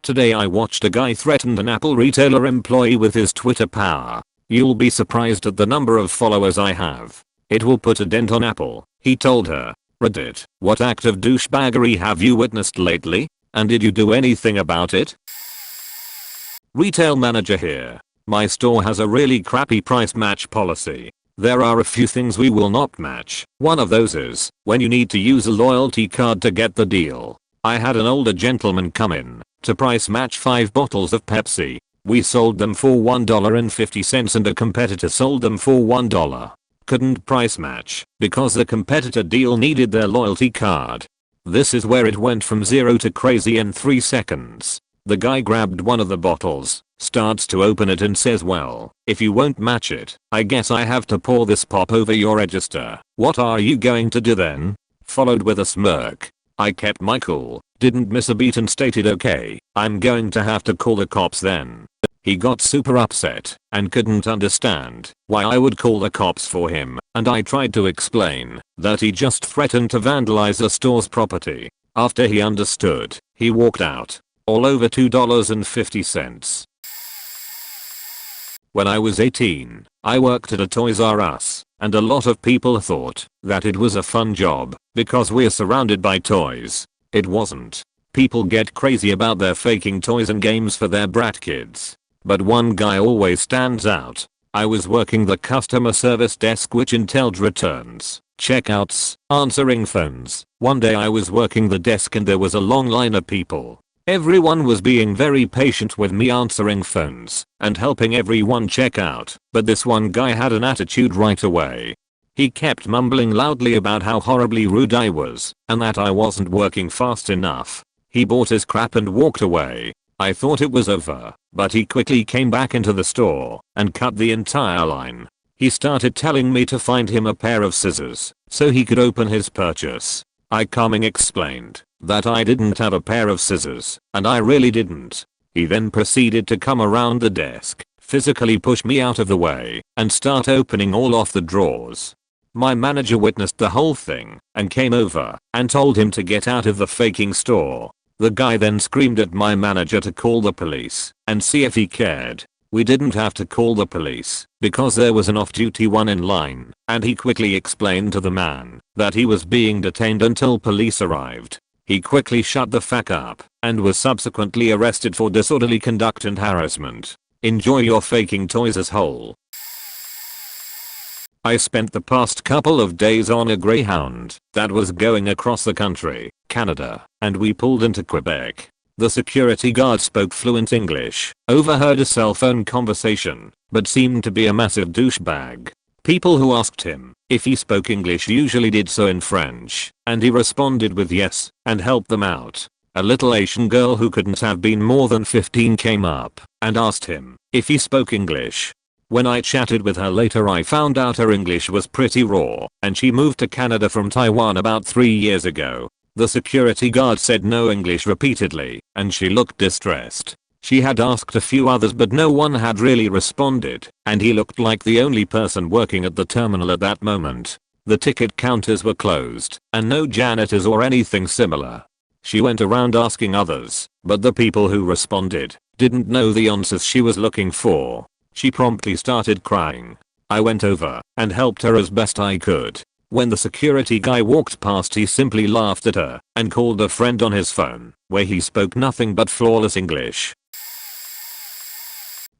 Today I watched a guy threaten an Apple retailer employee with his Twitter power. You'll be surprised at the number of followers I have. It will put a dent on Apple, he told her. Reddit, what act of douchebaggery have you witnessed lately? And did you do anything about it? Retail manager here. My store has a really crappy price match policy. There are a few things we will not match. One of those is when you need to use a loyalty card to get the deal. I had an older gentleman come in to price match 5 bottles of Pepsi. We sold them for $1.50 and a competitor sold them for $1. Couldn't price match because the competitor deal needed their loyalty card. This is where it went from 0 to crazy in 3 seconds. The guy grabbed one of the bottles, starts to open it and says, well, if you won't match it, I guess I have to pour this pop over your register. What are you going to do then? Followed with a smirk. I kept my cool, didn't miss a beat and stated, okay, I'm going to have to call the cops then. He got super upset and couldn't understand why I would call the cops for him, and I tried to explain that he just threatened to vandalize the store's property. After he understood, he walked out. All over $2.50. When I was 18, I worked at a Toys R Us, and a lot of people thought that it was a fun job because we're surrounded by toys. It wasn't. People get crazy about their faking toys and games for their brat kids. But one guy always stands out. I was working the customer service desk, which entailed returns, checkouts, answering phones. One day I was working the desk and there was a long line of people. Everyone was being very patient with me answering phones and helping everyone check out, but this one guy had an attitude right away. He kept mumbling loudly about how horribly rude I was and that I wasn't working fast enough. He bought his crap and walked away. I thought it was over, but he quickly came back into the store and cut the entire line. He started telling me to find him a pair of scissors so he could open his purchase. I calmingly explained that I didn't have a pair of scissors, and I really didn't. He then proceeded to come around the desk, physically push me out of the way, and start opening all of the drawers. My manager witnessed the whole thing and came over and told him to get out of the faking store. The guy then screamed at my manager to call the police and see if he cared. We didn't have to call the police because there was an off-duty one in line, and he quickly explained to the man that he was being detained until police arrived. He quickly shut the fuck up and was subsequently arrested for disorderly conduct and harassment. Enjoy your faking toys as whole. I spent the past couple of days on a Greyhound that was going across the country, Canada, and we pulled into Quebec. The security guard spoke fluent English, overheard a cell phone conversation, but seemed to be a massive douchebag. People who asked him if he spoke English usually did so in French, and he responded with yes, and helped them out. A little Asian girl who couldn't have been more than 15 came up and asked him if he spoke English. When I chatted with her later, I found out her English was pretty raw, and she moved to Canada from Taiwan about 3 years ago. The security guard said no English repeatedly, and she looked distressed. She had asked a few others but no one had really responded, and he looked like the only person working at the terminal at that moment. The ticket counters were closed, and no janitors or anything similar. She went around asking others, but the people who responded didn't know the answers she was looking for. She promptly started crying. I went over and helped her as best I could. When the security guy walked past, he simply laughed at her and called a friend on his phone, where he spoke nothing but flawless English.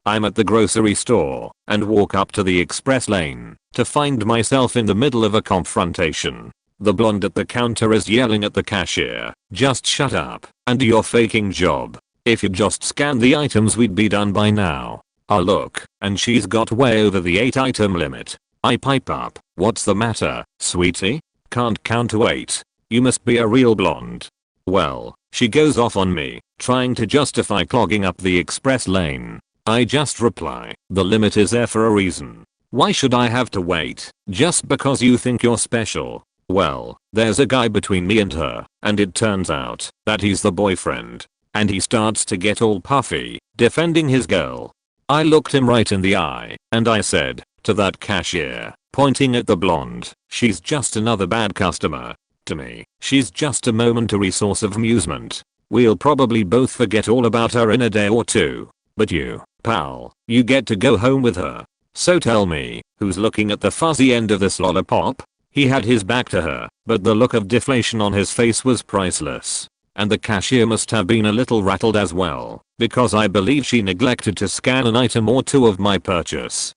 I'm at the grocery store and walk up to the express lane to find myself in the middle of a confrontation. The blonde at the counter is yelling at the cashier, "Just shut up and do your faking job. If you just scanned the items, we'd be done by now." I look, and she's got way over the 8-item limit. I pipe up, "What's the matter, sweetie? Can't count to 8. You must be a real blonde." Well, she goes off on me, trying to justify clogging up the express lane. I just reply, "The limit is there for a reason. Why should I have to wait just because you think you're special?" Well, there's a guy between me and her, and it turns out that he's the boyfriend. And he starts to get all puffy, defending his girl. I looked him right in the eye, and I said to that cashier, pointing at the blonde, "She's just another bad customer. To me, she's just a momentary source of amusement. We'll probably both forget all about her in a day or two. But you, pal, you get to go home with her. So tell me, who's looking at the fuzzy end of this lollipop? He had his back to her, but the look of deflation on his face was priceless. And the cashier must have been a little rattled as well, because I believe she neglected to scan an item or two of my purchase.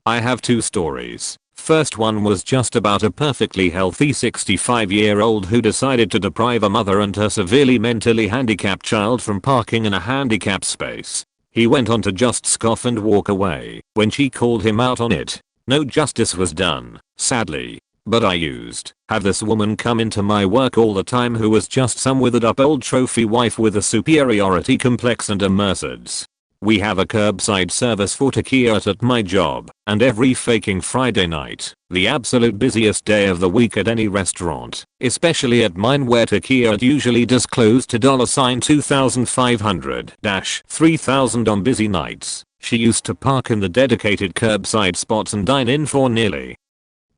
I have two stories. First one was just about a perfectly healthy 65-year-old who decided to deprive a mother and her severely mentally handicapped child from parking in a handicapped space. He went on to just scoff and walk away when she called him out on it. No justice was done, sadly. But I used have this woman come into my work all the time who was just some withered up old trophy wife with a superiority complex and a Mercedes. We have a curbside service for takeout at my job, and every faking Friday night, the absolute busiest day of the week at any restaurant, especially at mine where takeout usually does close to $2,500-$3,000 on busy nights, she used to park in the dedicated curbside spots and dine in for nearly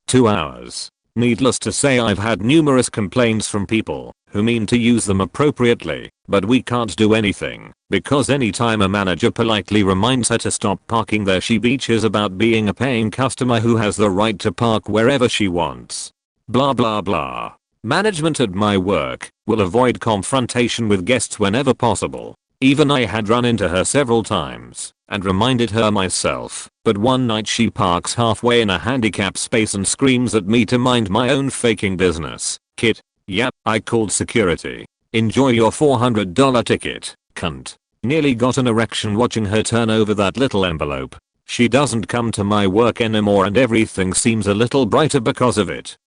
2 hours. Needless to say, I've had numerous complaints from people who mean to use them appropriately, but we can't do anything because anytime a manager politely reminds her to stop parking there, she bitches about being a paying customer who has the right to park wherever she wants. Blah blah blah. Management at my work will avoid confrontation with guests whenever possible. Even I had run into her several times and reminded her myself, but one night she parks halfway in a handicapped space and screams at me to mind my own faking business. Kid. Yep, I called security. Enjoy your $400 ticket, cunt. Nearly got an erection watching her turn over that little envelope. She doesn't come to my work anymore and everything seems a little brighter because of it.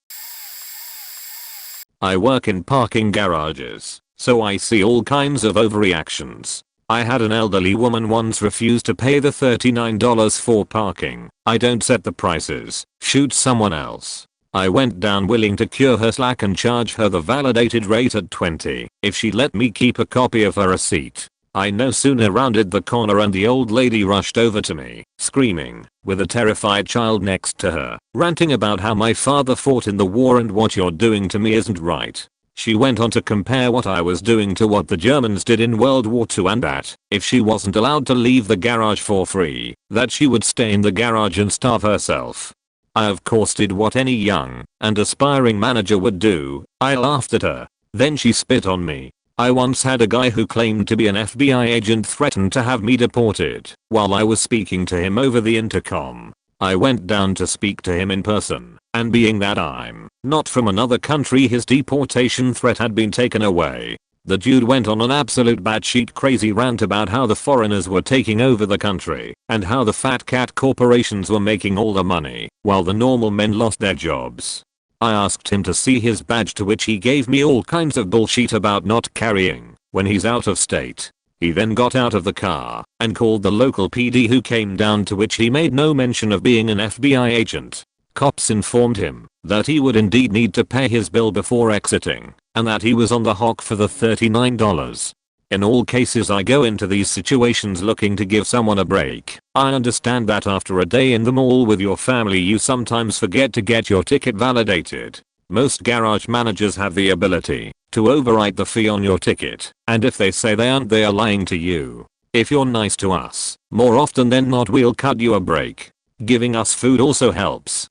I work in parking garages, so I see all kinds of overreactions. I had an elderly woman once refuse to pay the $39 for parking. I don't set the prices, shoot someone else. I went down willing to cure her slack and charge her the validated rate at $20 if she let me keep a copy of her receipt. I no sooner rounded the corner and the old lady rushed over to me, screaming, with a terrified child next to her, ranting about how my father fought in the war and what you're doing to me isn't right. She went on to compare what I was doing to what the Germans did in World War II and that, if she wasn't allowed to leave the garage for free, that she would stay in the garage and starve herself. I of course did what any young and aspiring manager would do. I laughed at her. Then she spit on me. I once had a guy who claimed to be an FBI agent threaten to have me deported while I was speaking to him over the intercom. I went down to speak to him in person, and being that I'm not from another country, his deportation threat had been taken away. The dude went on an absolute batshit crazy rant about how the foreigners were taking over the country and how the fat cat corporations were making all the money while the normal men lost their jobs. I asked him to see his badge, to which he gave me all kinds of bullshit about not carrying when he's out of state. He then got out of the car and called the local PD, who came down, to which he made no mention of being an FBI agent. Cops informed him that he would indeed need to pay his bill before exiting and that he was on the hook for the $39. In all cases I go into these situations looking to give someone a break. I understand that after a day in the mall with your family you sometimes forget to get your ticket validated. Most garage managers have the ability to overwrite the fee on your ticket, and if they say they aren't, they are lying to you. If you're nice to us, more often than not we'll cut you a break. Giving us food also helps.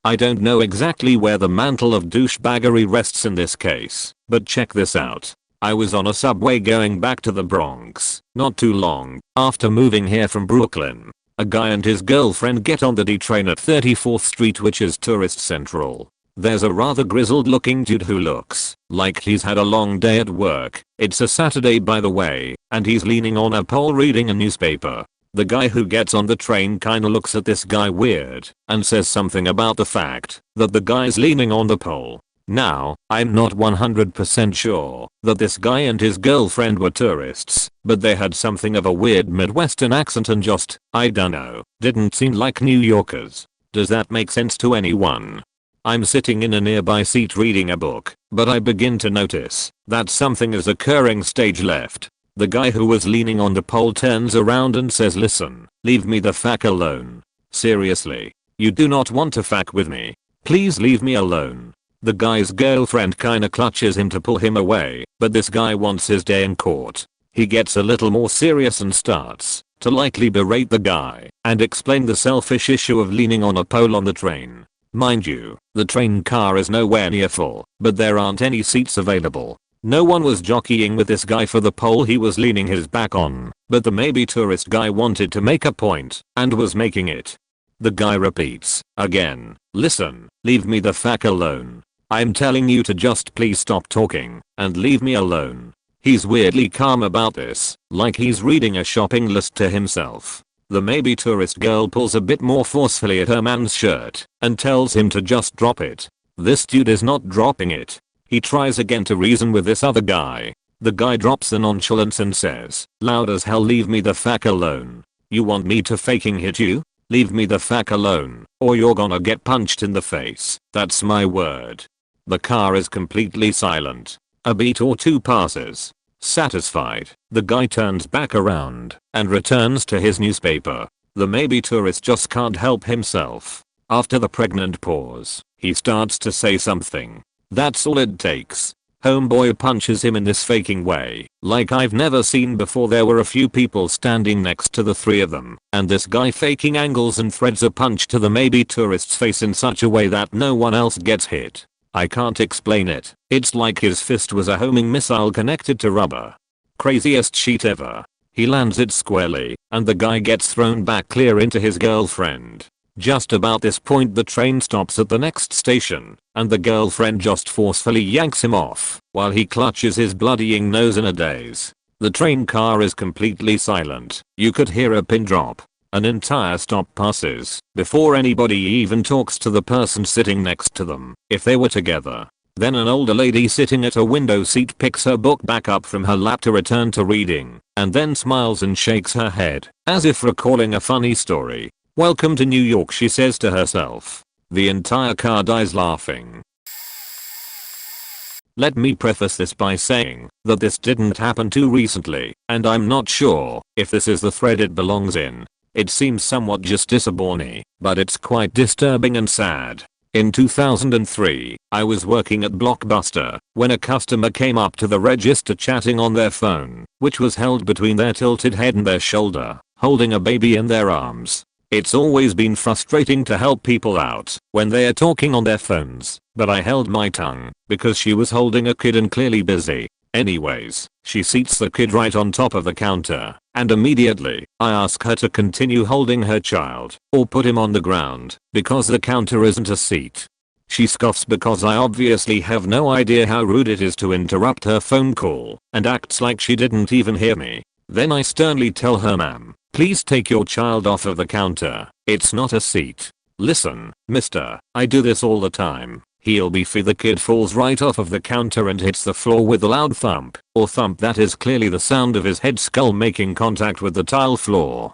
I don't know exactly where the mantle of douchebaggery rests in this case, but check this out. I was on a subway going back to the Bronx not too long after moving here from Brooklyn. A guy and his girlfriend get on the D train at 34th Street, which is tourist central. There's a rather grizzled looking dude who looks like he's had a long day at work. It's a Saturday, by the way, and he's leaning on a pole reading a newspaper. The guy who gets on the train kinda looks at this guy weird and says something about the fact that the guy's leaning on the pole. Now, I'm not 100% sure that this guy and his girlfriend were tourists, but they had something of a weird Midwestern accent and just, I dunno, didn't seem like New Yorkers. Does that make sense to anyone? I'm sitting in a nearby seat reading a book, but I begin to notice that something is occurring stage left. The guy who was leaning on the pole turns around and says, "Listen, leave me the fuck alone. Seriously, you do not want to fuck with me. Please leave me alone." The guy's girlfriend kinda clutches him to pull him away, but this guy wants his day in court. He gets a little more serious and starts to lightly berate the guy and explain the selfish issue of leaning on a pole on the train. Mind you, the train car is nowhere near full, but there aren't any seats available. No one was jockeying with this guy for the pole he was leaning his back on, but the maybe tourist guy wanted to make a point and was making it. The guy repeats, again, listen, leave me the fuck alone. I'm telling you to just please stop talking and leave me alone. He's weirdly calm about this, like he's reading a shopping list to himself. The maybe tourist girl pulls a bit more forcefully at her man's shirt and tells him to just drop it. This dude is not dropping it. He tries again to reason with this other guy. The guy drops the nonchalance and says, loud as hell, leave me the fuck alone. You want me to faking hit you? Leave me the fuck alone, or you're gonna get punched in the face. That's my word. The car is completely silent. A beat or two passes. Satisfied, the guy turns back around and returns to his newspaper. The maybe tourist just can't help himself. After the pregnant pause, he starts to say something. That's all it takes. Homeboy punches him in this faking way, like I've never seen before. There were a few people standing next to the three of them, and this guy faking angles and threads a punch to the maybe tourist's face in such a way that no one else gets hit. I can't explain it. It's like his fist was a homing missile connected to rubber. Craziest shit ever. He lands it squarely, and the guy gets thrown back clear into his girlfriend. Just about this point the train stops at the next station, and the girlfriend just forcefully yanks him off, while he clutches his bloodying nose in a daze. The train car is completely silent. You could hear a pin drop. An entire stop passes before anybody even talks to the person sitting next to them, if they were together. Then an older lady sitting at a window seat picks her book back up from her lap to return to reading, and then smiles and shakes her head, as if recalling a funny story. Welcome to New York, she says to herself. The entire car dies laughing. Let me preface this by saying that this didn't happen too recently, and I'm not sure if this is the thread it belongs in. It seems somewhat justiciable-y, but it's quite disturbing and sad. In 2003, I was working at Blockbuster when a customer came up to the register chatting on their phone, which was held between their tilted head and their shoulder, holding a baby in their arms. It's always been frustrating to help people out when they are talking on their phones, but I held my tongue because she was holding a kid and clearly busy. Anyways, she seats the kid right on top of the counter, and immediately, I ask her to continue holding her child, or put him on the ground, because the counter isn't a seat. She scoffs because I obviously have no idea how rude it is to interrupt her phone call, and acts like she didn't even hear me. Then I sternly tell her, ma'am, please take your child off of the counter. It's not a seat. Listen, mister, I do this all the time. He'll be free. The kid falls right off of the counter and hits the floor with a loud thump, or thump that is clearly the sound of his head skull making contact with the tile floor.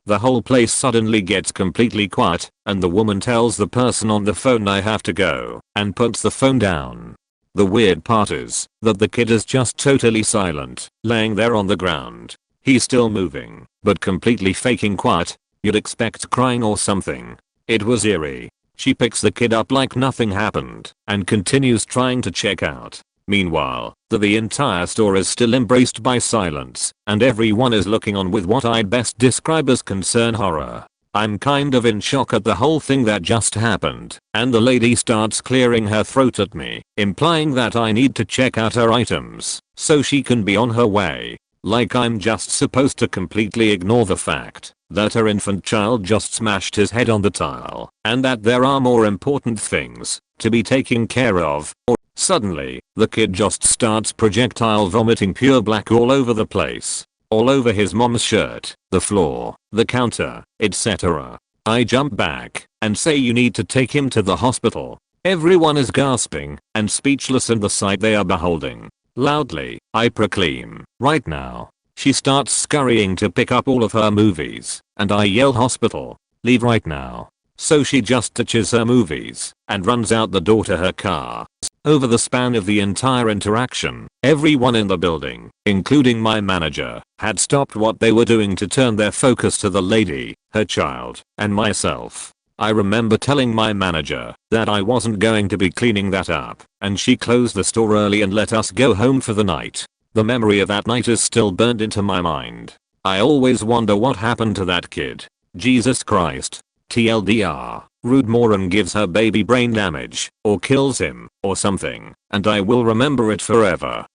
The whole place suddenly gets completely quiet, and the woman tells the person on the phone I have to go, and puts the phone down. The weird part is that the kid is just totally silent, laying there on the ground. He's still moving, but completely faking quiet. You'd expect crying or something. It was eerie. She picks the kid up like nothing happened and continues trying to check out. Meanwhile, the entire store is still embraced by silence, and everyone is looking on with what I'd best describe as concern horror. I'm kind of in shock at the whole thing that just happened, and the lady starts clearing her throat at me, implying that I need to check out her items so she can be on her way. Like I'm just supposed to completely ignore the fact that her infant child just smashed his head on the tile, and that there are more important things to be taken care of. Or suddenly, the kid just starts projectile vomiting pure black all over the place. All over his mom's shirt, the floor, the counter, etc. I jump back and say you need to take him to the hospital. Everyone is gasping and speechless in the sight they are beholding. Loudly, I proclaim, right now. She starts scurrying to pick up all of her movies, and I yell, hospital, leave right now. So she just ditches her movies and runs out the door to her car. Over the span of the entire interaction, everyone in the building, including my manager, had stopped what they were doing to turn their focus to the lady, her child, and myself. I remember telling my manager that I wasn't going to be cleaning that up, and she closed the store early and let us go home for the night. The memory of that night is still burned into my mind. I always wonder what happened to that kid. Jesus Christ. TLDR, Rude Moran gives her baby brain damage, or kills him, or something, and I will remember it forever.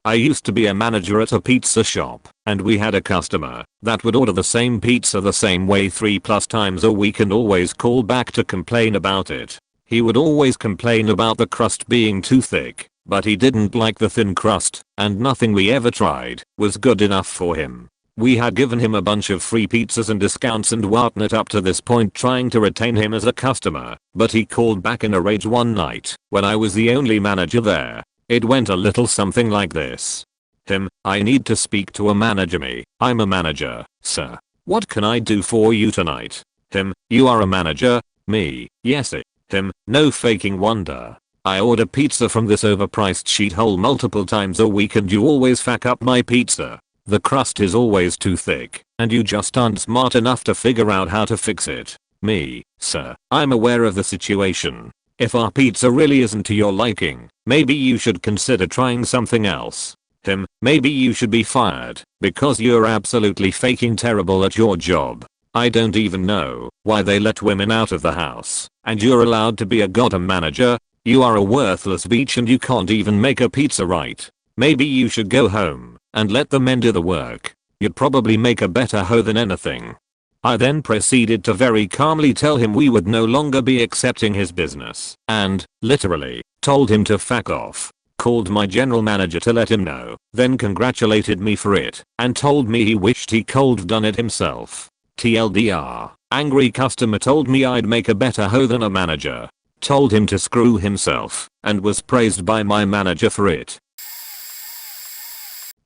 I used to be a manager at a pizza shop, and we had a customer that would order the same pizza the same way 3+ times a week and always call back to complain about it. He would always complain about the crust being too thick, but he didn't like the thin crust, and nothing we ever tried was good enough for him. We had given him a bunch of free pizzas and discounts and whatnot up to this point, trying to retain him as a customer, but he called back in a rage one night when I was the only manager there. It went a little something like this. I need to speak to a manager. Me, I'm a manager, sir. What can I do for you tonight? You are a manager? Me, yes it. No faking wonder. I order pizza from this overpriced shithole multiple times a week and you always fuck up my pizza. The crust is always too thick, and you just aren't smart enough to figure out how to fix it. Me, sir, I'm aware of the situation. If our pizza really isn't to your liking, maybe you should consider trying something else. Maybe you should be fired, because you're absolutely faking terrible at your job. I don't even know why they let women out of the house, and you're allowed to be a goddamn manager. You are a worthless bitch and you can't even make a pizza right. Maybe you should go home and let the men do the work. You'd probably make a better hoe than anything. I then proceeded to very calmly tell him we would no longer be accepting his business, and, literally, told him to fuck off. Called my general manager to let him know, then congratulated me for it, and told me he wished he could done it himself. TLDR, angry customer told me I'd make a better hoe than a manager. Told him to screw himself, and was praised by my manager for it.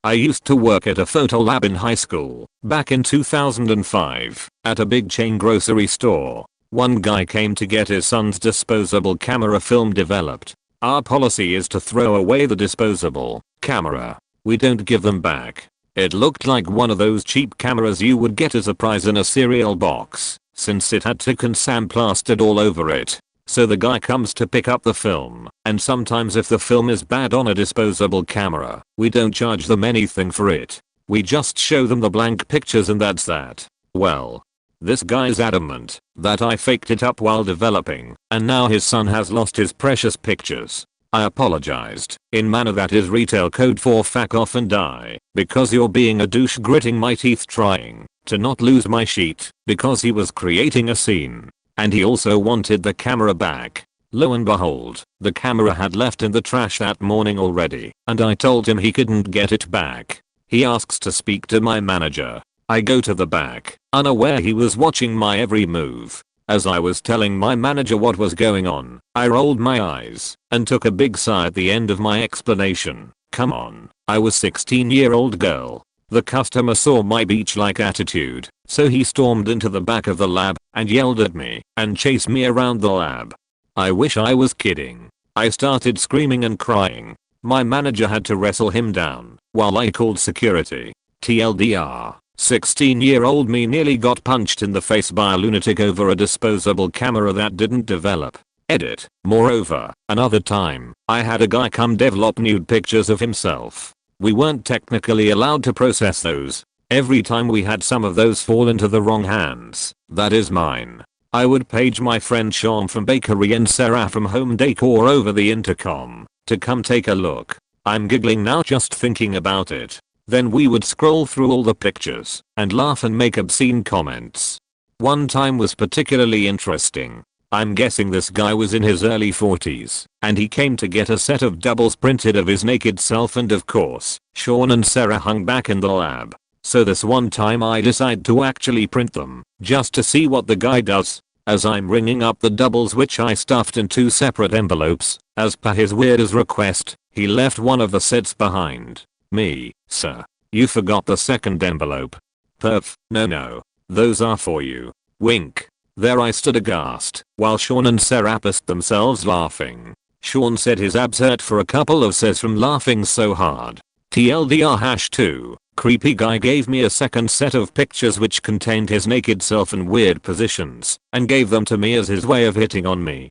I used to work at a photo lab in high school, back in 2005, at a big chain grocery store. One guy came to get his son's disposable camera film developed. Our policy is to throw away the disposable camera. We don't give them back. It looked like one of those cheap cameras you would get as a prize in a cereal box, since it had Tick and Sam plastered all over it. So the guy comes to pick up the film, and sometimes if the film is bad on a disposable camera, we don't charge them anything for it. We just show them the blank pictures and that's that. Well, this guy's adamant that I faked it up while developing, and now his son has lost his precious pictures. I apologized in manner that is retail code for fuck off and die, because you're being a douche, gritting my teeth trying to not lose my sheet because he was creating a scene. And he also wanted the camera back. Lo and behold, the camera had left in the trash that morning already, and I told him he couldn't get it back. He asks to speak to my manager. I go to the back, unaware he was watching my every move. As I was telling my manager what was going on, I rolled my eyes and took a big sigh at the end of my explanation. Come on, I was 16-year-old girl. The customer saw my beach-like attitude, so he stormed into the back of the lab and yelled at me and chased me around the lab. I wish I was kidding. I started screaming and crying. My manager had to wrestle him down while I called security. TLDR, 16-year-old me nearly got punched in the face by a lunatic over a disposable camera that didn't develop. Edit. Moreover, another time, I had a guy come develop nude pictures of himself. We weren't technically allowed to process those. Every time we had some of those fall into the wrong hands, that is mine, I would page my friend Sean from Bakery and Sarah from Home Decor over the intercom to come take a look. I'm giggling now just thinking about it. Then we would scroll through all the pictures and laugh and make obscene comments. One time was particularly interesting. I'm guessing this guy was in his early 40s, and he came to get a set of doubles printed of his naked self, and of course, Sean and Sarah hung back in the lab. So this one time I decide to actually print them, just to see what the guy does. As I'm ringing up the doubles, which I stuffed in 2 separate envelopes, as per his weirdest request, he left one of the sets behind. Me, sir, you forgot the second envelope. Perf, no, those are for you. Wink. There I stood aghast, while Sean and Sarah pissed themselves laughing. Sean said his abs hurt for a couple of says from laughing so hard. TLDR #2. Creepy guy gave me a second set of pictures which contained his naked self in weird positions and gave them to me as his way of hitting on me.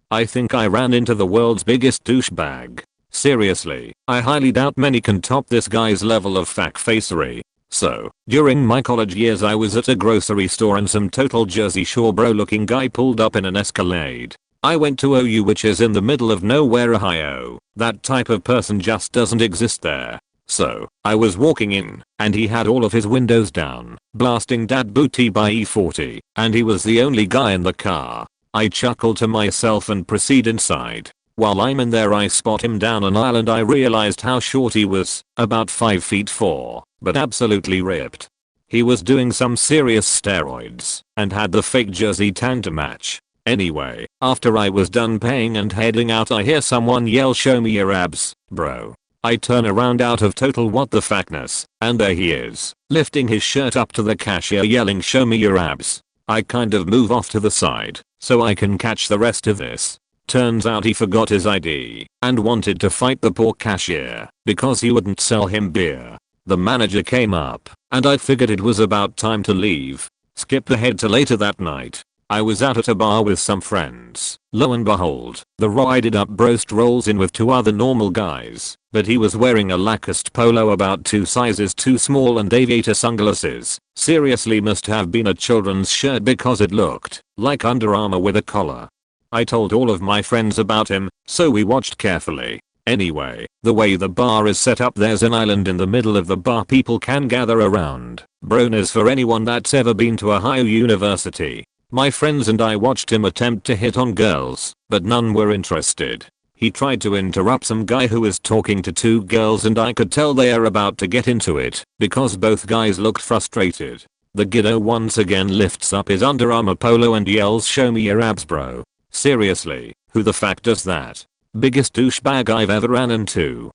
I think I ran into the world's biggest douchebag. Seriously, I highly doubt many can top this guy's level of fuckfacery. So, during my college years I was at a grocery store and some total Jersey Shore bro looking guy pulled up in an Escalade. I went to OU, which is in the middle of nowhere, Ohio. That type of person just doesn't exist there. So, I was walking in, and he had all of his windows down, blasting Dad Booty by E40, and he was the only guy in the car. I chuckled to myself and proceed inside. While I'm in there I spot him down an aisle and I realized how short he was, about 5'4", but absolutely ripped. He was doing some serious steroids, and had the fake jersey tan to match. Anyway, after I was done paying and heading out I hear someone yell, "Show me your abs, bro." I turn around out of total what the fuckness, and there he is, lifting his shirt up to the cashier yelling, "Show me your abs." I kind of move off to the side, so I can catch the rest of this. Turns out he forgot his ID, and wanted to fight the poor cashier, because he wouldn't sell him beer. The manager came up, and I figured it was about time to leave. Skip ahead to later that night. I was out at a bar with some friends. Lo and behold, the roided up bro strolls in with 2 other normal guys, but he was wearing a Lacoste polo about 2 sizes too small and aviator sunglasses. Seriously must have been a children's shirt because it looked like Under Armour with a collar. I told all of my friends about him, so we watched carefully. Anyway, the way the bar is set up, there's an island in the middle of the bar people can gather around. Broners for anyone that's ever been to Ohio University. My friends and I watched him attempt to hit on girls, but none were interested. He tried to interrupt some guy who was talking to 2 girls and I could tell they are about to get into it because both guys looked frustrated. The giddo once again lifts up his Under Armour polo and yells, "Show me your abs, bro." Seriously, who the fuck does that? Biggest douchebag I've ever ran into.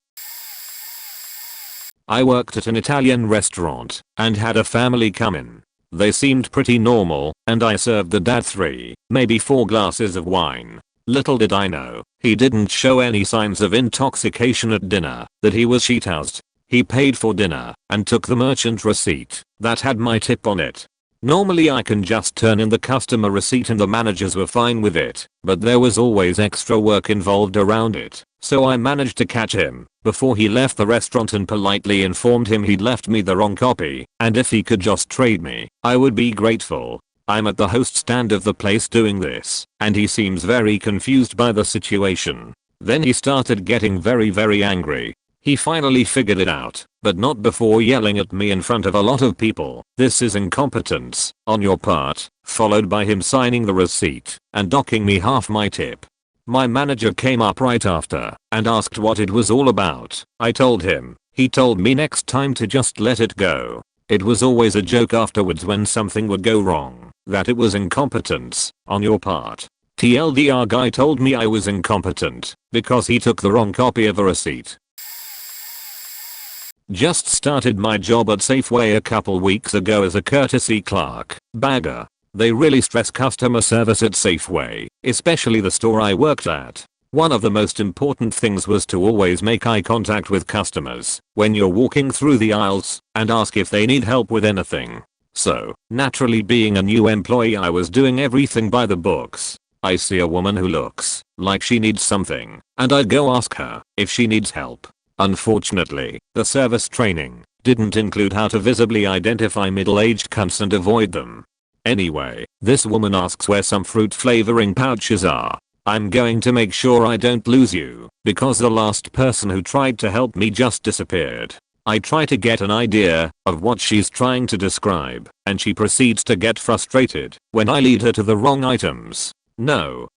I worked at an Italian restaurant and had a family come in. They seemed pretty normal, and I served the dad 3, maybe 4 glasses of wine. Little did I know, he didn't show any signs of intoxication at dinner, that he was shithoused. He paid for dinner and took the merchant receipt that had my tip on it. Normally I can just turn in the customer receipt and the managers were fine with it, but there was always extra work involved around it, so I managed to catch him before he left the restaurant and politely informed him he'd left me the wrong copy, and if he could just trade me, I would be grateful. I'm at the host stand of the place doing this, and he seems very confused by the situation. Then he started getting very angry. He finally figured it out, but not before yelling at me in front of a lot of people, "This is incompetence on your part," followed by him signing the receipt and docking me half my tip. My manager came up right after and asked what it was all about. I told him. He told me next time to just let it go. It was always a joke afterwards when something would go wrong, that it was incompetence on your part. TLDR guy told me I was incompetent because he took the wrong copy of a receipt. Just started my job at Safeway a couple weeks ago as a courtesy clerk. Bagger. They really stress customer service at Safeway, especially the store I worked at. One of the most important things was to always make eye contact with customers when you're walking through the aisles and ask if they need help with anything. So, naturally being a new employee I was doing everything by the books. I see a woman who looks like she needs something, and I'd go ask her if she needs help. Unfortunately, the service training didn't include how to visibly identify middle-aged cunts and avoid them. Anyway, this woman asks where some fruit flavoring pouches are. I'm going to make sure I don't lose you, because the last person who tried to help me just disappeared. I try to get an idea of what she's trying to describe, and she proceeds to get frustrated when I lead her to the wrong items. No.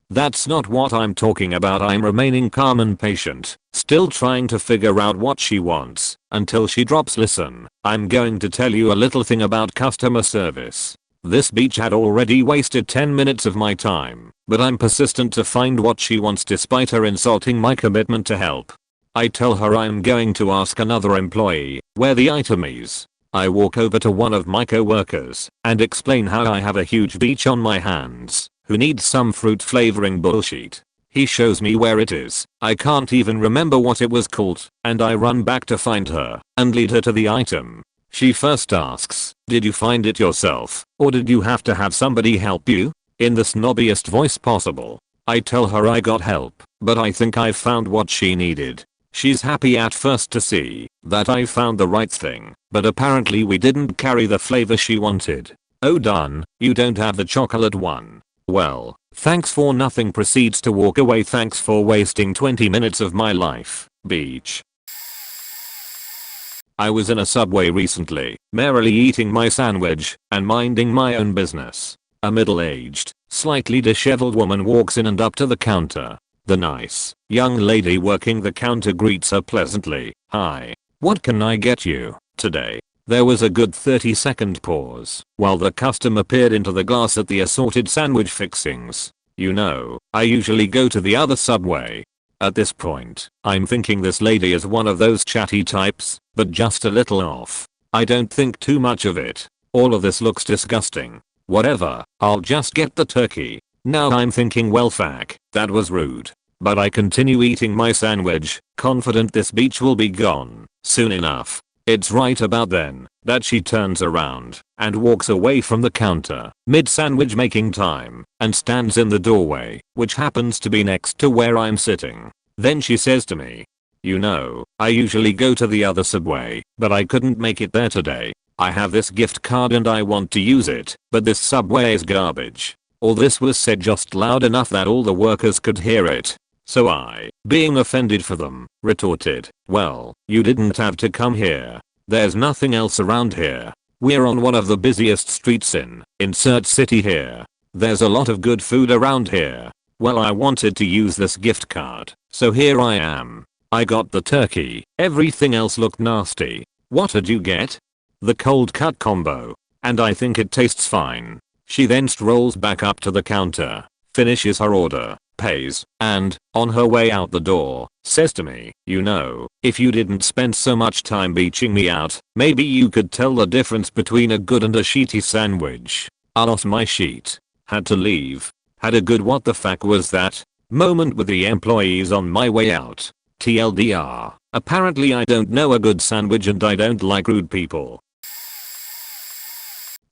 That's not what I'm talking about. I'm remaining calm and patient, still trying to figure out what she wants, until she drops, "Listen, I'm going to tell you a little thing about customer service." This bitch had already wasted 10 minutes of my time, but I'm persistent to find what she wants despite her insulting my commitment to help. I tell her I'm going to ask another employee where the item is. I walk over to one of my co-workers and explain how I have a huge bitch on my hands who needs some fruit flavoring bullshit. He shows me where it is. I can't even remember what it was called, and I run back to find her and lead her to the item. She first asks, "Did you find it yourself, or did you have to have somebody help you?" In the snobbiest voice possible. I tell her I got help, but I think I found what she needed. She's happy at first to see that I found the right thing, but apparently we didn't carry the flavor she wanted. "Oh darn, you don't have the chocolate one. Well, thanks for nothing." Proceeds to walk away. "Thanks for wasting 20 minutes of my life, beach." I was in a Subway recently, merrily eating my sandwich and minding my own business. A middle-aged, slightly disheveled woman walks in and up to the counter. The nice, young lady working the counter greets her pleasantly. "Hi, what can I get you today?" There was a good 30-second pause while the customer peered into the glass at the assorted sandwich fixings. You know, I usually go to the other Subway. At this point, I'm thinking this lady is one of those chatty types, but just a little off. I don't think too much of it. All of this looks disgusting. Whatever, I'll just get the turkey. Now I'm thinking, well fuck, that was rude. But I continue eating my sandwich, confident this beach will be gone soon enough. It's right about then that she turns around and walks away from the counter mid-sandwich making time and stands in the doorway, which happens to be next to where I'm sitting. Then she says to me, "You know, I usually go to the other Subway, but I couldn't make it there today. I have this gift card and I want to use it, but this Subway is garbage." All this was said just loud enough that all the workers could hear it. So I, being offended for them, retorted, "Well, you didn't have to come here. There's nothing else around here. We're on one of the busiest streets in insert city here. There's a lot of good food around here. Well, I wanted to use this gift card, so here I am. I got the turkey. Everything else looked nasty. What did you get?" "The cold cut combo. And I think it tastes fine." She then strolls back up to the counter, finishes her order, pays, and, on her way out the door, says to me, "You know, if you didn't spend so much time beaching me out, maybe you could tell the difference between a good and a shitty sandwich." I lost my shit. Had to leave. Had a good "what the fuck was that" moment with the employees on my way out. TLDR, apparently I don't know a good sandwich and I don't like rude people.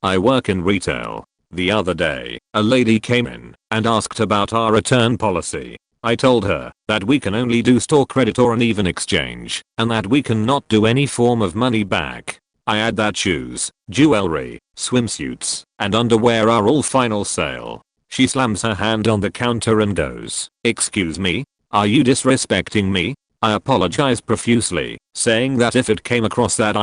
I work in retail. The other day, a lady came in and asked about our return policy. I told her that we can only do store credit or an even exchange, and that we cannot do any form of money back. I add that shoes, jewelry, swimsuits, and underwear are all final sale. She slams her hand on the counter and goes, "Excuse me? Are you disrespecting me?" I apologize profusely, saying that if it came across that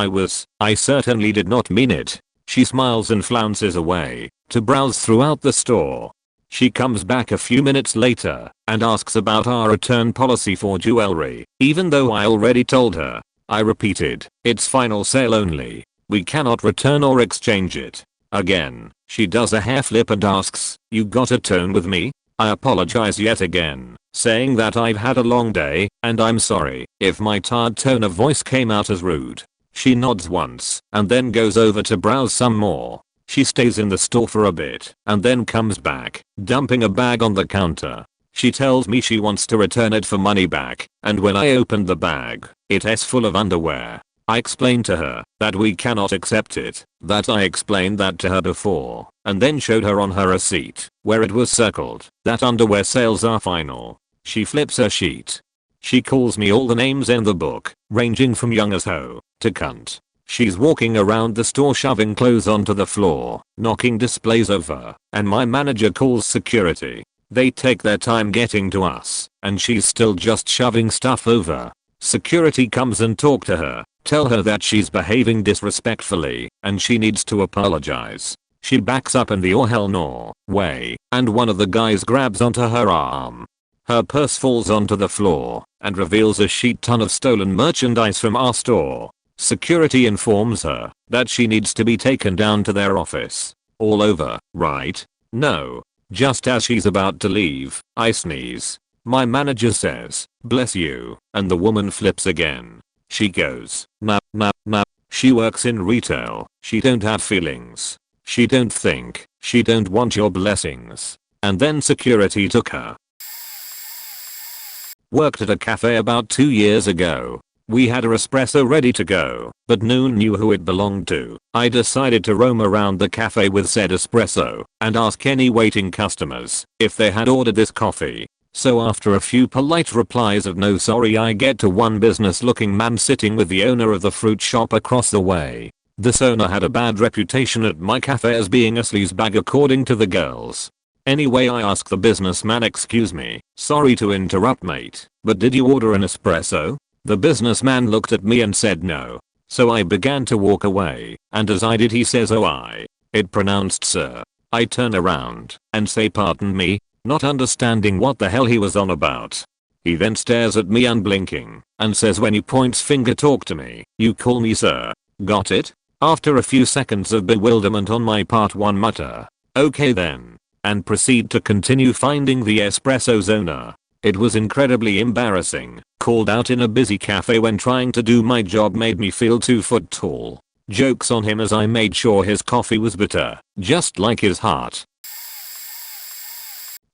I certainly did not mean it. She smiles and flounces away to browse throughout the store. She comes back a few minutes later and asks about our return policy for jewelry, even though I already told her. I repeated, "It's final sale only. We cannot return or exchange it." Again, she does a hair flip and asks, "You got a tone with me?" I apologize yet again, saying that I've had a long day and I'm sorry if my tired tone of voice came out as rude. She nods once and then goes over to browse some more. She stays in the store for a bit and then comes back, dumping a bag on the counter. She tells me she wants to return it for money back, and when I opened the bag, it's full of underwear. I explained to her that we cannot accept it, that I explained that to her before, and then showed her on her receipt, where it was circled, that underwear sales are final. She flips her sheet. She calls me all the names in the book, ranging from young as hoe to cunt. She's walking around the store shoving clothes onto the floor, knocking displays over, and my manager calls security. They take their time getting to us, and she's still just shoving stuff over. Security comes and talk to her, tell her that she's behaving disrespectfully, and she needs to apologize. She backs up in the "oh hell no" way, and one of the guys grabs onto her arm. Her purse falls onto the floor and reveals a shit ton of stolen merchandise from our store. Security informs her that she needs to be taken down to their office. All over, right? No. Just as she's about to leave, I sneeze. My manager says, "Bless you," and the woman flips again. She goes, "Nah. She works in retail. She don't have feelings. She don't think. She don't want your blessings." And then security took her. Worked at a cafe about 2 years ago. We had our espresso ready to go, but no one knew who it belonged to. I decided to roam around the cafe with said espresso and ask any waiting customers if they had ordered this coffee. So after a few polite replies of no sorry, I get to one business looking man sitting with the owner of the fruit shop across the way. This owner had a bad reputation at my cafe as being a sleazebag according to the girls. Anyway, I ask the businessman, excuse me, sorry to interrupt mate, but did you order an espresso? The businessman looked at me and said no. So I began to walk away, and as I did he says it pronounced sir. I turn around and say pardon me, not understanding what the hell he was on about. He then stares at me unblinking and says when you points finger talk to me, you call me sir. Got it? After a few seconds of bewilderment on my part, one mutter, okay then, and proceed to continue finding the espresso's owner. It was incredibly embarrassing. Called out in a busy cafe when trying to do my job made me feel 2 foot tall. Jokes on him as I made sure his coffee was bitter, just like his heart.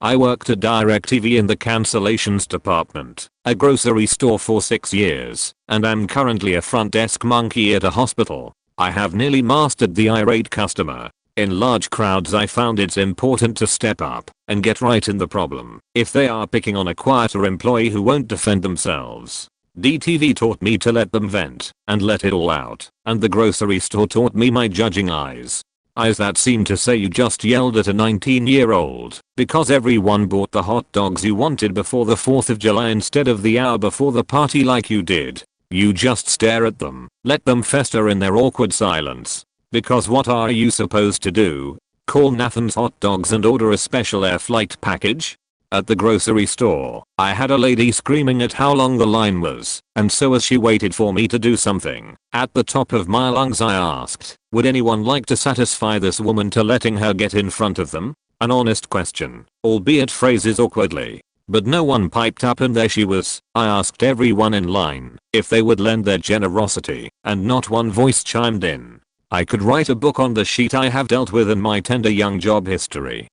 I worked at DirecTV in the cancellations department, a grocery store for 6 years, and I'm currently a front desk monkey at a hospital. I have nearly mastered the irate customer. In large crowds I found it's important to step up and get right in the problem if they are picking on a quieter employee who won't defend themselves. DTV taught me to let them vent and let it all out, and the grocery store taught me my judging eyes. Eyes that seem to say you just yelled at a 19-year-old because everyone bought the hot dogs you wanted before the 4th of July instead of the hour before the party like you did. You just stare at them, let them fester in their awkward silence. Because what are you supposed to do? Call Nathan's Hot Dogs and order a special air flight package? At the grocery store, I had a lady screaming at how long the line was, and so as she waited for me to do something, at the top of my lungs I asked, would anyone like to satisfy this woman to letting her get in front of them? An honest question, albeit phrased awkwardly. But no one piped up and there she was. I asked everyone in line if they would lend their generosity, and not one voice chimed in. I could write a book on the shit I have dealt with in my tender young job history.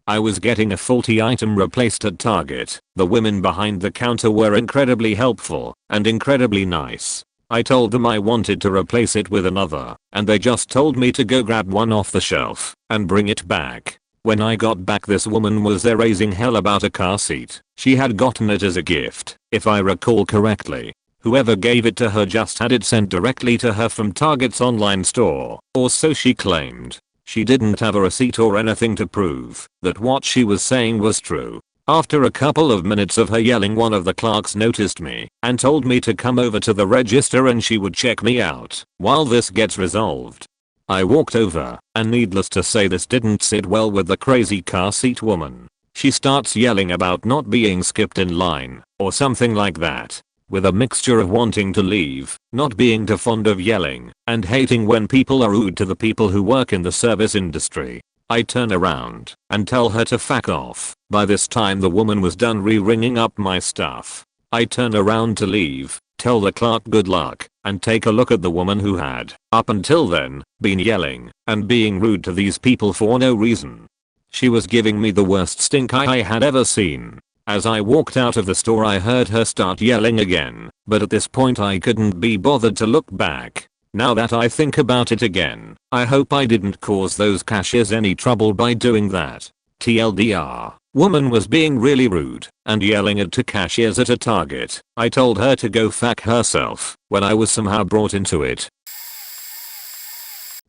I was getting a faulty item replaced at Target. The women behind the counter were incredibly helpful and incredibly nice. I told them I wanted to replace it with another, and they just told me to go grab one off the shelf and bring it back. When I got back, this woman was there raising hell about a car seat. She had gotten it as a gift, if I recall correctly. Whoever gave it to her just had it sent directly to her from Target's online store, or so she claimed. She didn't have a receipt or anything to prove that what she was saying was true. After a couple of minutes of her yelling, one of the clerks noticed me and told me to come over to the register and she would check me out while this gets resolved. I walked over, and needless to say this didn't sit well with the crazy car seat woman. She starts yelling about not being skipped in line, or something like that. With a mixture of wanting to leave, not being too fond of yelling, and hating when people are rude to the people who work in the service industry. I turn around and tell her to fuck off. By this time the woman was done re-ringing up my stuff. I turn around to leave, tell the clerk good luck, and take a look at the woman who had, up until then, been yelling and being rude to these people for no reason. She was giving me the worst stink I had ever seen. As I walked out of the store I heard her start yelling again, but at this point I couldn't be bothered to look back. Now that I think about it again, I hope I didn't cause those cashiers any trouble by doing that. TLDR, woman was being really rude and yelling at two cashiers at a Target. I told her to go fuck herself when I was somehow brought into it.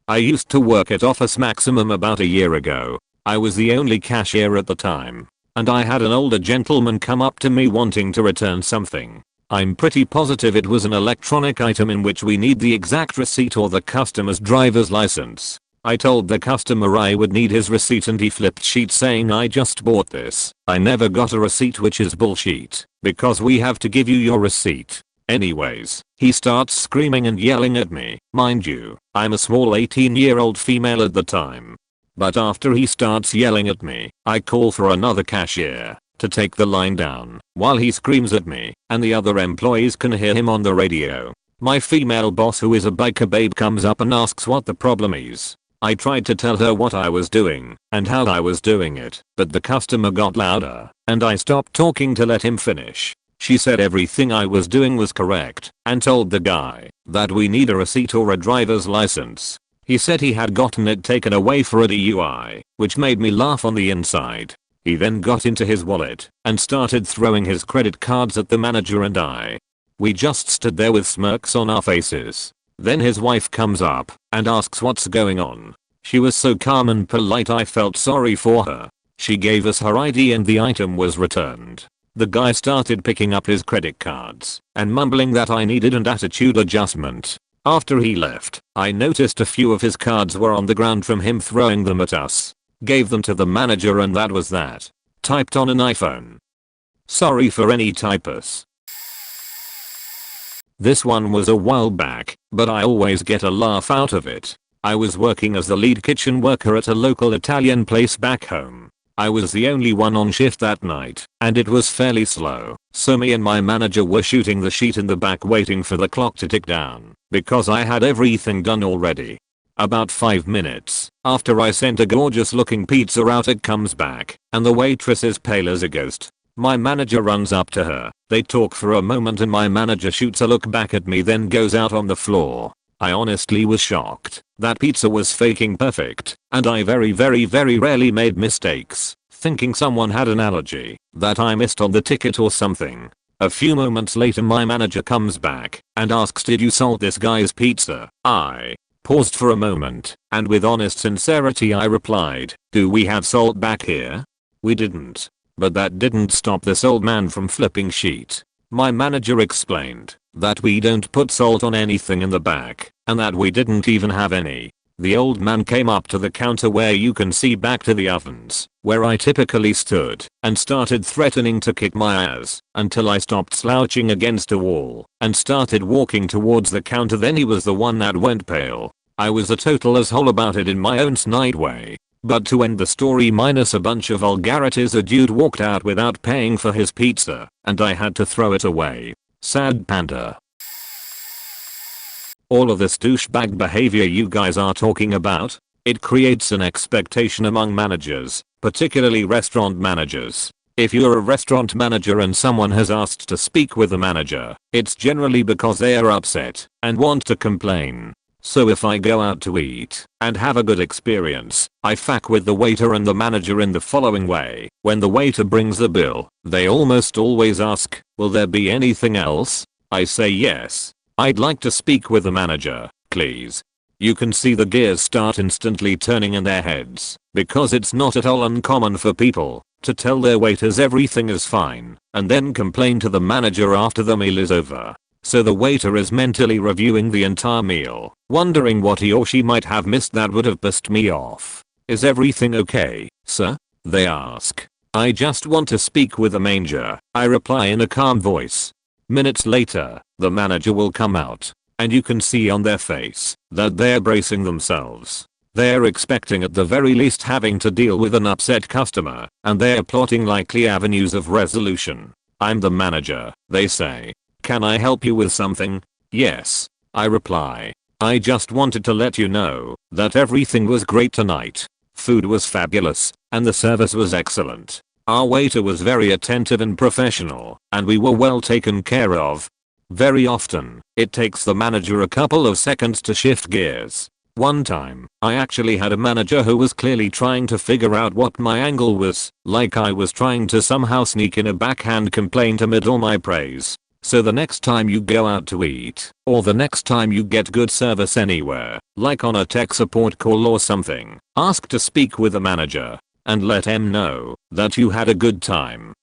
I used to work at Office Maximum about a year ago. I was the only cashier at the time, and I had an older gentleman come up to me wanting to return something. I'm pretty positive it was an electronic item in which we need the exact receipt or the customer's driver's license. I told the customer I would need his receipt and he flipped sheet saying I just bought this. I never got a receipt, which is bullshit, because we have to give you your receipt. Anyways, he starts screaming and yelling at me. Mind you, I'm a small 18-year-old female at the time. But after he starts yelling at me, I call for another cashier to take the line down while he screams at me, and the other employees can hear him on the radio. My female boss, who is a biker babe, comes up and asks what the problem is. I tried to tell her what I was doing and how I was doing it, but the customer got louder and I stopped talking to let him finish. She said everything I was doing was correct and told the guy that we need a receipt or a driver's license. He said he had gotten it taken away for a DUI, which made me laugh on the inside. He then got into his wallet and started throwing his credit cards at the manager and I. We just stood there with smirks on our faces. Then his wife comes up and asks what's going on. She was so calm and polite I felt sorry for her. She gave us her ID and the item was returned. The guy started picking up his credit cards and mumbling that I needed an attitude adjustment. After he left, I noticed a few of his cards were on the ground from him throwing them at us. Gave them to the manager and that was that. Typed on an iPhone. Sorry for any typos. This one was a while back, but I always get a laugh out of it. I was working as the lead kitchen worker at a local Italian place back home. I was the only one on shift that night, and it was fairly slow, so me and my manager were shooting the sheet in the back waiting for the clock to tick down, because I had everything done already. About 5 minutes after I sent a gorgeous looking pizza out, it comes back, and the waitress is pale as a ghost. My manager runs up to her, they talk for a moment and my manager shoots a look back at me then goes out on the floor. I honestly was shocked. That pizza was faking perfect, and I very rarely made mistakes, thinking someone had an allergy that I missed on the ticket or something. A few moments later my manager comes back and asks, did you salt this guy's pizza? I paused for a moment, and with honest sincerity I replied, do we have salt back here? We didn't. But that didn't stop this old man from flipping sheet. My manager explained that we don't put salt on anything in the back, and that we didn't even have any. The old man came up to the counter where you can see back to the ovens, where I typically stood, and started threatening to kick my ass, until I stopped slouching against a wall, and started walking towards the counter. Then he was the one that went pale. I was a total asshole about it in my own snide way. But to end the story minus a bunch of vulgarities, a dude walked out without paying for his pizza, and I had to throw it away. Sad panda. All of this douchebag behavior you guys are talking about, it creates an expectation among managers, particularly restaurant managers. If you're a restaurant manager and someone has asked to speak with the manager, it's generally because they are upset and want to complain. So if I go out to eat and have a good experience, I fuck with the waiter and the manager in the following way. When the waiter brings the bill, they almost always ask, will there be anything else? I say yes. I'd like to speak with the manager, please. You can see the gears start instantly turning in their heads, because it's not at all uncommon for people to tell their waiters everything is fine, and then complain to the manager after the meal is over. So the waiter is mentally reviewing the entire meal, wondering what he or she might have missed that would have pissed me off. Is everything okay, sir? They ask. I just want to speak with the manager, I reply in a calm voice. Minutes later, the manager will come out, and you can see on their face that they're bracing themselves. They're expecting at the very least having to deal with an upset customer, and they're plotting likely avenues of resolution. I'm the manager, they say. Can I help you with something? Yes, I reply. I just wanted to let you know that everything was great tonight. Food was fabulous, and the service was excellent. Our waiter was very attentive and professional, and we were well taken care of. Very often, it takes the manager a couple of seconds to shift gears. One time, I actually had a manager who was clearly trying to figure out what my angle was, like I was trying to somehow sneak in a backhand complaint amid all my praise. So the next time you go out to eat, or the next time you get good service anywhere, like on a tech support call or something, ask to speak with the manager, and let him know that you had a good time.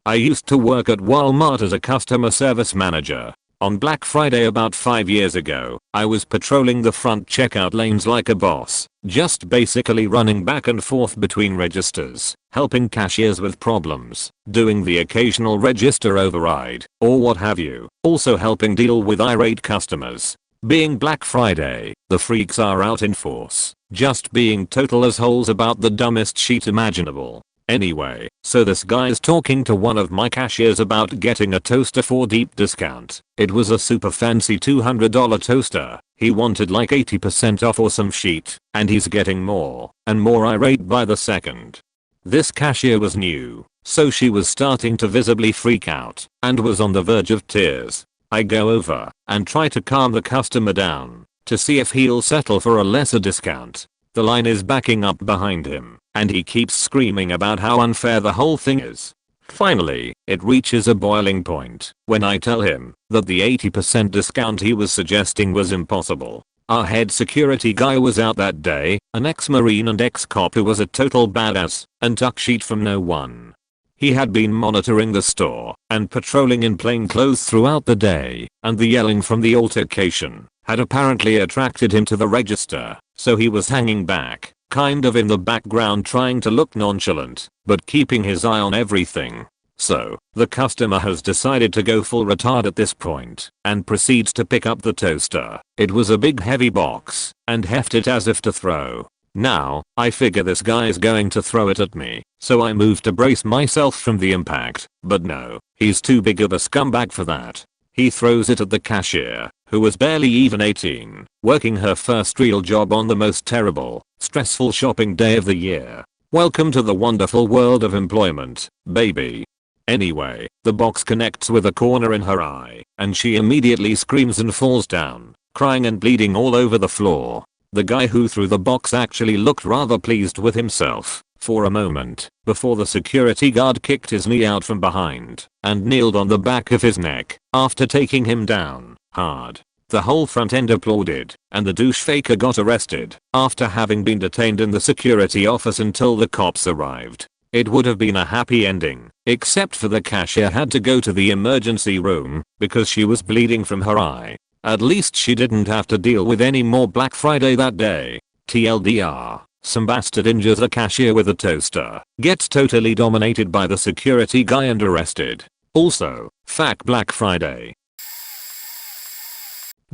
I used to work at Walmart as a customer service manager. On Black Friday about 5 years ago, I was patrolling the front checkout lanes like a boss, just basically running back and forth between registers, helping cashiers with problems, doing the occasional register override, or what have you, also helping deal with irate customers. Being Black Friday, the freaks are out in force, just being total assholes about the dumbest shit imaginable. Anyway, so this guy's talking to one of my cashiers about getting a toaster for deep discount. It was a super fancy $200 toaster. He wanted like 80% off or some shit, and he's getting more and more irate by the second. This cashier was new, so she was starting to visibly freak out and was on the verge of tears. I go over and try to calm the customer down to see if he'll settle for a lesser discount. The line is backing up behind him, and he keeps screaming about how unfair the whole thing is. Finally, it reaches a boiling point when I tell him that the 80% discount he was suggesting was impossible. Our head security guy was out that day, an ex-marine and ex-cop who was a total badass and took shit from no one. He had been monitoring the store and patrolling in plain clothes throughout the day, and the yelling from the altercation had apparently attracted him to the register, so he was hanging back, kind of in the background trying to look nonchalant, but keeping his eye on everything. So, the customer has decided to go full retard at this point and proceeds to pick up the toaster. It was a big heavy box and heft it as if to throw. Now, I figure this guy is going to throw it at me, so I move to brace myself from the impact, but no, he's too big of a scumbag for that. He throws it at the cashier, who was barely even 18, working her first real job on the most terrible, stressful shopping day of the year. Welcome to the wonderful world of employment, baby. Anyway, the box connects with a corner in her eye, and she immediately screams and falls down, crying and bleeding all over the floor. The guy who threw the box actually looked rather pleased with himself for a moment before the security guard kicked his knee out from behind and kneeled on the back of his neck after taking him down hard. The whole front end applauded, and the douche faker got arrested after having been detained in the security office until the cops arrived. It would have been a happy ending, except for the cashier had to go to the emergency room because she was bleeding from her eye. At least she didn't have to deal with any more Black Friday that day. TLDR, some bastard injures a cashier with a toaster, gets totally dominated by the security guy and arrested. Also, fuck Black Friday.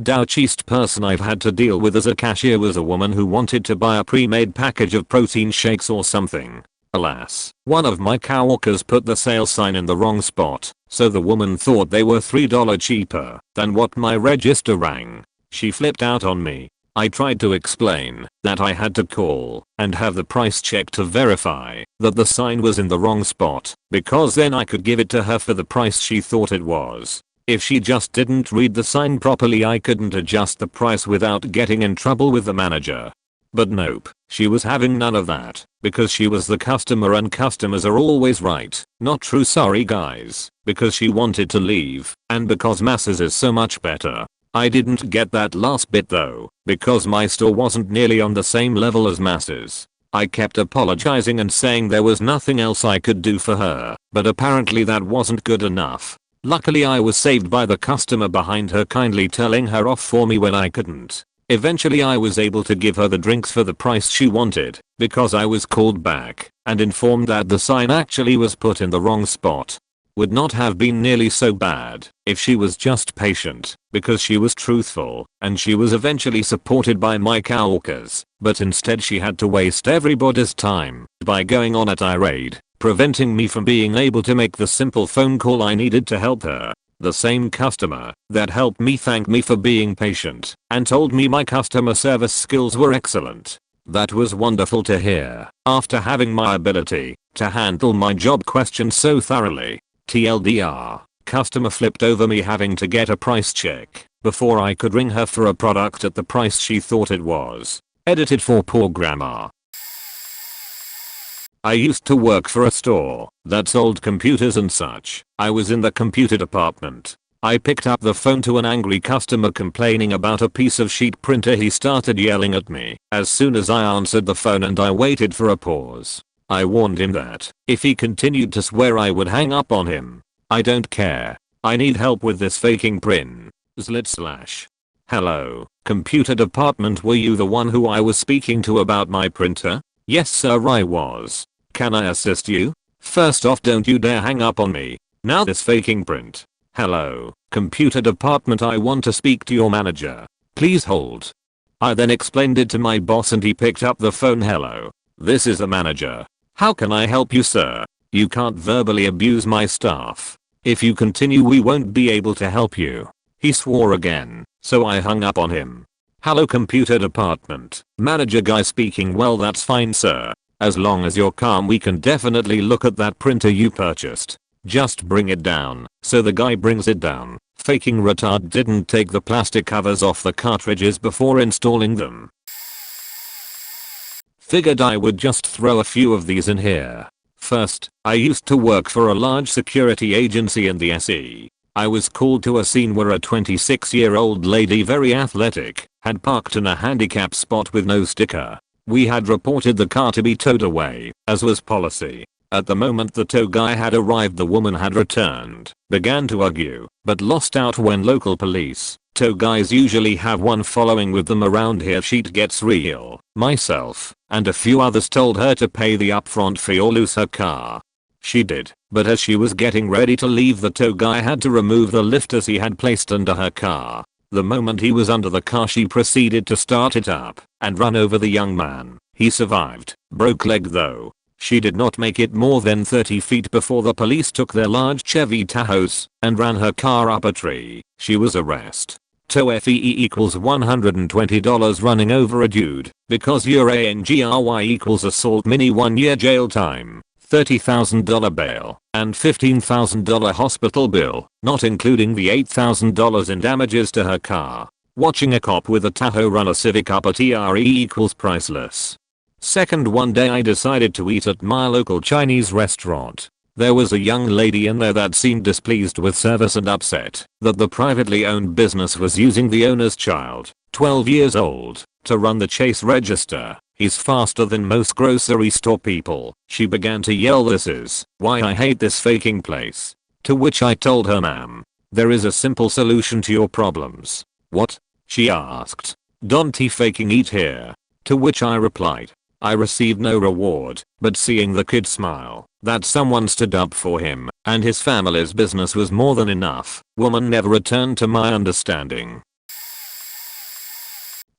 Douchiest person I've had to deal with as a cashier was a woman who wanted to buy a pre-made package of protein shakes or something. Alas, one of my coworkers put the sale sign in the wrong spot, so the woman thought they were $3 cheaper than what my register rang. She flipped out on me. I tried to explain that I had to call and have the price checked to verify that the sign was in the wrong spot, because then I could give it to her for the price she thought it was. If she just didn't read the sign properly, I couldn't adjust the price without getting in trouble with the manager. But nope, she was having none of that, because she was the customer and customers are always right. Not true, sorry guys, because she wanted to leave, and because masses is so much better. I didn't get that last bit though, because my store wasn't nearly on the same level as masses. I kept apologizing and saying there was nothing else I could do for her, but apparently that wasn't good enough. Luckily I was saved by the customer behind her kindly telling her off for me when I couldn't. Eventually I was able to give her the drinks for the price she wanted, because I was called back and informed that the sign actually was put in the wrong spot. Would not have been nearly so bad if she was just patient, because she was truthful and she was eventually supported by my coworkers, but instead she had to waste everybody's time by going on a tirade, preventing me from being able to make the simple phone call I needed to help her. The same customer that helped me thanked me for being patient and told me my customer service skills were excellent. That was wonderful to hear after having my ability to handle my job questions so thoroughly. TLDR, customer flipped over me having to get a price check before I could ring her for a product at the price she thought it was. Edited for poor grammar. I used to work for a store that sold computers and such. I was in the computer department. I picked up the phone to an angry customer complaining about a piece of sheet printer. He started yelling at me as soon as I answered the phone, and I waited for a pause. I warned him that if he continued to swear I would hang up on him. I don't care. I need help with this faking print. // Hello, computer department, were you the one who I was speaking to about my printer? Yes sir, I was. Can I assist you? First off, don't you dare hang up on me. Now this faking print. Hello, computer department, I want to speak to your manager. Please hold. I then explained it to my boss and he picked up the phone. Hello, this is the manager. How can I help you, sir? You can't verbally abuse my staff. If you continue we won't be able to help you. He swore again, so I hung up on him. Hello computer department. Manager guy speaking. Well, that's fine, sir. As long as you're calm we can definitely look at that printer you purchased. Just bring it down. So the guy brings it down. Faking retard didn't take the plastic covers off the cartridges before installing them. Figured I would just throw a few of these in here. First, I used to work for a large security agency in the SE. I was called to a scene where a 26-year-old lady, very athletic, had parked in a handicap spot with no sticker. We had reported the car to be towed away, as was policy. At the moment the tow guy had arrived, the woman had returned, began to argue, but lost out when local police, tow guys usually have one following with them around here, shit gets real. Myself, and a few others told her to pay the upfront fee or lose her car. She did, but as she was getting ready to leave the tow guy had to remove the lifters he had placed under her car. The moment he was under the car she proceeded to start it up and run over the young man. He survived, broke leg though. She did not make it more than 30 feet before the police took their large Chevy Tahoes and ran her car up a tree. She was arrested. Tow fee equals $120 running over a dude because your ANGRY equals assault, mini 1 year jail time, $30,000 bail, and $15,000 hospital bill, not including the $8,000 in damages to her car. Watching a cop with a Tahoe run a Civic up a TRE equals priceless. Second, one day I decided to eat at my local Chinese restaurant. There was a young lady in there that seemed displeased with service and upset that the privately owned business was using the owner's child, 12 years old, to run the chase register. He's faster than most grocery store people. She began to yell, "This is why I hate this faking place." To which I told her, "Ma'am, there is a simple solution to your problems." "What?" she asked. "Don't faking eat here." To which I replied, I received no reward, but seeing the kid smile, that someone stood up for him, and his family's business was more than enough. Woman never returned to my understanding.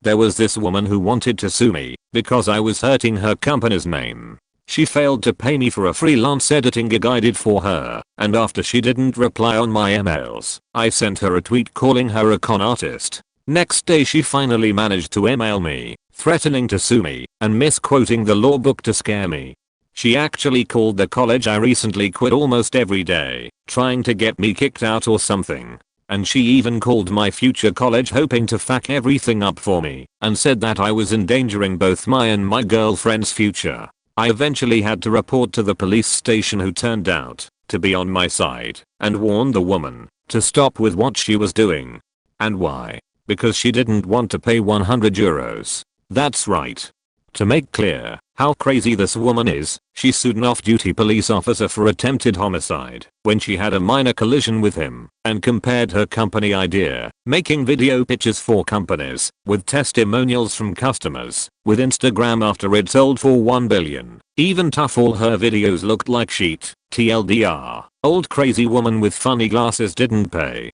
There was this woman who wanted to sue me because I was hurting her company's name. She failed to pay me for a freelance editing gig I did for her, and after she didn't reply on my emails, I sent her a tweet calling her a con artist. Next day she finally managed to email me, threatening to sue me and misquoting the law book to scare me. She actually called the college I recently quit almost every day, trying to get me kicked out or something. And she even called my future college hoping to fuck everything up for me, and said that I was endangering both my and my girlfriend's future. I eventually had to report to the police station, who turned out to be on my side and warned the woman to stop with what she was doing. And why? Because she didn't want to pay €100. That's right. To make clear how crazy this woman is, she sued an off-duty police officer for attempted homicide when she had a minor collision with him, and compared her company idea, making video pictures for companies, with testimonials from customers, with Instagram after it sold for $1 billion. Even tough, all her videos looked like shit. TLDR, old crazy woman with funny glasses didn't pay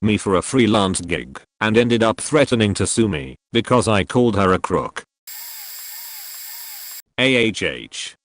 me for a freelance gig and ended up threatening to sue me because I called her a crook.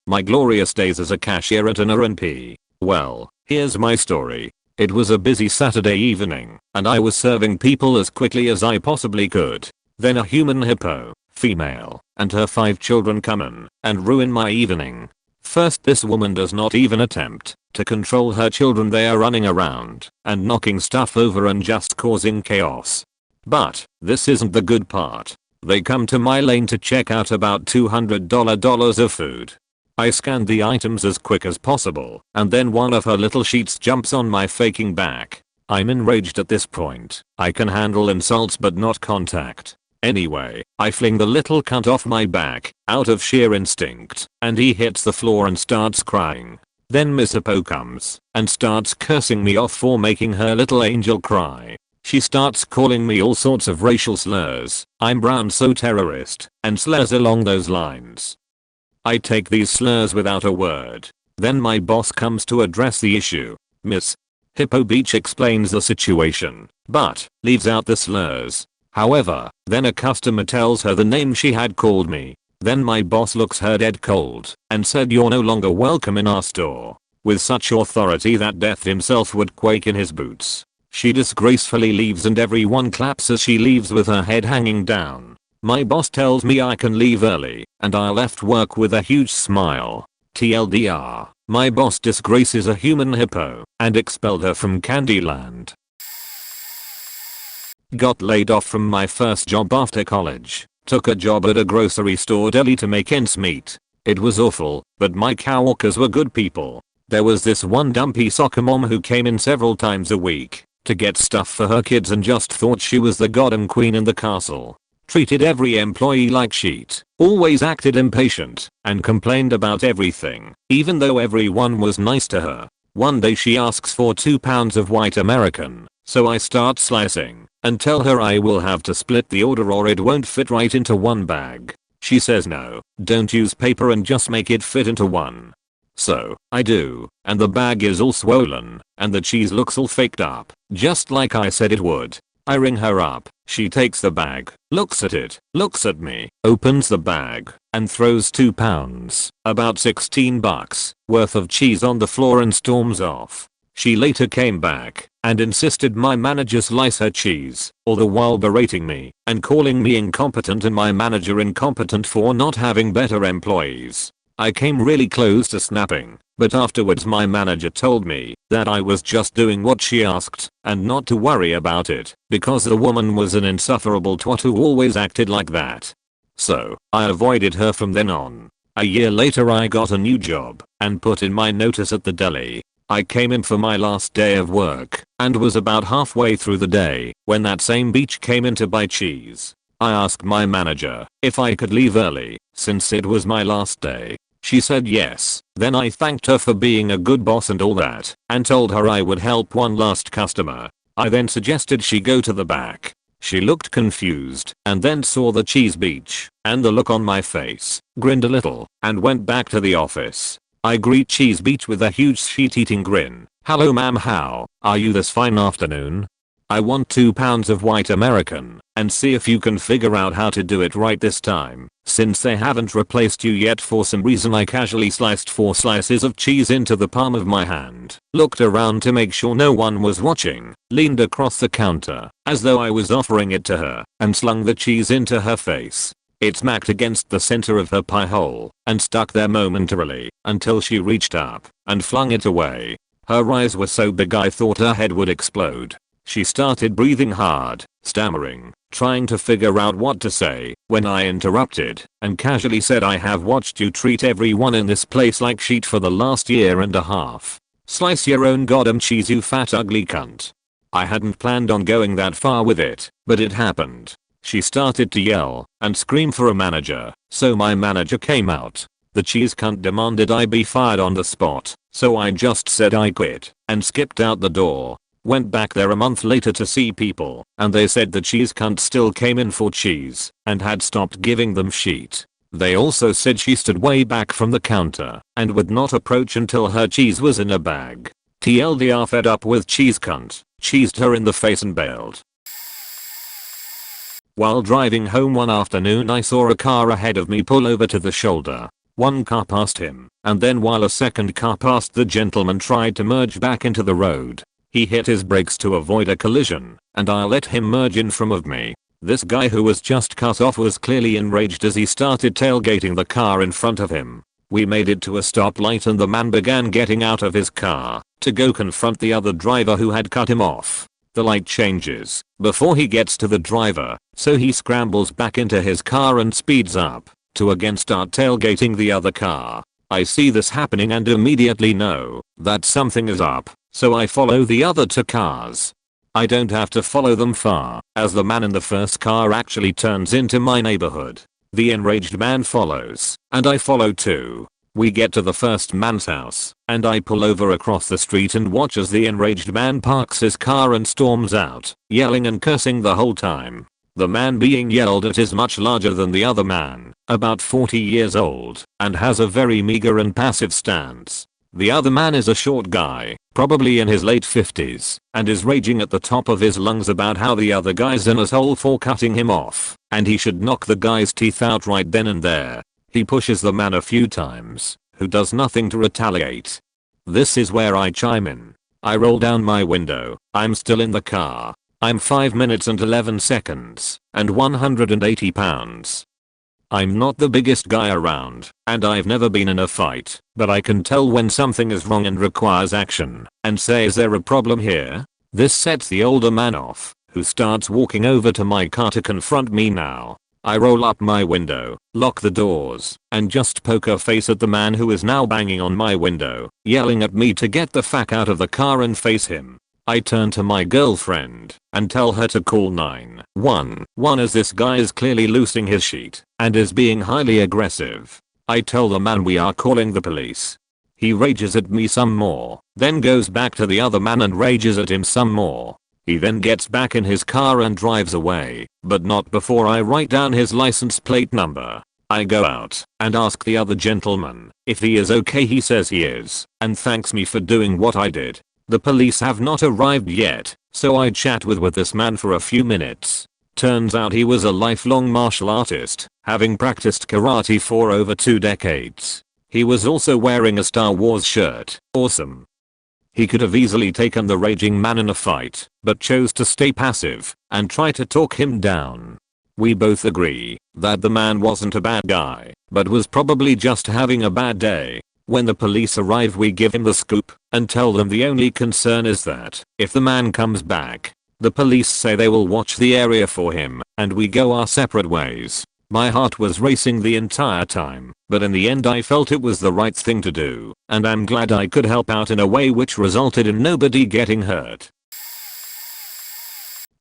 My glorious days as a cashier at an R&P. Well, here's my story. It was a busy Saturday evening, and I was serving people as quickly as I possibly could. Then a human hippo, female, and her 5 children come in and ruin my evening. First, this woman does not even attempt to control her children. They are running around and knocking stuff over and just causing chaos. But this isn't the good part. They come to my lane to check out about $200 of food. I scanned the items as quick as possible, and then one of her little sheets jumps on my faking back. I'm enraged at this point. I can handle insults but not contact. Anyway, I fling the little cunt off my back, out of sheer instinct, and he hits the floor and starts crying. Then Miss Hippo comes and starts cursing me off for making her little angel cry. She starts calling me all sorts of racial slurs. I'm brown, so terrorist, and slurs along those lines. I take these slurs without a word. Then my boss comes to address the issue. Miss Hippo Beach explains the situation, but leaves out the slurs. However, then a customer tells her the name she had called me. Then my boss looks her dead cold and said, "You're no longer welcome in our store," with such authority that Death himself would quake in his boots. She disgracefully leaves and everyone claps as she leaves with her head hanging down. My boss tells me I can leave early, and I left work with a huge smile. TLDR, my boss disgraces a human hippo and expelled her from Candyland. Got laid off from my first job after college. Took a job at a grocery store deli to make ends meet. It was awful, but my coworkers were good people. There was this one dumpy soccer mom who came in several times a week to get stuff for her kids and just thought she was the goddamn queen in the castle. Treated every employee like shit, always acted impatient, and complained about everything, even though everyone was nice to her. One day she asks for 2 pounds of white American, so I start slicing and tell her I will have to split the order or it won't fit right into one bag. She says no, don't use paper and just make it fit into one. So, I do, and the bag is all swollen, and the cheese looks all faked up, just like I said it would. I ring her up, she takes the bag, looks at it, looks at me, opens the bag, and throws 2 pounds, about 16 bucks, worth of cheese on the floor and storms off. She later came back and insisted my manager slice her cheese, all the while berating me and calling me incompetent and my manager incompetent for not having better employees. I came really close to snapping, but afterwards my manager told me that I was just doing what she asked and not to worry about it because the woman was an insufferable twat who always acted like that. So, I avoided her from then on. A year later I got a new job and put in my notice at the deli. I came in for my last day of work and was about halfway through the day when that same bitch came in to buy cheese. I asked my manager if I could leave early since it was my last day. She said yes. Then I thanked her for being a good boss and all that and told her I would help one last customer. I then suggested she go to the back. She looked confused and then saw the cheese beach and the look on my face, grinned a little, and went back to the office. I greet Cheese Beach with a huge sheet-eating grin. "Hello ma'am, how are you this fine afternoon? I want 2 pounds of white American and see if you can figure out how to do it right this time. Since they haven't replaced you yet for some reason." I casually sliced 4 slices of cheese into the palm of my hand, looked around to make sure no one was watching, leaned across the counter as though I was offering it to her, and slung the cheese into her face. It smacked against the center of her pie hole and stuck there momentarily until she reached up and flung it away. Her eyes were so big I thought her head would explode. She started breathing hard, stammering, trying to figure out what to say when I interrupted and casually said, "I have watched you treat everyone in this place like shit for the last year and a half. Slice your own goddamn cheese, you fat ugly cunt." I hadn't planned on going that far with it, but it happened. She started to yell and scream for a manager, so my manager came out. The cheese cunt demanded I be fired on the spot, so I just said I quit and skipped out the door. Went back there a month later to see people, and they said the cheese cunt still came in for cheese and had stopped giving them shit. They also said she stood way back from the counter and would not approach until her cheese was in a bag. TLDR, fed up with cheese cunt, cheesed her in the face and bailed. While driving home one afternoon I saw a car ahead of me pull over to the shoulder. One car passed him, and then while a second car passed, the gentleman tried to merge back into the road. He hit his brakes to avoid a collision, and I let him merge in front of me. This guy who was just cut off was clearly enraged as he started tailgating the car in front of him. We made it to a stoplight and the man began getting out of his car to go confront the other driver who had cut him off. The light changes before he gets to the driver, so he scrambles back into his car and speeds up to again start tailgating the other car. I see this happening and immediately know that something is up, so I follow the other 2 cars. I don't have to follow them far, as the man in the first car actually turns into my neighborhood. The enraged man follows, and I follow too. We get to the first man's house, and I pull over across the street and watch as the enraged man parks his car and storms out, yelling and cursing the whole time. The man being yelled at is much larger than the other man, about 40 years old, and has a very meager and passive stance. The other man is a short guy, probably in his late 50s, and is raging at the top of his lungs about how the other guy's an asshole for cutting him off, and he should knock the guy's teeth out right then and there. He pushes the man a few times, who does nothing to retaliate. This is where I chime in. I roll down my window. I'm still in the car. I'm 5 minutes and 11 seconds, and 180 pounds. I'm not the biggest guy around, and I've never been in a fight, but I can tell when something is wrong and requires action, and say, is there a problem here? This sets the older man off, who starts walking over to my car to confront me now. I roll up my window, lock the doors, and just poke a face at the man who is now banging on my window, yelling at me to get the fuck out of the car and face him. I turn to my girlfriend and tell her to call 911 as this guy is clearly loosing his sheet and is being highly aggressive. I tell the man we are calling the police. He rages at me some more, then goes back to the other man and rages at him some more. He then gets back in his car and drives away, but not before I write down his license plate number. I go out and ask the other gentleman if he is okay. He says he is and thanks me for doing what I did. The police have not arrived yet, so I chat with this man for a few minutes. Turns out he was a lifelong martial artist, having practiced karate for over 2 decades. He was also wearing a Star Wars shirt. Awesome. He could have easily taken the raging man in a fight, but chose to stay passive and try to talk him down. We both agree that the man wasn't a bad guy, but was probably just having a bad day. When the police arrive, we give him the scoop and tell them the only concern is that if the man comes back, the police say they will watch the area for him, and we go our separate ways. My heart was racing the entire time, but in the end I felt it was the right thing to do, and I'm glad I could help out in a way which resulted in nobody getting hurt.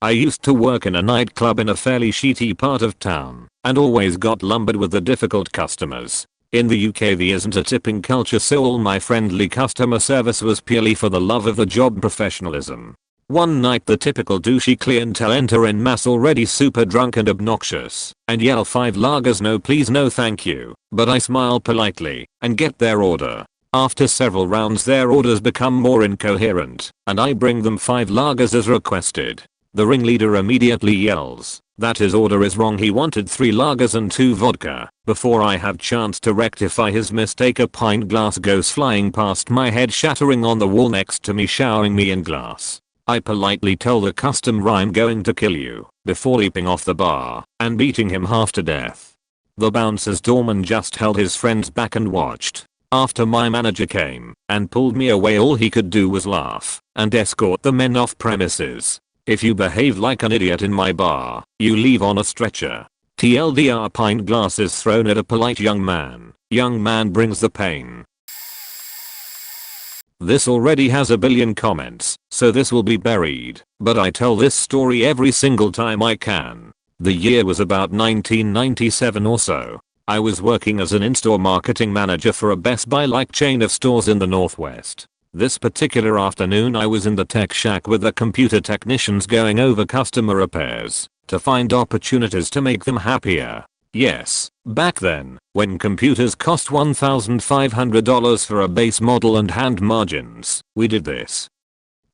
I used to work in a nightclub in a fairly shitty part of town, and always got lumbered with the difficult customers. In the UK there isn't a tipping culture, so all my friendly customer service was purely for the love of the job professionalism. One night the typical douchey clientele enter en masse already super drunk and obnoxious, and yell 5 lagers no please no thank you, but I smile politely and get their order. After several rounds their orders become more incoherent, and I bring them 5 lagers as requested. The ringleader immediately yells that his order is wrong, he wanted 3 lagers and 2 vodka. Before I have chance to rectify his mistake, a pint glass goes flying past my head, shattering on the wall next to me, showering me in glass. I politely tell the customer I'm going to kill you, before leaping off the bar and beating him half to death. The bouncer's doorman just held his friends back and watched. After my manager came and pulled me away, all he could do was laugh and escort the men off premises. If you behave like an idiot in my bar, you leave on a stretcher. TLDR, pint glass is thrown at a polite young man. Young man brings the pain. This already has a billion comments, so this will be buried, but I tell this story every single time I can. The year was about 1997 or so. I was working as an in-store marketing manager for a Best Buy-like chain of stores in the Northwest. This particular afternoon I was in the tech shack with the computer technicians going over customer repairs to find opportunities to make them happier. Yes, back then, when computers cost $1,500 for a base model and hand margins, we did this.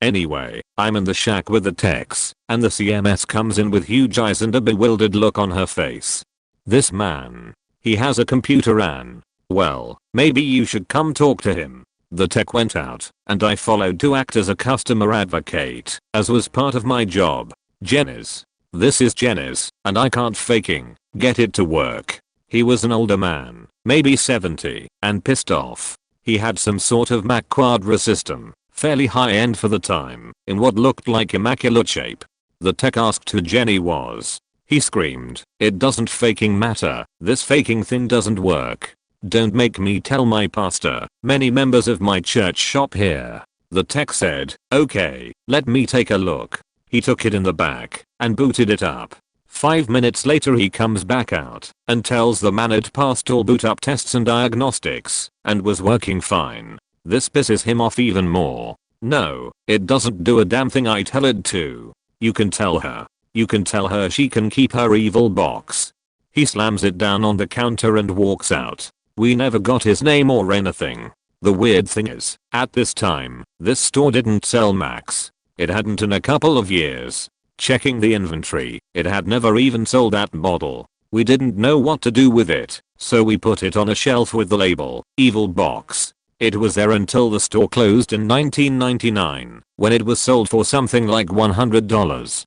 Anyway, I'm in the shack with the techs, and the CMS comes in with huge eyes and a bewildered look on her face. This man, he has a computer and, well, maybe you should come talk to him. The tech went out, and I followed to act as a customer advocate, as was part of my job. Jenny's. This is Jenny's, and I can't faking get it to work. He was an older man, maybe 70, and pissed off. He had some sort of Mac Quadra system, fairly high end for the time, in what looked like immaculate shape. The tech asked who Jenny was. He screamed, "It doesn't faking matter, this faking thing doesn't work. Don't make me tell my pastor, many members of my church shop here." The tech said, "Okay, let me take a look." He took it in the back and booted it up. 5 minutes later he comes back out and tells the man it passed all boot up tests and diagnostics and was working fine. This pisses him off even more. "No, it doesn't do a damn thing I tell it to. You can tell her. You can tell her she can keep her evil box." He slams it down on the counter and walks out. We never got his name or anything. The weird thing is, at this time, this store didn't sell Max. It hadn't in a couple of years. Checking the inventory, it had never even sold that model. We didn't know what to do with it, so we put it on a shelf with the label, Evil Box. It was there until the store closed in 1999, when it was sold for something like $100.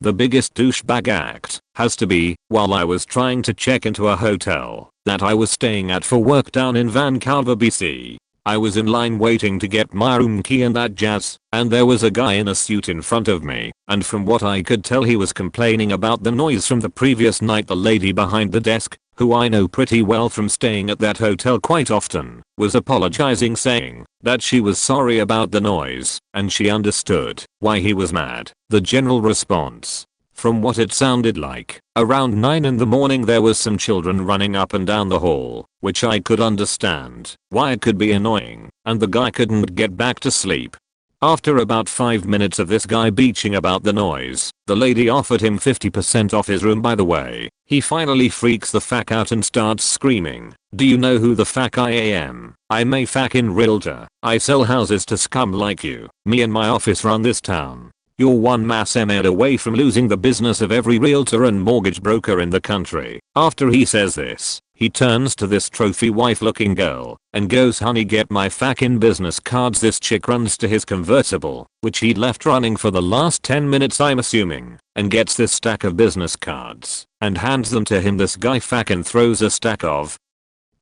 The biggest douchebag act has to be while I was trying to check into a hotel that I was staying at for work down in Vancouver, BC. I was in line waiting to get my room key and that jazz, and there was a guy in a suit in front of me, and from what I could tell he was complaining about the noise from the previous night. The lady behind the desk, who I know pretty well from staying at that hotel quite often, was apologizing, saying that she was sorry about the noise and she understood why he was mad. The general response, from what it sounded like, around 9 in the morning there was some children running up and down the hall, which I could understand why it could be annoying, and the guy couldn't get back to sleep. After about 5 minutes of this guy bitching about the noise, the lady offered him 50% off his room. By the way, he finally freaks the fuck out and starts screaming, "Do you know who the fuck I am? I'm a fucking realtor. I sell houses to scum like you. Me and my office run this town. You're one mass mile away from losing the business of every realtor and mortgage broker in the country." After he says this, he turns to this trophy wife looking girl and goes, "Honey, get my fucking business cards." This chick runs to his convertible, which he'd left running for the last 10 minutes I'm assuming, and gets this stack of business cards and hands them to him. This guy fucking throws a stack of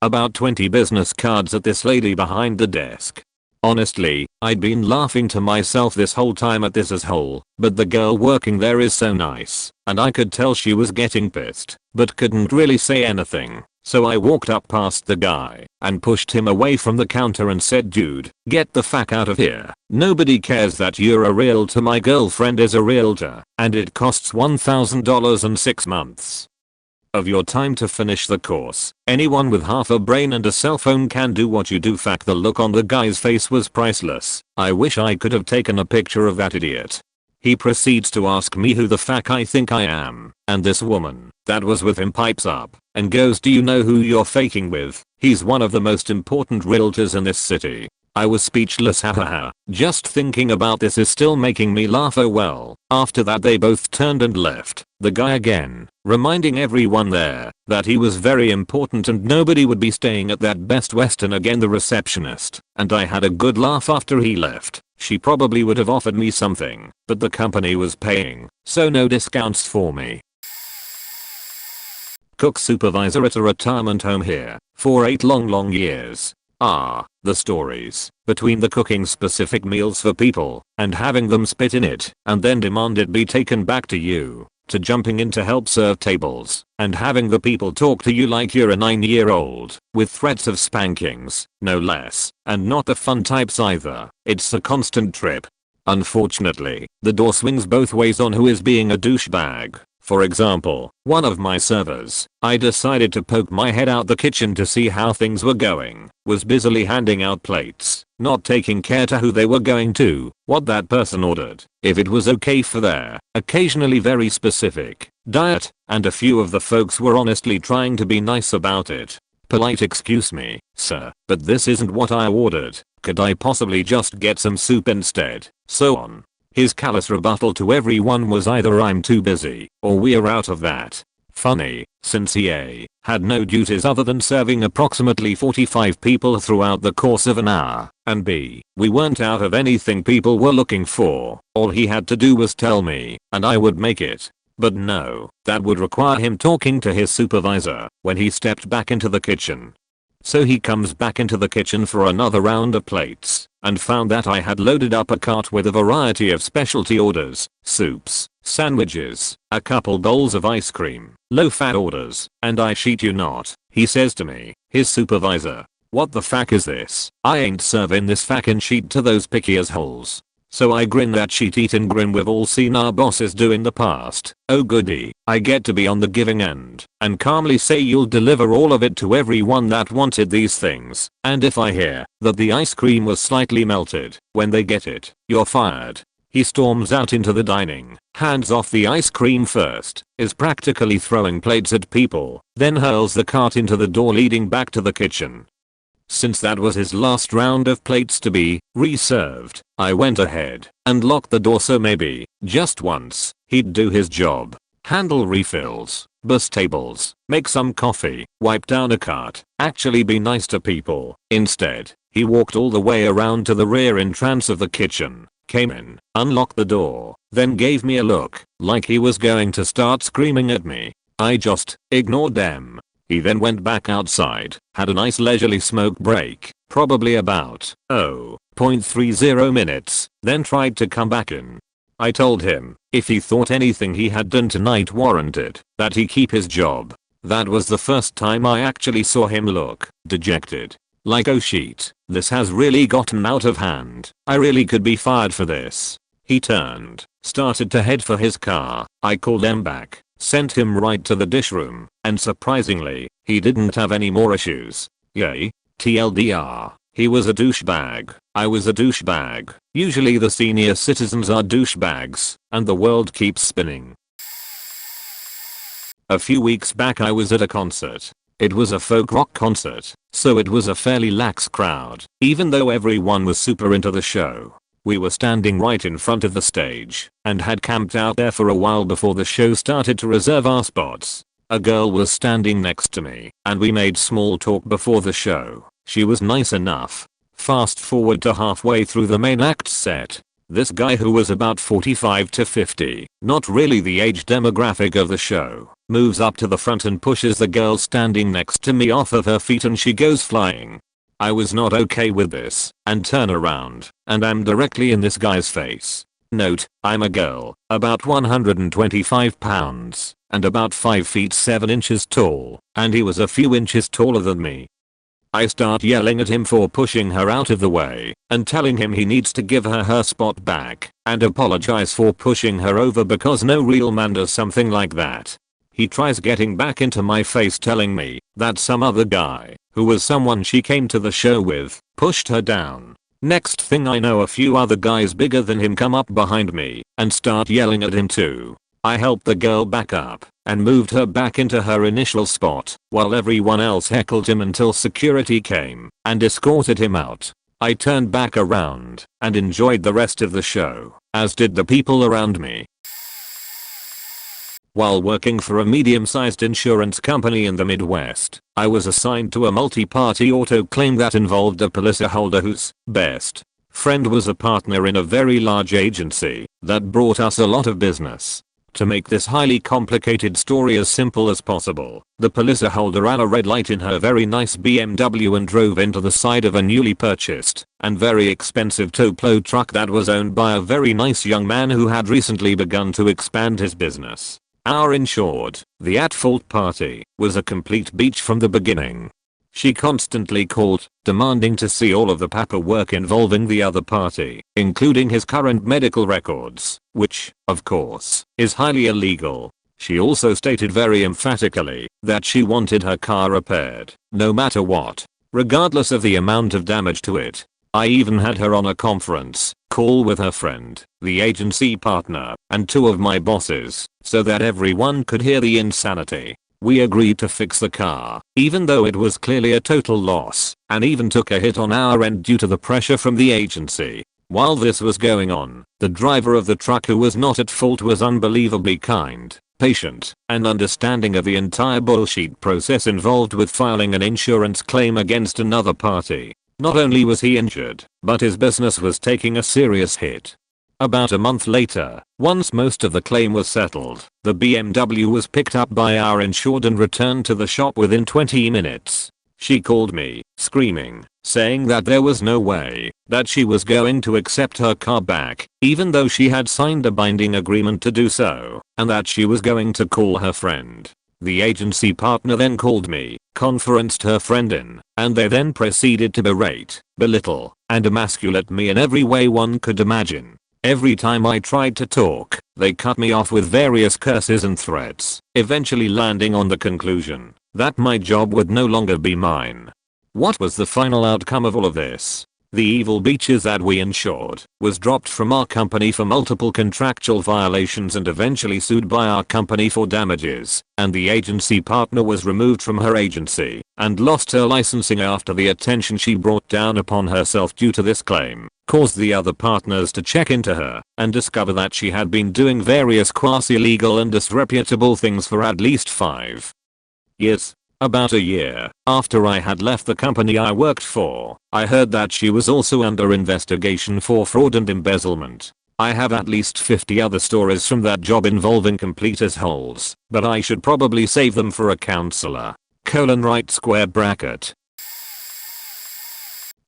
about 20 business cards at this lady behind the desk. Honestly, I'd been laughing to myself this whole time at this asshole, but the girl working there is so nice, and I could tell she was getting pissed, but couldn't really say anything. So I walked up past the guy and pushed him away from the counter and said, "Dude, get the fuck out of here. Nobody cares that you're a realtor. My girlfriend is a realtor, and it costs $1,000 and 6 months of your time to finish the course. Anyone with half a brain and a cell phone can do what you do." Fuck, the look on the guy's face was priceless. I wish I could have taken a picture of that idiot. He proceeds to ask me who the fuck I think I am, and this woman that was with him pipes up and goes, "Do you know who you're faking with? He's one of the most important realtors in this city." I was speechless. Hahaha. Just thinking about this is still making me laugh. Oh well. After that they both turned and left. The guy again, reminding everyone there that he was very important and nobody would be staying at that Best Western again. The receptionist and I had a good laugh after he left. She probably would have offered me something, but the company was paying, so no discounts for me. Cook supervisor at a retirement home here for 8 long years. The stories between the cooking specific meals for people and having them spit in it and then demand it be taken back to you, to jumping in to help serve tables and having the people talk to you like you're a 9-year-old with threats of spankings, no less, and not the fun types either. It's a constant trip. Unfortunately, the door swings both ways on who is being a douchebag. For example, one of my servers, I decided to poke my head out the kitchen to see how things were going, was busily handing out plates, not taking care to who they were going to, what that person ordered, if it was okay for their, occasionally very specific, diet, and a few of the folks were honestly trying to be nice about it. Polite, "Excuse me, sir, but this isn't what I ordered. Could I possibly just get some soup instead?" So on. His callous rebuttal to everyone was either "I'm too busy" or "we're out of that." Funny, since he A. had no duties other than serving approximately 45 people throughout the course of an hour, and B. we weren't out of anything people were looking for. All he had to do was tell me, and I would make it. But no, that would require him talking to his supervisor when he stepped back into the kitchen. So he comes back into the kitchen for another round of plates and found that I had loaded up a cart with a variety of specialty orders, soups, sandwiches, a couple bowls of ice cream, low-fat orders, and I shit you not, he says to me, his supervisor, "What the fuck is this? I ain't serving this fucking shit to those picky assholes." So I grin that shit-eating grin we've all seen our bosses do in the past. Oh goody, I get to be on the giving end and calmly say you'll deliver all of it to everyone that wanted these things, and if I hear that the ice cream was slightly melted when they get it, you're fired. He storms out into the dining, hands off the ice cream first, is practically throwing plates at people, then hurls the cart into the door leading back to the kitchen. Since that was his last round of plates to be reserved, I went ahead and locked the door so maybe, just once, he'd do his job. Handle refills, bus tables, make some coffee, wipe down a cart, actually be nice to people. Instead, he walked all the way around to the rear entrance of the kitchen, came in, unlocked the door, then gave me a look, like he was going to start screaming at me. I just ignored them. He then went back outside, had a nice leisurely smoke break, probably about 0.30 minutes, then tried to come back in. I told him, if he thought anything he had done tonight warranted, that he keep his job. That was the first time I actually saw him look dejected. Like, oh shit, this has really gotten out of hand. I really could be fired for this. He turned, started to head for his car. I called him back, sent him right to the dish room, and surprisingly, he didn't have any more issues. Yay. TLDR. He was a douchebag. I was a douchebag. Usually the senior citizens are douchebags, and the world keeps spinning. A few weeks back I was at a concert. It was a folk rock concert, so it was a fairly lax crowd, even though everyone was super into the show. We were standing right in front of the stage, and had camped out there for a while before the show started to reserve our spots. A girl was standing next to me, and we made small talk before the show. She was nice enough. Fast forward to halfway through the main act set. This guy who was about 45 to 50, not really the age demographic of the show, moves up to the front and pushes the girl standing next to me off of her feet and she goes flying. I was not okay with this, and turn around, and I'm directly in this guy's face. Note, I'm a girl, about 125 pounds, and about 5 feet 7 inches tall, and he was a few inches taller than me. I start yelling at him for pushing her out of the way, and telling him he needs to give her her spot back, and apologize for pushing her over because no real man does something like that. He tries getting back into my face telling me that some other guy, who was someone she came to the show with, pushed her down. Next thing I know a few other guys bigger than him come up behind me and start yelling at him too. I helped the girl back up and moved her back into her initial spot while everyone else heckled him until security came and escorted him out. I turned back around and enjoyed the rest of the show, as did the people around me. While working for a medium-sized insurance company in the Midwest, I was assigned to a multi-party auto claim that involved a policyholder whose best friend was a partner in a very large agency that brought us a lot of business. To make this highly complicated story as simple as possible, the policyholder ran a red light in her very nice BMW and drove into the side of a newly purchased and very expensive tow-plow truck that was owned by a very nice young man who had recently begun to expand his business. Our insured, the at-fault party, was a complete beach from the beginning. She constantly called, demanding to see all of the paperwork involving the other party, including his current medical records, which, of course, is highly illegal. She also stated very emphatically that she wanted her car repaired, no matter what, regardless of the amount of damage to it. I even had her on a conference call with her friend, the agency partner, and 2 of my bosses, so that everyone could hear the insanity. We agreed to fix the car, even though it was clearly a total loss, and even took a hit on our end due to the pressure from the agency. While this was going on, the driver of the truck who was not at fault was unbelievably kind, patient, and understanding of the entire bullshit process involved with filing an insurance claim against another party. Not only was he injured, but his business was taking a serious hit. About a month later, once most of the claim was settled, the BMW was picked up by our insured and returned to the shop within 20 minutes. She called me, screaming, saying that there was no way that she was going to accept her car back, even though she had signed a binding agreement to do so, and that she was going to call her friend. The agency partner then called me, conferenced her friend in, and they then proceeded to berate, belittle, and emasculate me in every way one could imagine. Every time I tried to talk, they cut me off with various curses and threats, eventually landing on the conclusion that my job would no longer be mine. What was the final outcome of all of this? The evil beaches that we insured was dropped from our company for multiple contractual violations and eventually sued by our company for damages, and the agency partner was removed from her agency and lost her licensing after the attention she brought down upon herself due to this claim caused the other partners to check into her and discover that she had been doing various quasi-legal and disreputable things for at least 5 years. About a year after I had left the company I worked for, I heard that she was also under investigation for fraud and embezzlement. I have at least 50 other stories from that job involving complete assholes, but I should probably save them for a counselor. Right square bracket.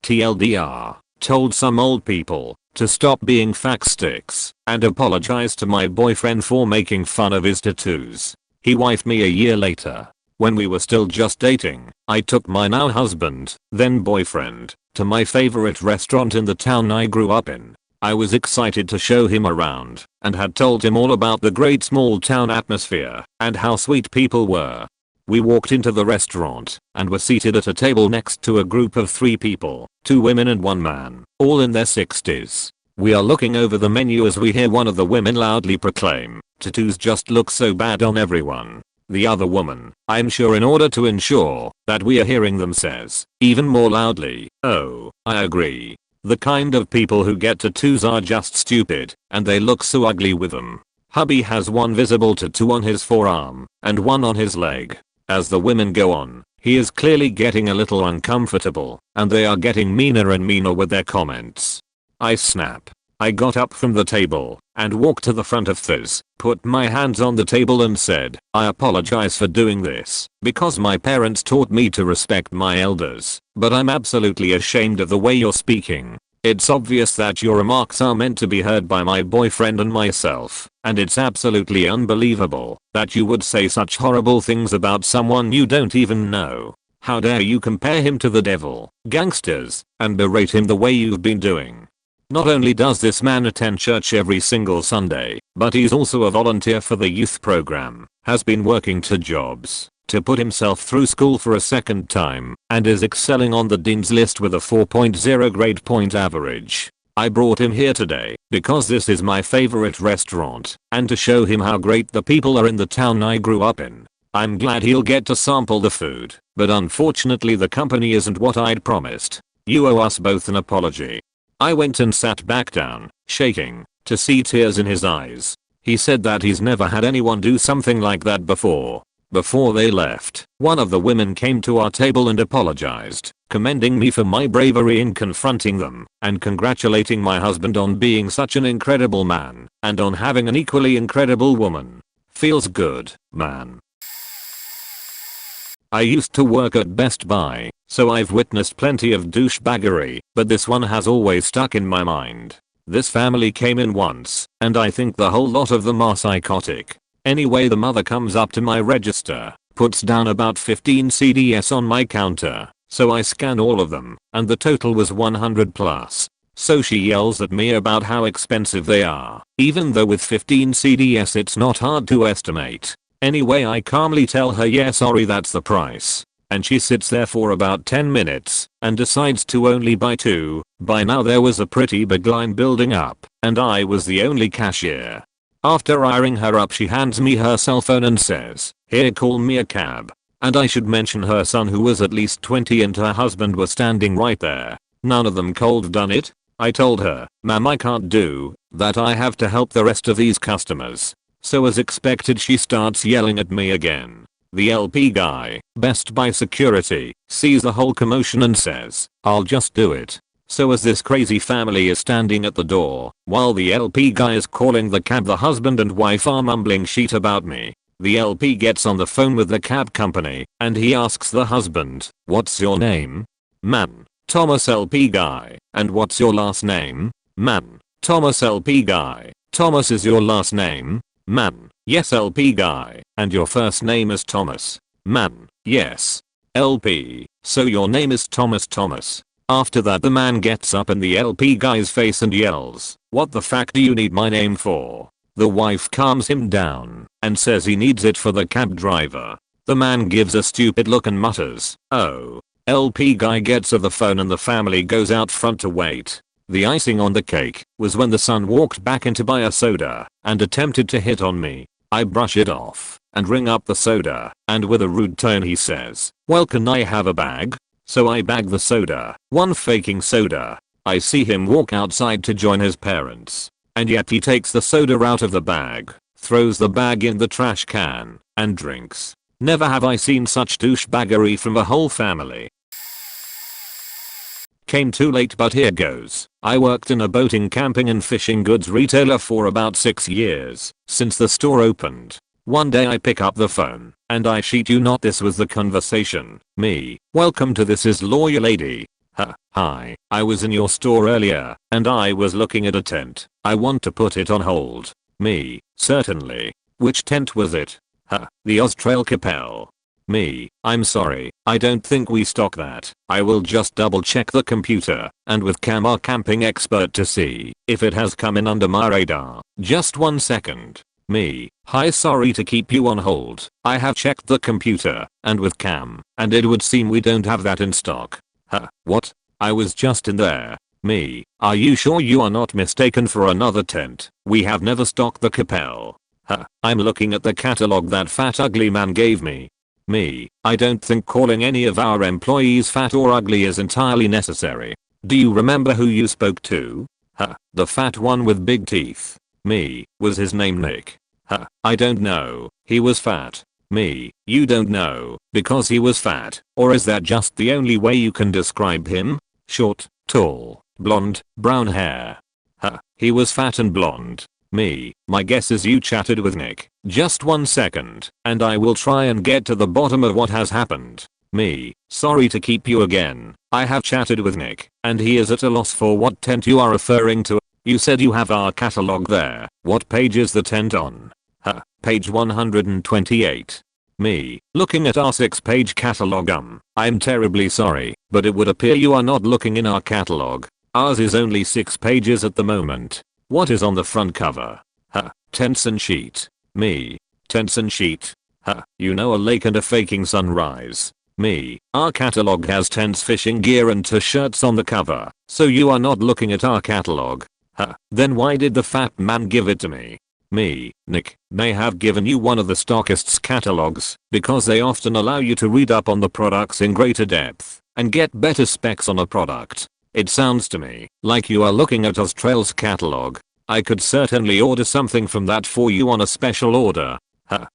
TLDR, told some old people to stop being fact sticks and apologized to my boyfriend for making fun of his tattoos. He wifed me a year later. When we were still just dating, I took my now husband, then boyfriend, to my favorite restaurant in the town I grew up in. I was excited to show him around and had told him all about the great small town atmosphere and how sweet people were. We walked into the restaurant and were seated at a table next to a group of 3 people, 2 women and 1 man, all in their 60s. We are looking over the menu as we hear one of the women loudly proclaim, "Tattoos just look so bad on everyone." The other woman, I'm sure in order to ensure that we are hearing them, says, even more loudly, "Oh, I agree. The kind of people who get tattoos are just stupid, and they look so ugly with them." Hubby has 1 visible tattoo on his forearm and 1 on his leg. As the women go on, he is clearly getting a little uncomfortable, and they are getting meaner and meaner with their comments. I snap. I got up from the table and walked to the front of Thiz, put my hands on the table and said, "I apologize for doing this because my parents taught me to respect my elders, but I'm absolutely ashamed of the way you're speaking. It's obvious that your remarks are meant to be heard by my boyfriend and myself, and it's absolutely unbelievable that you would say such horrible things about someone you don't even know. How dare you compare him to the devil, gangsters, and berate him the way you've been doing." Not only does this man attend church every single Sunday, but he's also a volunteer for the youth program, has been working 2 jobs to put himself through school for a 2nd time, and is excelling on the dean's list with a 4.0 grade point average. I brought him here today because this is my favorite restaurant, and to show him how great the people are in the town I grew up in. I'm glad he'll get to sample the food, but unfortunately the company isn't what I'd promised. You owe us both an apology. I went and sat back down, shaking, to see tears in his eyes. He said that he's never had anyone do something like that before. Before they left, one of the women came to our table and apologized, commending me for my bravery in confronting them, and congratulating my husband on being such an incredible man, and on having an equally incredible woman. Feels good, man. I used to work at Best Buy, so I've witnessed plenty of douchebaggery, but this one has always stuck in my mind. This family came in once, and I think the whole lot of them are psychotic. Anyway, the mother comes up to my register, puts down about 15 CDs on my counter, so I scan all of them, and the total was 100 plus. So she yells at me about how expensive they are, even though with 15 CDs it's not hard to estimate. Anyway, I calmly tell her, "Yeah, sorry, that's the price." And she sits there for about 10 minutes and decides to only buy 2. By now there was a pretty big line building up, and I was the only cashier. After eyeing her up, she hands me her cell phone and says, "Here, call me a cab." And I should mention her son, who was at least 20, and her husband were standing right there. None of them cold done it. I told her, "Ma'am, I can't do that, I have to help the rest of these customers." So as expected, she starts yelling at me again. The LP guy, Best Buy security, sees the whole commotion and says, "I'll just do it." So as this crazy family is standing at the door, while the LP guy is calling the cab, the husband and wife are mumbling shit about me. The LP gets on the phone with the cab company, and he asks the husband, "What's your name?" "Man, Thomas." LP guy, "And what's your last name?" "Man, Thomas." LP guy, "Thomas is your last name?" "Man, yes." LP guy, "And your first name is Thomas?" "Man, yes." LP, "So your name is Thomas Thomas." After that, the man gets up in the LP guy's face and yells, "What the fuck do you need my name for?" The wife calms him down and says he needs it for the cab driver. The man gives a stupid look and mutters, "Oh, LP guy gets off the phone and the family goes out front to wait. The icing on the cake was when the son walked back in to buy a soda and attempted to hit on me. I brush it off and ring up the soda, and with a rude tone he says, "Well, can I have a bag?" So I bag the soda, one faking soda. I see him walk outside to join his parents, and yet he takes the soda out of the bag, throws the bag in the trash can, and drinks. Never have I seen such douchebaggery from a whole family. Came too late, but here goes. I worked in a boating, camping and fishing goods retailer for about 6 years, since the store opened. One day I pick up the phone, and I shit you not, this was the conversation. Me, "Welcome to This Is Lawyer Lady. Hi, I was in your store earlier, and I was looking at a tent. I want to put it on hold." Me, "Certainly. Which tent was it?" "The Austrail Capel." Me, "I'm sorry, I don't think we stock that. I will just double check the computer and with Cam, our camping expert, to see if it has come in under my radar. Just 1 second. Me, "Hi, sorry to keep you on hold. I have checked the computer and with Cam, and it would seem we don't have that in stock." What? I was just in there. Me, "Are you sure you are not mistaken for another tent? We have never stocked the Capel." I'm looking at the catalog that fat ugly man gave me." Me, "I don't think calling any of our employees fat or ugly is entirely necessary. Do you remember who you spoke to?" "The fat one with big teeth." Me, "Was his name Nick?" "I don't know. He was fat." Me, "You don't know because he was fat, or is that just the only way you can describe him? Short, tall, blonde, brown hair?" "He was fat and blonde." Me, "My guess is you chatted with Nick. Just 1 second, and I will try and get to the bottom of what has happened." Me, "Sorry to keep you again. I have chatted with Nick, and he is at a loss for what tent you are referring to. You said you have our catalog there. What page is the tent on?" "Page 128. Me, "Looking at our 6-page catalog. I'm terribly sorry, but it would appear you are not looking in our catalog. Ours is only 6 pages at the moment. What is on the front cover?" "Tents and sheet." Me, "Tents and sheet? You know, a lake and a faking sunrise." Me, "Our catalog has tents, fishing gear and t-shirts on the cover, so you are not looking at our catalog." Then why did the fat man give it to me?" Me, "Nick may have given you one of the stockists' catalogs because they often allow you to read up on the products in greater depth and get better specs on a product. It sounds to me like you are looking at Austral's catalog. I could certainly order something from that for you on a special order."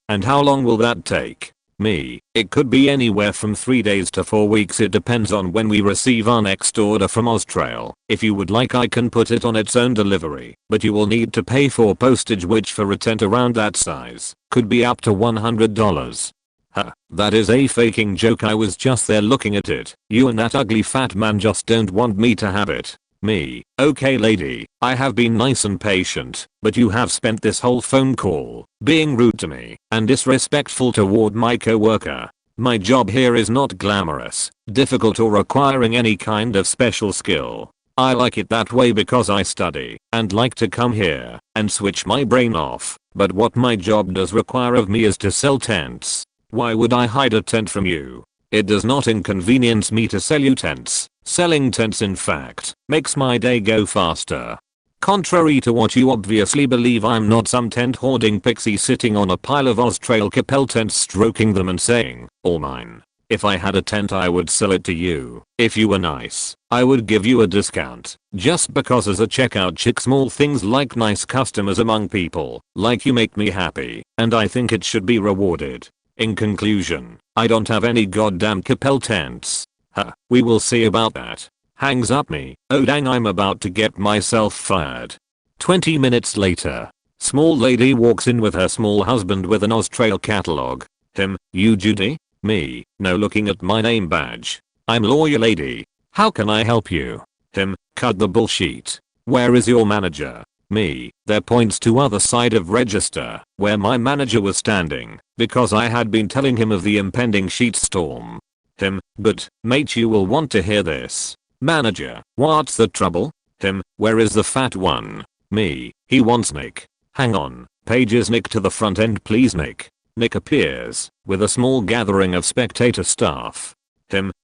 "And how long will that take?" Me, "It could be anywhere from 3 days to 4 weeks. It depends on when we receive our next order from Austrail. If you would like, I can put it on its own delivery, but you will need to pay for postage, which for a tent around that size could be up to $100. That is a faking joke. I was just there looking at it. You and that ugly fat man just don't want me to have it." Me, "Okay lady, I have been nice and patient, but you have spent this whole phone call being rude to me and disrespectful toward my coworker. My job here is not glamorous, difficult or requiring any kind of special skill. I like it that way because I study and like to come here and switch my brain off, but what my job does require of me is to sell tents. Why would I hide a tent from you? It does not inconvenience me to sell you tents. Selling tents, in fact, makes my day go faster. Contrary to what you obviously believe, I'm not some tent hoarding pixie sitting on a pile of Austrail Capel tents stroking them and saying, 'All mine.' If I had a tent, I would sell it to you. If you were nice, I would give you a discount. Just because as a checkout chick, small things like nice customers among people like you make me happy, and I think it should be rewarded. In conclusion, I don't have any goddamn Capel tents." We will see about that. Hangs up me. Oh dang, I'm about to get myself fired. 20 minutes later. Small lady walks in with her small husband with an Austrail catalog. Him, "You Judy?" Me, "No, looking at my name badge. I'm lawyer lady. How can I help you?" Him, "Cut the bullshit. Where is your manager?" Me, "There," points to other side of register where my manager was standing because I had been telling him of the impending sheet storm. Him, "But, mate, you will want to hear this." Manager, "What's the trouble?" Him, "Where is the fat one?" Me, "He wants Nick." Hang on, pages Nick to the front end please. Nick appears with a small gathering of spectator staff.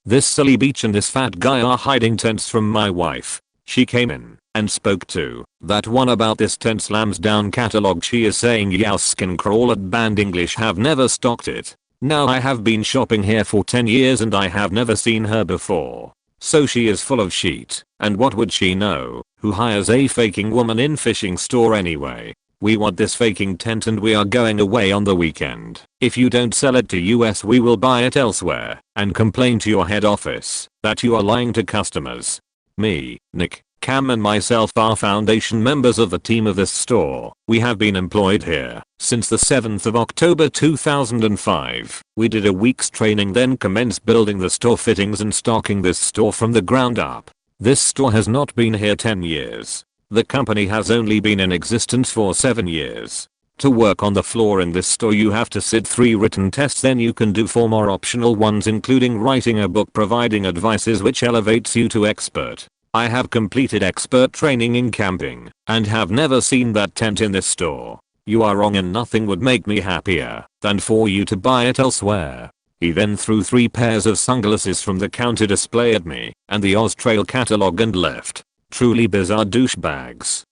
This silly beach and this fat guy are hiding tents from my wife. She came in and spoke to that one about this tent slams down catalog. She is saying yow skin crawl at band English, have never stocked it. Now I have been shopping here for 10 years and I have never seen her before. So she is full of shit, and what would she know? Who hires a faking woman in fishing store anyway? We want this faking tent and we are going away on the weekend. If you don't sell it to us, we will buy it elsewhere and complain to your head office that you are lying to customers. Me, Nick, Cam and myself are foundation members of the team of this store. We have been employed here since the 7th of October 2005. We did a week's training, then commenced building the store fittings and stocking this store from the ground up. This store has not been here 10 years. The company has only been in existence for 7 years. To work on the floor in this store you have to sit 3 written tests, then you can do 4 more optional ones, including writing a book providing advices which elevates you to expert. I have completed expert training in camping and have never seen that tent in this store. You are wrong and nothing would make me happier than for you to buy it elsewhere. He then threw 3 pairs of sunglasses from the counter display at me and the Austrail catalog and left. Truly bizarre douchebags.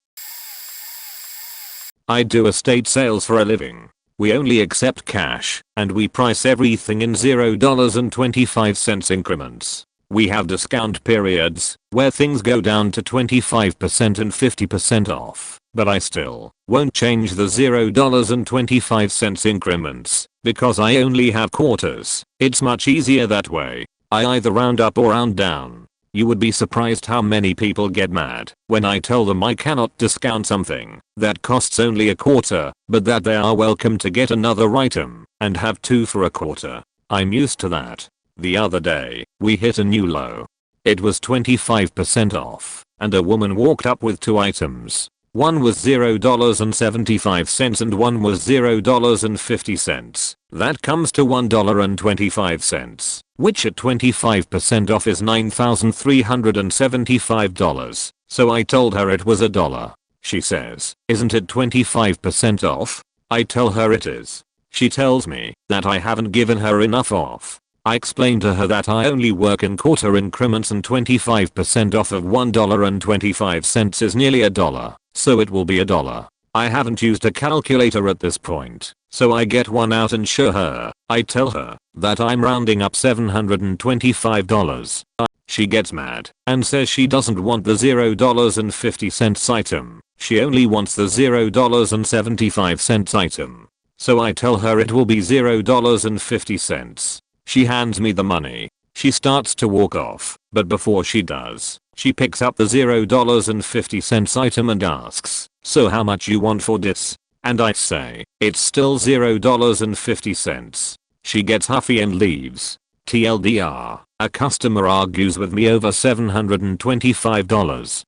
I do estate sales for a living. We only accept cash and we price everything in $0.25 increments. We have discount periods where things go down to 25% and 50% off, but I still won't change the $0.25 increments because I only have quarters. It's much easier that way. I either round up or round down. You would be surprised how many people get mad when I tell them I cannot discount something that costs only a quarter, but that they are welcome to get another item and have 2 for a quarter. I'm used to that. The other day, we hit a new low. It was 25% off, and a woman walked up with 2 items. One was $0.75 and one was $0.50. That comes to $1.25, which at 25% off is $9,375. So I told her it was $1. She says, "Isn't it 25% off?" I tell her it is. She tells me that I haven't given her enough off. I explained to her that I only work in quarter increments and 25% off of $1.25 is nearly $1. So it will be $1. I haven't used a calculator at this point, so I get one out and show her. I tell her that I'm rounding up $725. She gets mad and says she doesn't want the $0.50 item. She only wants the $0.75 item. So I tell her it will be $0.50. She hands me the money. She starts to walk off, but before she does, she picks up the $0.50 item and asks, "So how much you want for this?" And I say, "It's still $0.50. She gets huffy and leaves. TLDR, a customer argues with me over $725.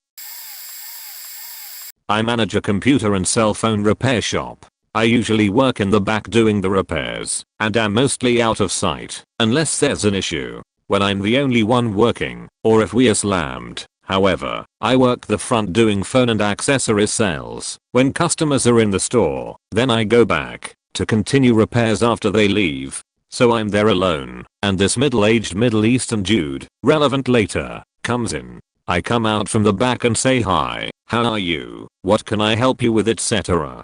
I manage a computer and cell phone repair shop. I usually work in the back doing the repairs and am mostly out of sight unless there's an issue when I'm the only one working or if we are slammed. However, I work the front doing phone and accessories sales when customers are in the store. Then I go back to continue repairs after they leave. So I'm there alone, and this middle-aged Middle Eastern dude, relevant later, comes in. I come out from the back and say hi, "How are you? What can I help you with, etc."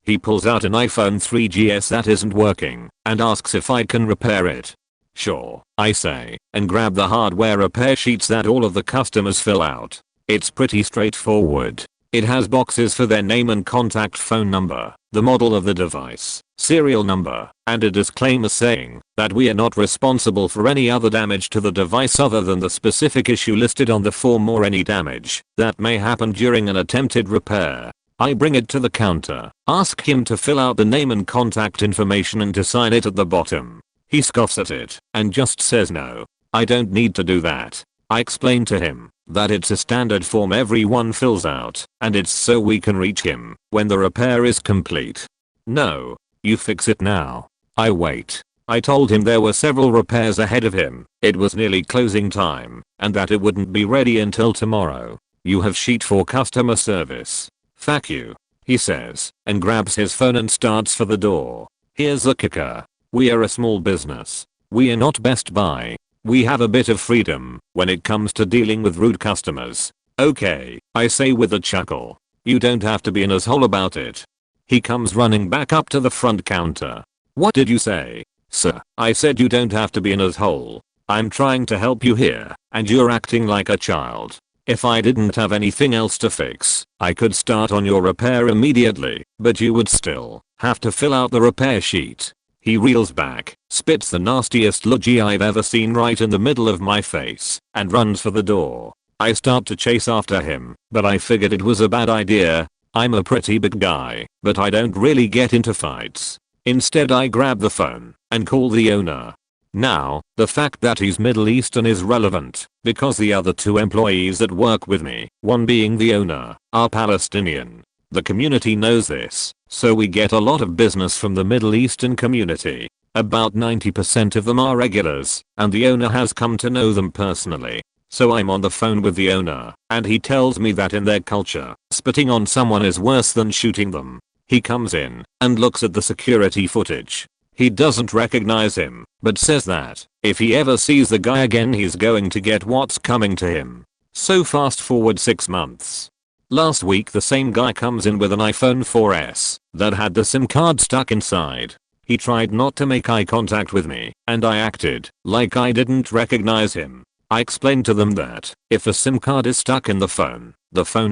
He pulls out an iPhone 3GS that isn't working and asks if I can repair it. "Sure," I say, and grab the hardware repair sheets that all of the customers fill out. It's pretty straightforward. It has boxes for their name and contact phone number, the model of the device, serial number, and a disclaimer saying that we are not responsible for any other damage to the device other than the specific issue listed on the form or any damage that may happen during an attempted repair. I bring it to the counter, ask him to fill out the name and contact information and to sign it at the bottom. He scoffs at it and just says no, I don't need to do that. I explain to him that it's a standard form everyone fills out and it's so we can reach him when the repair is complete. "No, you fix it now." I wait. I told him there were several repairs ahead of him, it was nearly closing time, and that it wouldn't be ready until tomorrow. "You have sheet for customer service." "Fuck you," he says, and grabs his phone and starts for the door. Here's the kicker. We are a small business. We are not Best Buy. We have a bit of freedom when it comes to dealing with rude customers. Okay, I say with a chuckle. You don't have to be an asshole about it. He comes running back up to the front counter. What did you say? Sir, I said you don't have to be an asshole. I'm trying to help you here, and you're acting like a child. If I didn't have anything else to fix, I could start on your repair immediately, but you would still have to fill out the repair sheet. He reels back, spits the nastiest logie I've ever seen right in the middle of my face, and runs for the door. I start to chase after him, but I figured it was a bad idea. I'm a pretty big guy, but I don't really get into fights. Instead I grab the phone and call the owner. Now, the fact that he's Middle Eastern is relevant, because the other two employees that work with me, one being the owner, are Palestinian. The community knows this, so we get a lot of business from the Middle Eastern community. About 90% of them are regulars, and the owner has come to know them personally. So I'm on the phone with the owner, and he tells me that in their culture, spitting on someone is worse than shooting them. He comes in and looks at the security footage. He doesn't recognize him, but says that if he ever sees the guy again he's going to get what's coming to him. So fast forward 6 months. Last week the same guy comes in with an iPhone 4S that had the SIM card stuck inside. He tried not to make eye contact with me, and I acted like I didn't recognize him. I explained to them that if a SIM card is stuck in the phone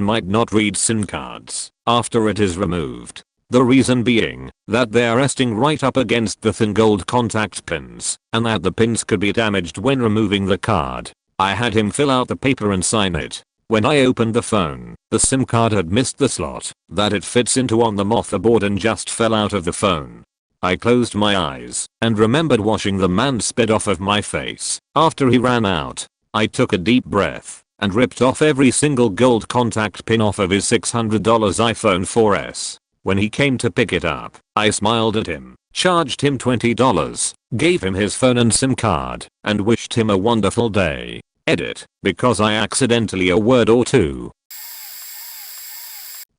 might not read SIM cards after it is removed. The reason being that they are resting right up against the thin gold contact pins, and that the pins could be damaged when removing the card. I had him fill out the paper and sign it. When I opened the phone, the SIM card had missed the slot that it fits into on the motherboard and just fell out of the phone. I closed my eyes and remembered washing the man's spit off of my face after he ran out. I took a deep breath and ripped off every single gold contact pin off of his $600 iPhone 4S. When he came to pick it up, I smiled at him, charged him $20, gave him his phone and SIM card, and wished him a wonderful day. Edit, because I accidentally a word or two.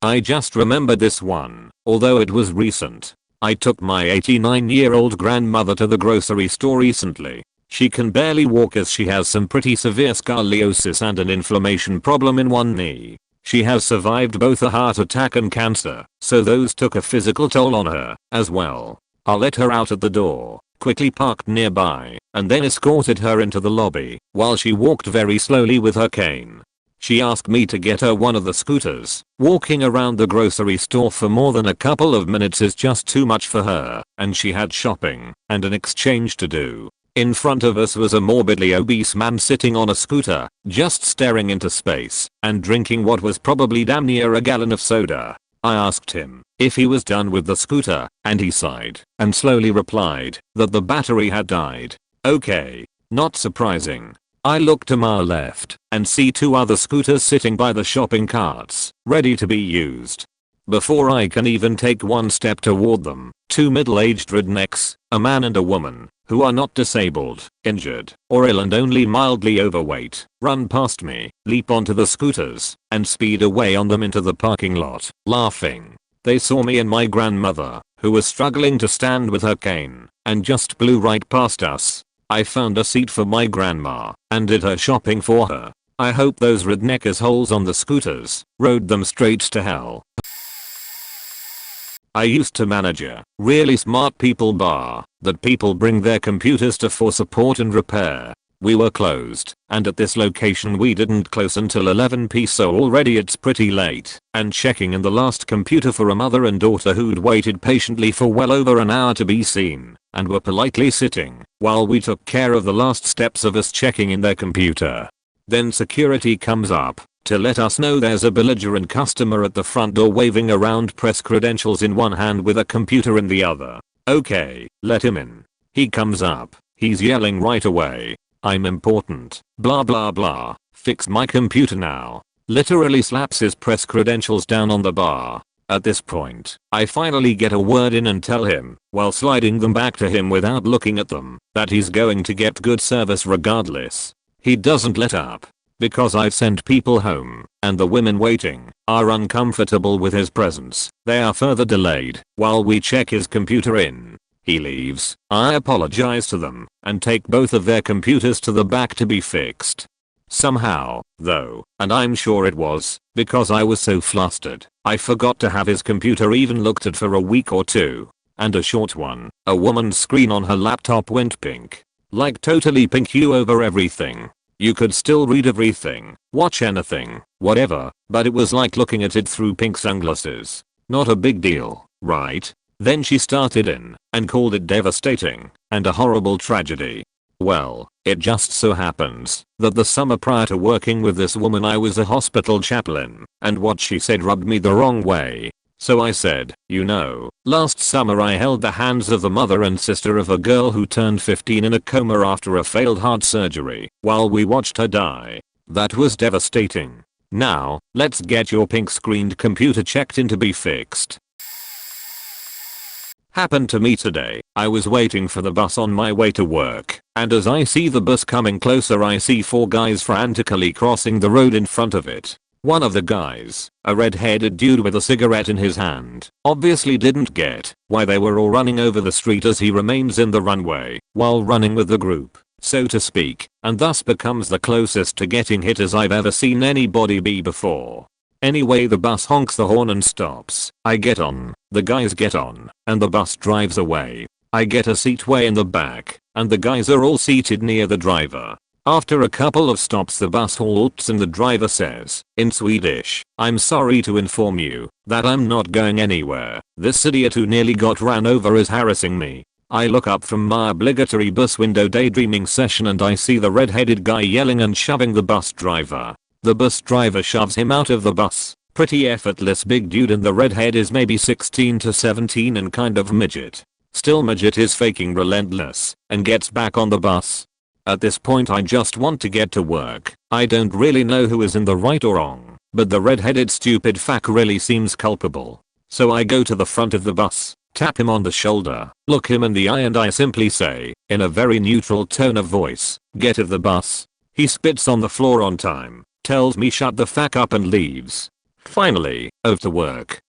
I just remembered this one, although it was recent. I took my 89-year-old grandmother to the grocery store recently. She can barely walk as she has some pretty severe scoliosis and an inflammation problem in one knee. She has survived both a heart attack and cancer, so those took a physical toll on her, as well. I let her out at the door, quickly parked nearby, and then escorted her into the lobby, while she walked very slowly with her cane. She asked me to get her one of the scooters. Walking around the grocery store for more than a couple of minutes is just too much for her, and she had shopping and an exchange to do. In front of us was a morbidly obese man sitting on a scooter, just staring into space and drinking what was probably damn near a gallon of soda. I asked him if he was done with the scooter, and he sighed and slowly replied that the battery had died. Okay, not surprising. I look to my left and see two other scooters sitting by the shopping carts, ready to be used. Before I can even take one step toward them, two middle-aged rednecks, a man and a woman, who are not disabled, injured, or ill and only mildly overweight, run past me, leap onto the scooters, and speed away on them into the parking lot, laughing. They saw me and my grandmother, who was struggling to stand with her cane, and just blew right past us. I found a seat for my grandma, and did her shopping for her. I hope those redneck assholes on the scooters rode them straight to hell. I used to manage a really smart people bar that people bring their computers to for support and repair. We were closed, and at this location we didn't close until 11 p, so already it's pretty late, and checking in the last computer for a mother and daughter who'd waited patiently for well over an hour to be seen, and were politely sitting while we took care of the last steps of us checking in their computer. Then security comes up to let us know there's a belligerent customer at the front door waving around press credentials in one hand with a computer in the other. Okay, let him in. He comes up, he's yelling right away, "I'm important, blah blah blah, fix my computer now." Literally slaps his press credentials down on the bar. At this point, I finally get a word in and tell him, while sliding them back to him without looking at them, that he's going to get good service regardless. He doesn't let up. Because I've sent people home, and the women waiting are uncomfortable with his presence, they are further delayed while we check his computer in. He leaves. I apologize to them and take both of their computers to the back to be fixed. Somehow, though, and I'm sure it was because I was so flustered, I forgot to have his computer even looked at for a week or two. And a short one, a woman's screen on her laptop went pink. Like totally pink hue over everything. You could still read everything, watch anything, whatever, but it was like looking at it through pink sunglasses. Not a big deal, right? Then she started in and called it devastating and a horrible tragedy. Well, it just so happens that the summer prior to working with this woman I was a hospital chaplain, and what she said rubbed me the wrong way. So I said, you know, last summer I held the hands of the mother and sister of a girl who turned 15 in a coma after a failed heart surgery while we watched her die. That was devastating. Now, let's get your pink screened computer checked in to be fixed. Happened to me today. I was waiting for the bus on my way to work, and as I see the bus coming closer I see 4 guys frantically crossing the road in front of it. One of the guys, a red-headed dude with a cigarette in his hand, obviously didn't get why they were all running over the street as he remains in the runway while running with the group, so to speak, and thus becomes the closest to getting hit as I've ever seen anybody be before. Anyway, the bus honks the horn and stops. I get on, the guys get on, and the bus drives away. I get a seat way in the back, and the guys are all seated near the driver. After a couple of stops the bus halts and the driver says, in Swedish, I'm sorry to inform you that I'm not going anywhere. This idiot who nearly got ran over is harassing me. I look up from my obligatory bus window daydreaming session and I see the red-headed guy yelling and shoving the bus driver. The bus driver shoves him out of the bus. Pretty effortless big dude, and the redhead is maybe 16 to 17 and kind of midget. Still midget is faking relentless and gets back on the bus. At this point I just want to get to work. I don't really know who is in the right or wrong, but the red-headed stupid fuck really seems culpable. So I go to the front of the bus, tap him on the shoulder, look him in the eye and I simply say, in a very neutral tone of voice, get of the bus. He spits on the floor on time, tells me shut the fuck up and leaves. Finally, off to work.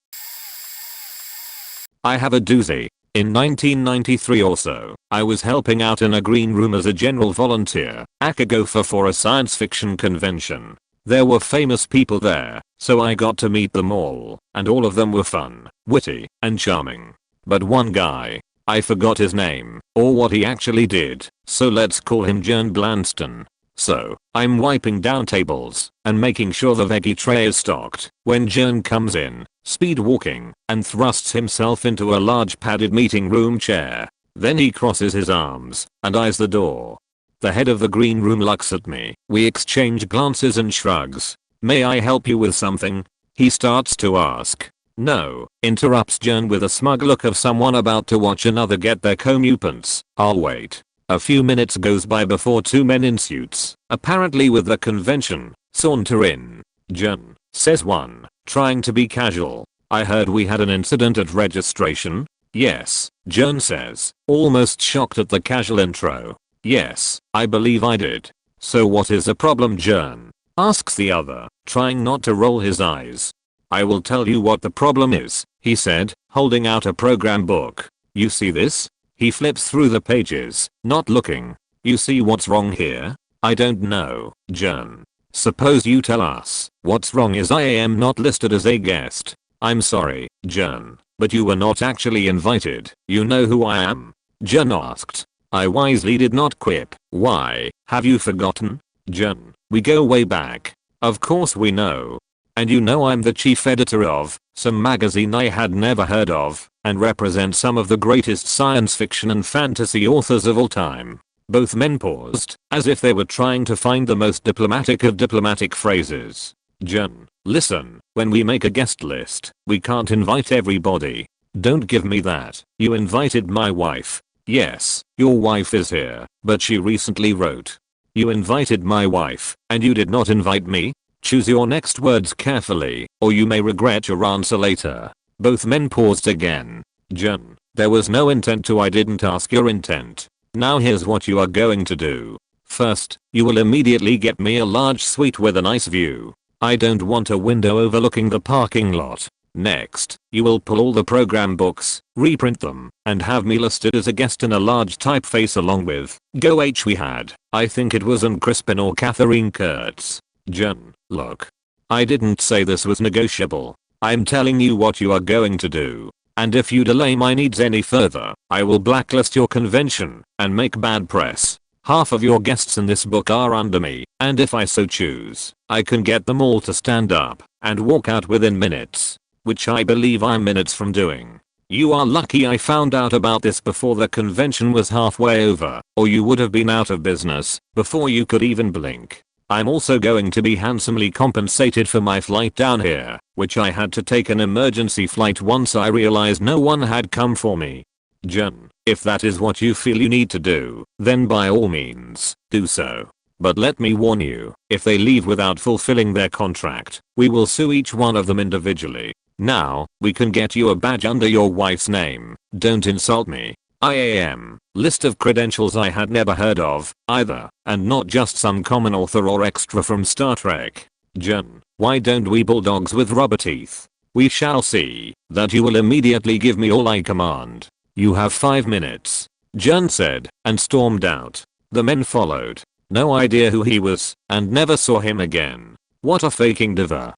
I have a doozy. In 1993 or so, I was helping out in a green room as a general volunteer, aka gopher for a science fiction convention. There were famous people there, so I got to meet them all, and all of them were fun, witty, and charming. But one guy, I forgot his name, or what he actually did, so let's call him Jern Blanston. So, I'm wiping down tables and making sure the veggie tray is stocked when Jern comes in, speed walking, and thrusts himself into a large padded meeting room chair. Then he crosses his arms and eyes the door. The head of the green room looks at me. We exchange glances and shrugs. May I help you with something? He starts to ask. No, interrupts Jern with a smug look of someone about to watch another get their comeuppance. I'll wait. A few minutes goes by before 2 men in suits, apparently with the convention, saunter in. Jern, says one, trying to be casual. I heard we had an incident at registration. Yes, Jern says, almost shocked at the casual intro. Yes, I believe I did. So what is the problem, Jern? Asks the other, trying not to roll his eyes. I will tell you what the problem is, he said, holding out a program book. You see this? He flips through the pages, not looking. You see what's wrong here? I don't know, Jern. Suppose you tell us. What's wrong is I am not listed as a guest. I'm sorry, Jern, but you were not actually invited. You know who I am? Jern asked. I wisely did not quip. Why, have you forgotten? Jern, we go way back. Of course we know. And you know I'm the chief editor of some magazine I had never heard of, and represent some of the greatest science fiction and fantasy authors of all time. Both men paused, as if they were trying to find the most diplomatic of diplomatic phrases. Jern, listen, when we make a guest list, we can't invite everybody. Don't give me that. You invited my wife. Yes, your wife is here, but she recently wrote. You invited my wife, and you did not invite me? Choose your next words carefully, or you may regret your answer later. Both men paused again. Jern, there was no intent to. I didn't ask your intent. Now here's what you are going to do. First, you will immediately get me a large suite with a nice view. I don't want a window overlooking the parking lot. Next, you will pull all the program books, reprint them, and have me listed as a guest in a large typeface along with Go H we had. I think it was Ann Crispin or Catherine Kurtz. Jen, look. I didn't say this was negotiable. I'm telling you what you are going to do. And if you delay my needs any further, I will blacklist your convention and make bad press. Half of your guests in this book are under me, and if I so choose, I can get them all to stand up and walk out within minutes. Which I believe I'm minutes from doing. You are lucky I found out about this before the convention was halfway over, or you would have been out of business before you could even blink. I'm also going to be handsomely compensated for my flight down here, which I had to take an emergency flight once I realized no one had come for me. Jen, if that is what you feel you need to do, then by all means, do so. But let me warn you, if they leave without fulfilling their contract, we will sue each one of them individually. Now, we can get you a badge under your wife's name. Don't insult me. IAM. List of credentials I had never heard of, either, and not just some common author or extra from Star Trek. Jen, why don't we bulldogs with rubber teeth? We shall see that you will immediately give me all I command. You have 5 minutes. Jen said, and stormed out. The men followed. No idea who he was, and never saw him again. What a faking diva.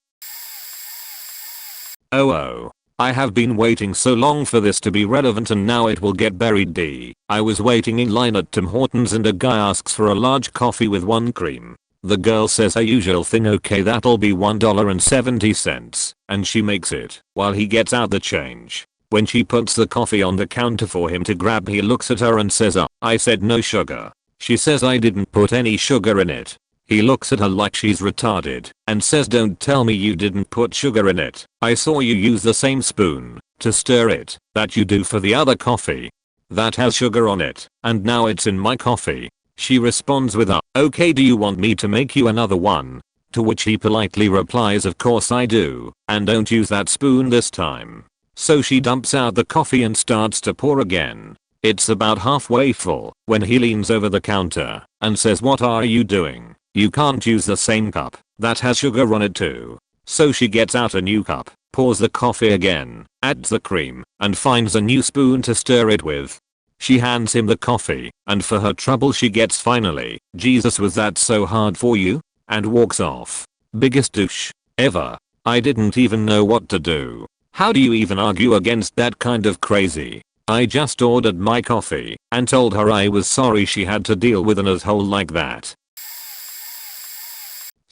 Oh, I have been waiting so long for this to be relevant and now it will get buried. I was waiting in line at Tim Hortons and a guy asks for a large coffee with 1 cream. The girl says her usual thing, okay, that'll be $1.70, and she makes it while he gets out the change. When she puts the coffee on the counter for him to grab, he looks at her and says, I said no sugar. She says I didn't put any sugar in it. He looks at her like she's retarded and says, don't tell me you didn't put sugar in it. I saw you use the same spoon to stir it that you do for the other coffee. That has sugar on it, and now it's in my coffee. She responds with a, okay, do you want me to make you another one? To which he politely replies, of course I do, and don't use that spoon this time. So she dumps out the coffee and starts to pour again. It's about halfway full when he leans over the counter and says, what are you doing? You can't use the same cup. That has sugar on it too. So she gets out a new cup, pours the coffee again, adds the cream, and finds a new spoon to stir it with. She hands him the coffee, and for her trouble she gets finally, Jesus, was that so hard for you? And walks off. Biggest douche ever. I didn't even know what to do. How do you even argue against that kind of crazy? I just ordered my coffee and told her I was sorry she had to deal with an asshole like that.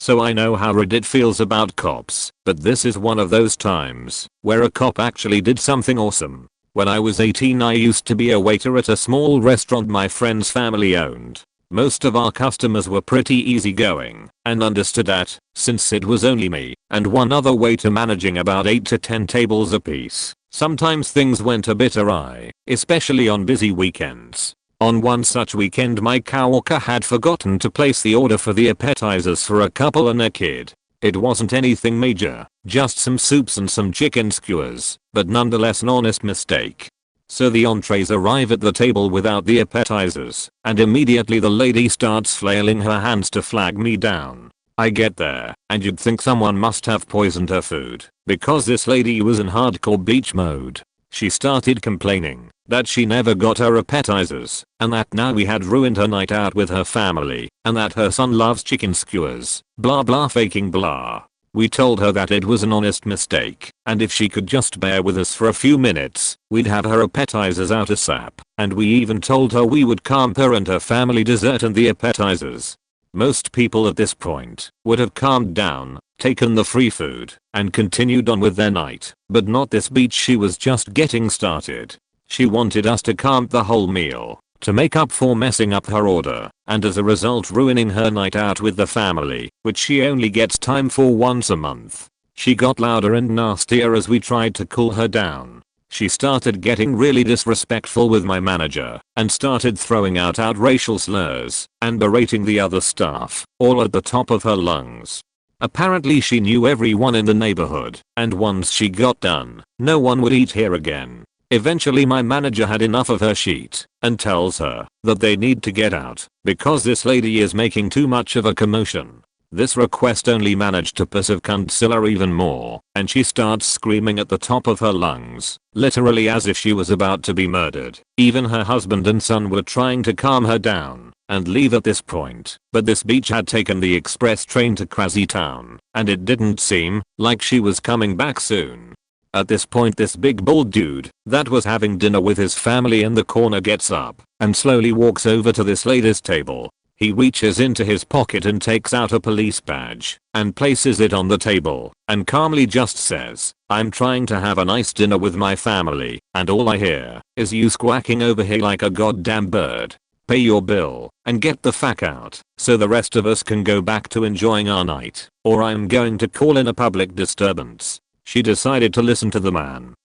So I know how Reddit feels about cops, but this is one of those times where a cop actually did something awesome. When I was 18, I used to be a waiter at a small restaurant my friend's family owned. Most of our customers were pretty easygoing and understood that, since it was only me and one other waiter managing about 8 to 10 tables apiece, sometimes things went a bit awry, especially on busy weekends. On one such weekend, my coworker had forgotten to place the order for the appetizers for a couple and a kid. It wasn't anything major, just some soups and some chicken skewers, but nonetheless an honest mistake. So the entrees arrive at the table without the appetizers, and immediately the lady starts flailing her hands to flag me down. I get there, and you'd think someone must have poisoned her food, because this lady was in hardcore beach mode. She started complaining that she never got her appetizers, and that now we had ruined her night out with her family, and that her son loves chicken skewers, blah blah faking blah. We told her that it was an honest mistake, and if she could just bear with us for a few minutes, we'd have her appetizers out ASAP, and we even told her we would calm her and her family dessert and the appetizers. Most people at this point would have calmed down, taken the free food, and continued on with their night, but not this bitch. She was just getting started. She wanted us to calm the whole meal, to make up for messing up her order, and as a result ruining her night out with the family, which she only gets time for once a month. She got louder and nastier as we tried to cool her down. She started getting really disrespectful with my manager, and started throwing out racial slurs, and berating the other staff, all at the top of her lungs. Apparently she knew everyone in the neighborhood, and once she got done, no one would eat here again. Eventually my manager had enough of her shit, and tells her that they need to get out, because this lady is making too much of a commotion. This request only managed to piss of Cuntzilla even more, and she starts screaming at the top of her lungs, literally as if she was about to be murdered. Even her husband and son were trying to calm her down and leave at this point, but this bitch had taken the express train to Crazy Town, and it didn't seem like she was coming back soon. At this point, this big bald dude that was having dinner with his family in the corner gets up and slowly walks over to this lady's table. He reaches into his pocket and takes out a police badge and places it on the table and calmly just says, "I'm trying to have a nice dinner with my family, and all I hear is you squawking over here like a goddamn bird. Pay your bill and get the fuck out so the rest of us can go back to enjoying our night, or I'm going to call in a public disturbance." She decided to listen to the man.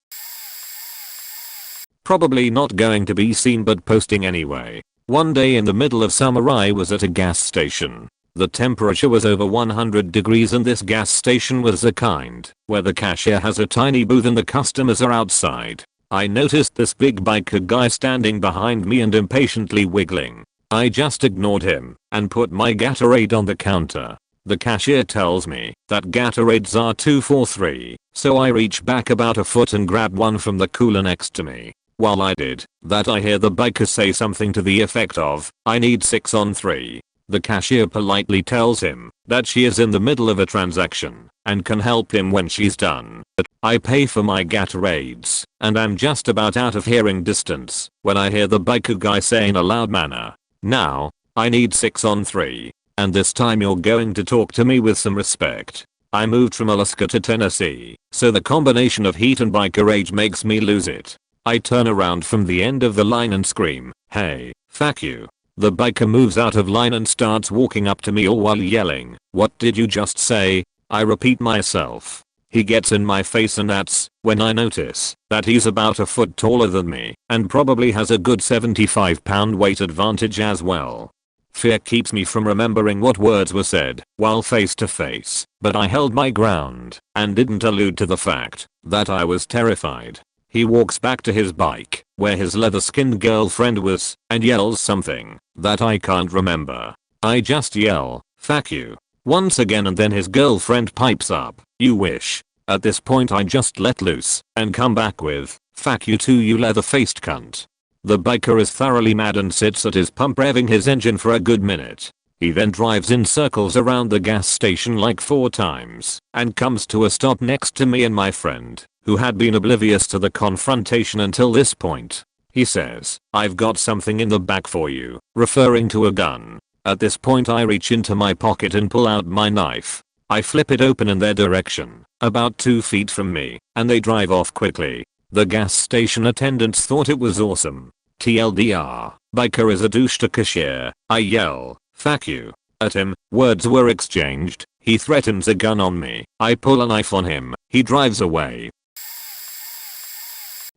Probably not going to be seen but posting anyway. One day in the middle of summer I was at a gas station. The temperature was over 100 degrees and this gas station was the kind where the cashier has a tiny booth and the customers are outside. I noticed this big biker guy standing behind me and impatiently wiggling. I just ignored him and put my Gatorade on the counter. The cashier tells me that Gatorades are 2 for $3, so I reach back about a foot and grab one from the cooler next to me. While I did that, I hear the biker say something to the effect of, "I need 6 on 3. The cashier politely tells him that she is in the middle of a transaction and can help him when she's done. But I pay for my Gatorades and I'm just about out of hearing distance when I hear the biker guy say in a loud manner, "Now, I need 6 on 3. And this time you're going to talk to me with some respect." I moved from Alaska to Tennessee, so the combination of heat and biker rage makes me lose it. I turn around from the end of the line and scream, "Hey, fuck you." The biker moves out of line and starts walking up to me all while yelling, "What did you just say?" I repeat myself. He gets in my face and that's when I notice that he's about a foot taller than me and probably has a good 75-pound weight advantage as well. Fear keeps me from remembering what words were said while face to face, but I held my ground and didn't allude to the fact that I was terrified. He walks back to his bike, where his leather-skinned girlfriend was, and yells something that I can't remember. I just yell, "Fuck you," once again, and then his girlfriend pipes up, "You wish." At this point I just let loose and come back with, "Fuck you too, you leather-faced cunt." The biker is thoroughly mad and sits at his pump revving his engine for a good minute. He then drives in circles around the gas station like 4 times and comes to a stop next to me and my friend, who had been oblivious to the confrontation until this point. He says, "I've got something in the back for you," referring to a gun. At this point I reach into my pocket and pull out my knife. I flip it open in their direction, about 2 feet from me, and they drive off quickly. The gas station attendants thought it was awesome. TLDR, biker is a douche to cashier. I yell, "Fuck you," at him. Words were exchanged. He threatens a gun on me. I pull a knife on him. He drives away.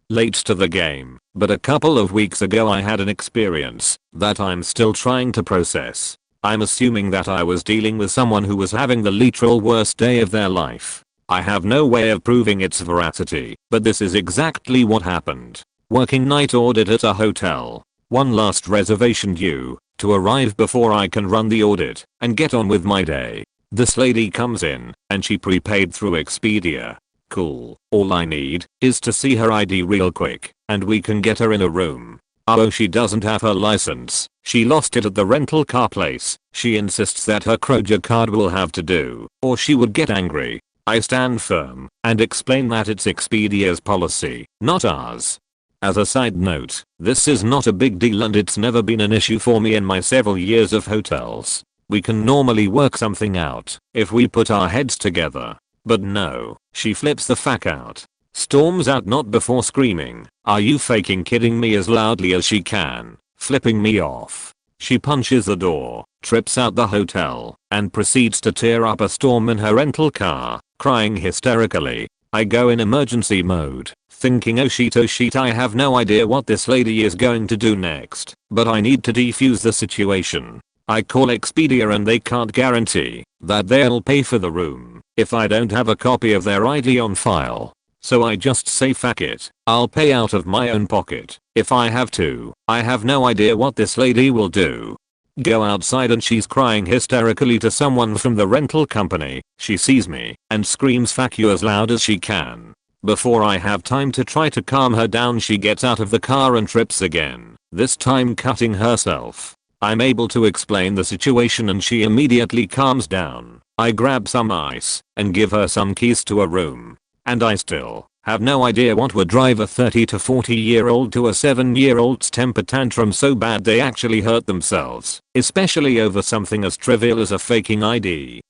Late to the game, but a couple of weeks ago I had an experience that I'm still trying to process. I'm assuming that I was dealing with someone who was having the literal worst day of their life. I have no way of proving its veracity, but this is exactly what happened. Working night audit at a hotel. One last reservation due to arrive before I can run the audit and get on with my day. This lady comes in and she prepaid through Expedia. Cool. All I need is to see her ID real quick and we can get her in a room. Oh, she doesn't have her license. She lost it at the rental car place. She insists that her Kroger card will have to do, or she would get angry. I stand firm and explain that it's Expedia's policy, not ours. As a side note, this is not a big deal and it's never been an issue for me in my several years of hotels. We can normally work something out if we put our heads together. But no, she flips the fuck out. Storms out not before screaming, "Are you faking kidding me?" as loudly as she can, flipping me off. She punches the door, trips out the hotel, and proceeds to tear up a storm in her rental car, crying hysterically. I go in emergency mode, thinking oh shit, I have no idea what this lady is going to do next, but I need to defuse the situation. I call Expedia and they can't guarantee that they'll pay for the room if I don't have a copy of their ID on file. So I just say fuck it, I'll pay out of my own pocket if I have to. I have no idea what this lady will do. Go outside and she's crying hysterically to someone from the rental company. She sees me and screams "fuck you" as loud as she can. Before I have time to try to calm her down, she gets out of the car and trips again, this time cutting herself. I'm able to explain the situation and she immediately calms down. I grab some ice and give her some keys to a room. And I still have no idea what would drive a 30 to 40-year-old to a 7-year-old's temper tantrum so bad they actually hurt themselves, especially over something as trivial as a faking ID.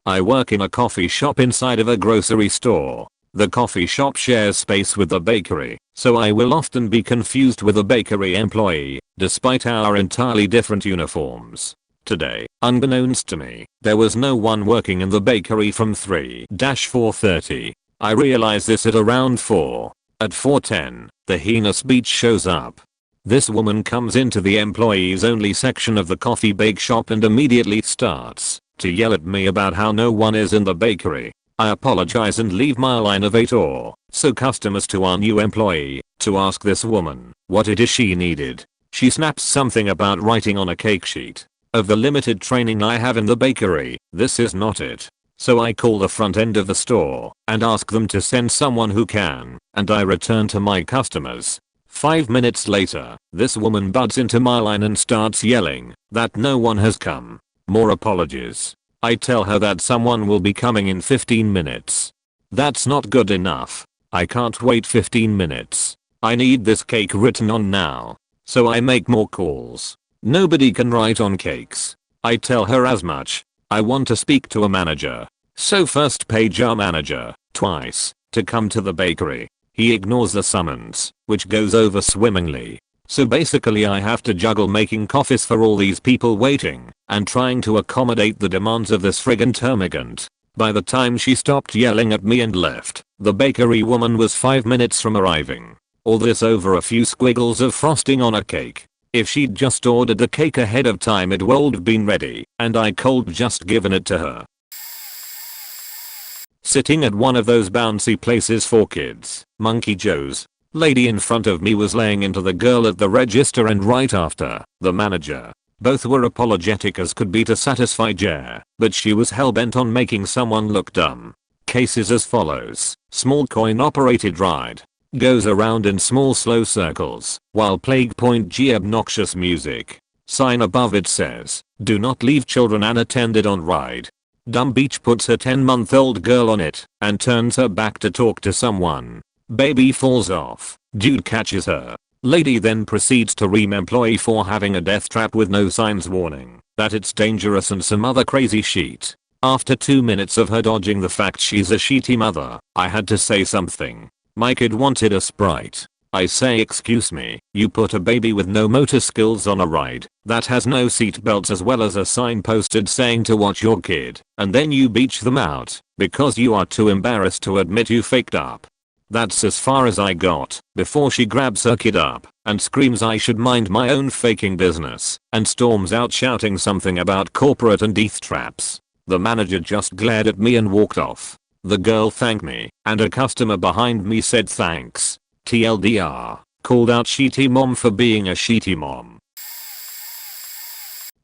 I work in a coffee shop inside of a grocery store. The coffee shop shares space with the bakery, so I will often be confused with a bakery employee, despite our entirely different uniforms. Today, unbeknownst to me, there was no one working in the bakery from 3-4:30. I realize this at around 4. At 4:10, the heinous beach shows up. This woman comes into the employees only section of the coffee bake shop and immediately starts to yell at me about how no one is in the bakery. I apologize and leave my line of 8 or so customers to our new employee to ask this woman what it is she needed. She snaps something about writing on a cake sheet. Of the limited training I have in the bakery, this is not it. So I call the front end of the store and ask them to send someone who can, and I return to my customers. 5 minutes later, this woman butts into my line and starts yelling that no one has come. More apologies. I tell her that someone will be coming in 15 minutes. That's not good enough. I can't wait 15 minutes. I need this cake written on now. So I make more calls. Nobody can write on cakes. I tell her as much. I want to speak to a manager. So first page our manager, twice, to come to the bakery. He ignores the summons, which goes over swimmingly. So basically I have to juggle making coffees for all these people waiting and trying to accommodate the demands of this friggin' termagant. By the time she stopped yelling at me and left, the bakery woman was 5 minutes from arriving. All this over a few squiggles of frosting on a cake. If she'd just ordered the cake ahead of time it would have been ready and I could just given it to her. Sitting at one of those bouncy places for kids, Monkey Joe's. Lady in front of me was laying into the girl at the register and right after, the manager. Both were apologetic as could be to satisfy Jer, but she was hellbent on making someone look dumb. Cases as follows. Small coin operated ride. Goes around in small slow circles, while Plague Point G obnoxious music. Sign above it says, do not leave children unattended on ride. Dumb beach puts her 10-month-old girl on it and turns her back to talk to someone. Baby falls off. Dude catches her. Lady then proceeds to ream employee for having a death trap with no signs warning that it's dangerous and some other crazy shit. After 2 minutes of her dodging the fact she's a shitty mother, I had to say something. My kid wanted a Sprite. I say excuse me, you put a baby with no motor skills on a ride that has no seat belts as well as a sign posted saying to watch your kid, and then you beach them out because you are too embarrassed to admit you faked up. That's as far as I got before she grabs her kid up and screams I should mind my own faking business and storms out shouting something about corporate and death traps. The manager just glared at me and walked off. The girl thanked me and a customer behind me said thanks. TLDR, called out shitty mom for being a shitty mom.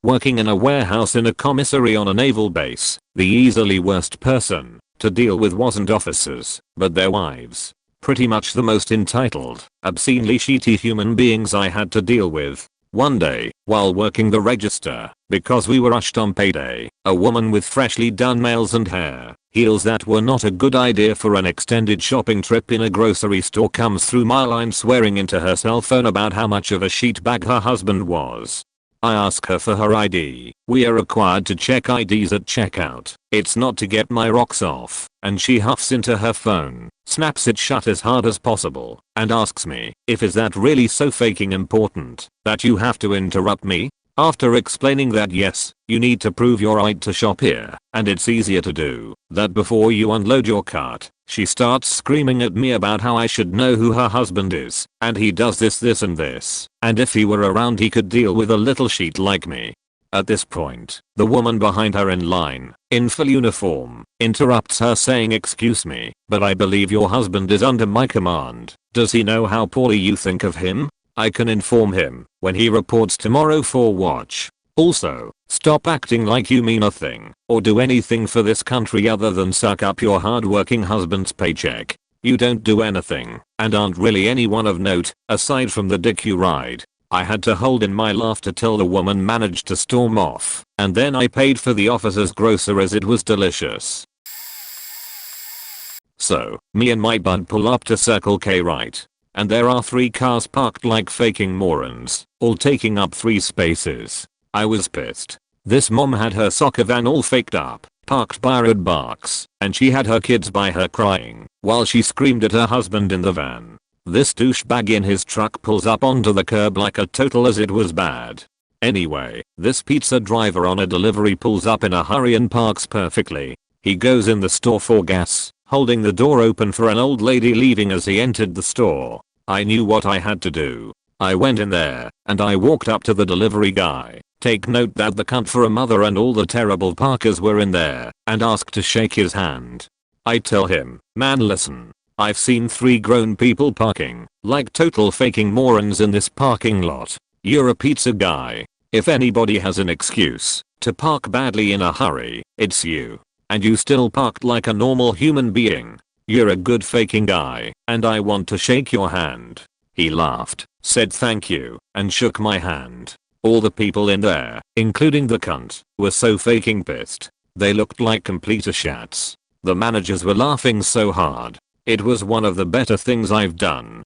Working in a warehouse in a commissary on a naval base, the easily worst person to deal with wasn't officers, but their wives. Pretty much the most entitled, obscenely shitty human beings I had to deal with. One day, while working the register, because we were rushed on payday, a woman with freshly done nails and hair, heels that were not a good idea for an extended shopping trip in a grocery store comes through my line swearing into her cell phone about how much of a sheetbag her husband was. I ask her for her ID. We are required to check IDs at checkout. It's not to get my rocks off, and she huffs into her phone, snaps it shut as hard as possible, and asks me if is that really so faking important that you have to interrupt me? After explaining that yes, you need to prove your right to shop here, and it's easier to do that before you unload your cart, she starts screaming at me about how I should know who her husband is, and he does this and this, and if he were around he could deal with a little sheet like me. At this point, the woman behind her in line, in full uniform, interrupts her saying excuse me, but I believe your husband is under my command. Does he know how poorly you think of him? I can inform him when he reports tomorrow for watch. Also, stop acting like you mean nothing or do anything for this country other than suck up your hard-working husband's paycheck. You don't do anything and aren't really anyone of note aside from the dick you ride. I had to hold in my laughter till the woman managed to storm off, and then I paid for the officer's groceries. It was delicious. So, me and my bud pull up to Circle K, right? And there are 3 cars parked like faking morons, all taking up 3 spaces. I was pissed. This mom had her soccer van all faked up, parked by road barks, and she had her kids by her crying, while she screamed at her husband in the van. This douchebag in his truck pulls up onto the curb like a total as it was bad. Anyway, this pizza driver on a delivery pulls up in a hurry and parks perfectly. He goes in the store for gas, holding the door open for an old lady leaving as he entered the store. I knew what I had to do. I went in there, and I walked up to the delivery guy. Take note that the cunt for a mother and all the terrible parkers were in there, and asked to shake his hand. I tell him, man listen, I've seen 3 grown people parking, like total faking morons in this parking lot. You're a pizza guy. If anybody has an excuse to park badly in a hurry, it's you. And you still parked like a normal human being. You're a good faking guy, and I want to shake your hand. He laughed, said thank you, and shook my hand. All the people in there, including the cunt, were so faking pissed. They looked like complete shats. The managers were laughing so hard. It was one of the better things I've done.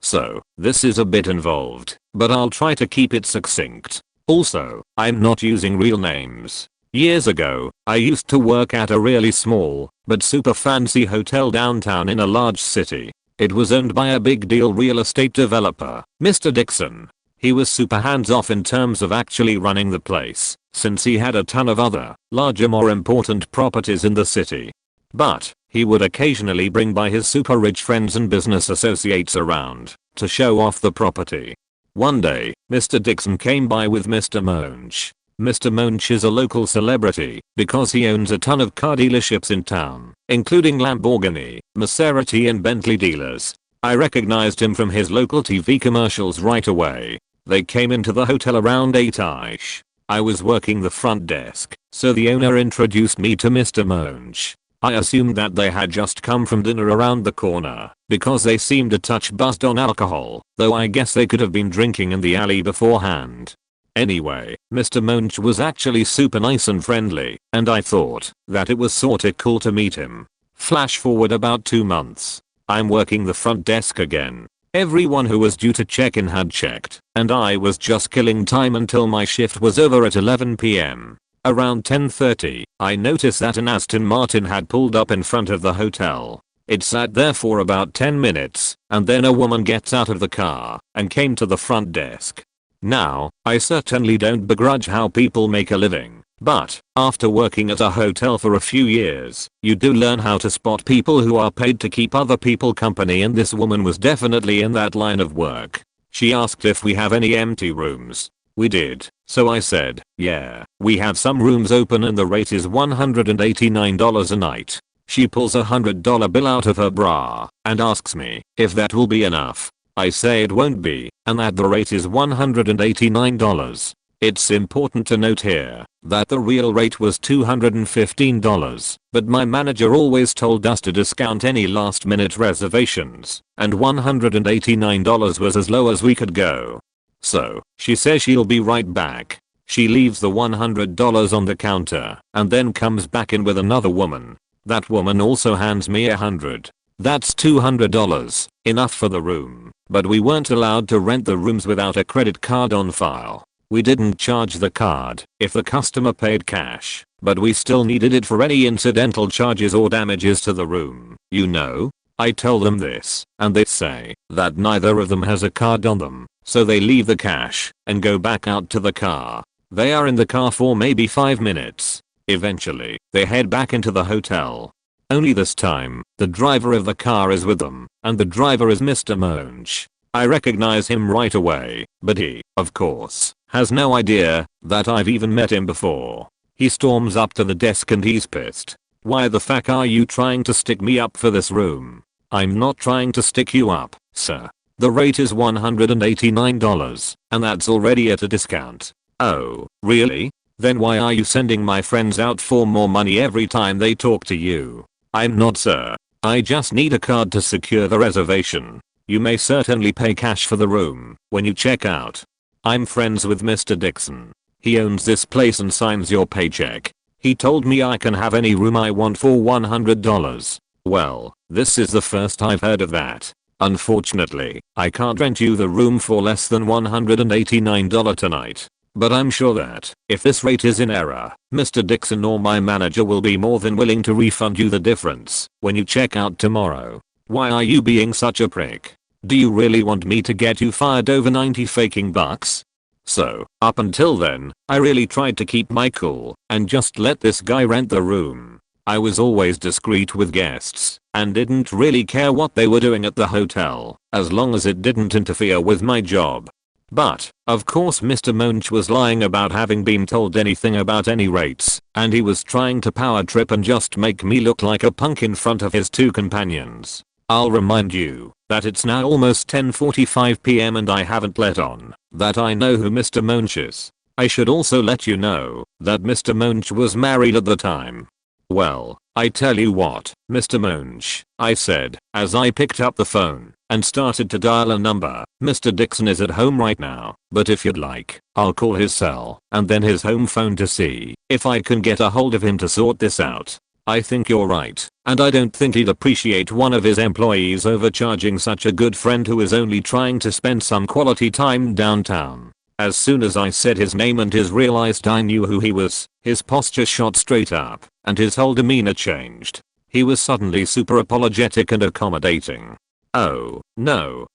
So, this is a bit involved, but I'll try to keep it succinct. Also, I'm not using real names. Years ago, I used to work at a really small, but super fancy hotel downtown in a large city. It was owned by a big deal real estate developer, Mr. Dixon. He was super hands-off in terms of actually running the place, since he had a ton of other, larger more important properties in the city. But, he would occasionally bring by his super rich friends and business associates around, to show off the property. One day, Mr. Dixon came by with Mr. Monch. Mr. Monch is a local celebrity, because he owns a ton of car dealerships in town, including Lamborghini, Maserati and Bentley dealers. I recognized him from his local TV commercials right away. They came into the hotel around 8ish. I was working the front desk, so the owner introduced me to Mr. Monch. I assumed that they had just come from dinner around the corner, because they seemed a touch buzzed on alcohol, though I guess they could have been drinking in the alley beforehand. Anyway, Mr. Monch was actually super nice and friendly, and I thought that it was sorta cool to meet him. Flash forward about 2 months. I'm working the front desk again. Everyone who was due to check in had checked, and I was just killing time until my shift was over at 11 PM. Around 10:30, I noticed that an Aston Martin had pulled up in front of the hotel. It sat there for about 10 minutes, and then a woman gets out of the car and came to the front desk. Now, I certainly don't begrudge how people make a living, but after working at a hotel for a few years, you do learn how to spot people who are paid to keep other people company, and this woman was definitely in that line of work. She asked if we have any empty rooms. We did, so I said, yeah, we have some rooms open and the rate is $189 a night. She pulls a $100 bill out of her bra and asks me if that will be enough. I say it won't be, and that the rate is $189. It's important to note here that the real rate was $215, but my manager always told us to discount any last minute reservations, and $189 was as low as we could go. So, she says she'll be right back. She leaves the $100 on the counter, and then comes back in with another woman. That woman also hands me $100. That's $200, enough for the room, but we weren't allowed to rent the rooms without a credit card on file. We didn't charge the card if the customer paid cash, but we still needed it for any incidental charges or damages to the room, you know? I tell them this, and they say that neither of them has a card on them, so they leave the cash and go back out to the car. They are in the car for maybe 5 minutes. Eventually, they head back into the hotel. Only this time, the driver of the car is with them, and the driver is Mr. Monch. I recognize him right away, but he, of course, has no idea that I've even met him before. He storms up to the desk and he's pissed. Why the fuck are you trying to stick me up for this room? I'm not trying to stick you up, sir. The rate is $189, and that's already at a discount. Oh, really? Then why are you sending my friends out for more money every time they talk to you? I'm not, sir. I just need a card to secure the reservation. You may certainly pay cash for the room when you check out. I'm friends with Mr. Dixon. He owns this place and signs your paycheck. He told me I can have any room I want for $100. Well, this is the first I've heard of that. Unfortunately, I can't rent you the room for less than $189 tonight. But I'm sure that, if this rate is in error, Mr. Dixon or my manager will be more than willing to refund you the difference when you check out tomorrow. Why are you being such a prick? Do you really want me to get you fired over 90 faking bucks? So, up until then, I really tried to keep my cool and just let this guy rent the room. I was always discreet with guests and didn't really care what they were doing at the hotel as long as it didn't interfere with my job. But, of course Mr. Monch was lying about having been told anything about any rates, and he was trying to power trip and just make me look like a punk in front of his two companions. I'll remind you that it's now almost 10:45 PM and I haven't let on that I know who Mr. Monch is. I should also let you know that Mr. Monch was married at the time. Well, I tell you what, Mr. Monch, I said as I picked up the phone and started to dial a number. Mr. Dixon is at home right now, but if you'd like, I'll call his cell and then his home phone to see if I can get a hold of him to sort this out. I think you're right, and I don't think he'd appreciate one of his employees overcharging such a good friend who is only trying to spend some quality time downtown. As soon as I said his name and his realized I knew who he was, his posture shot straight up, and his whole demeanor changed. He was suddenly super apologetic and accommodating. Oh, no,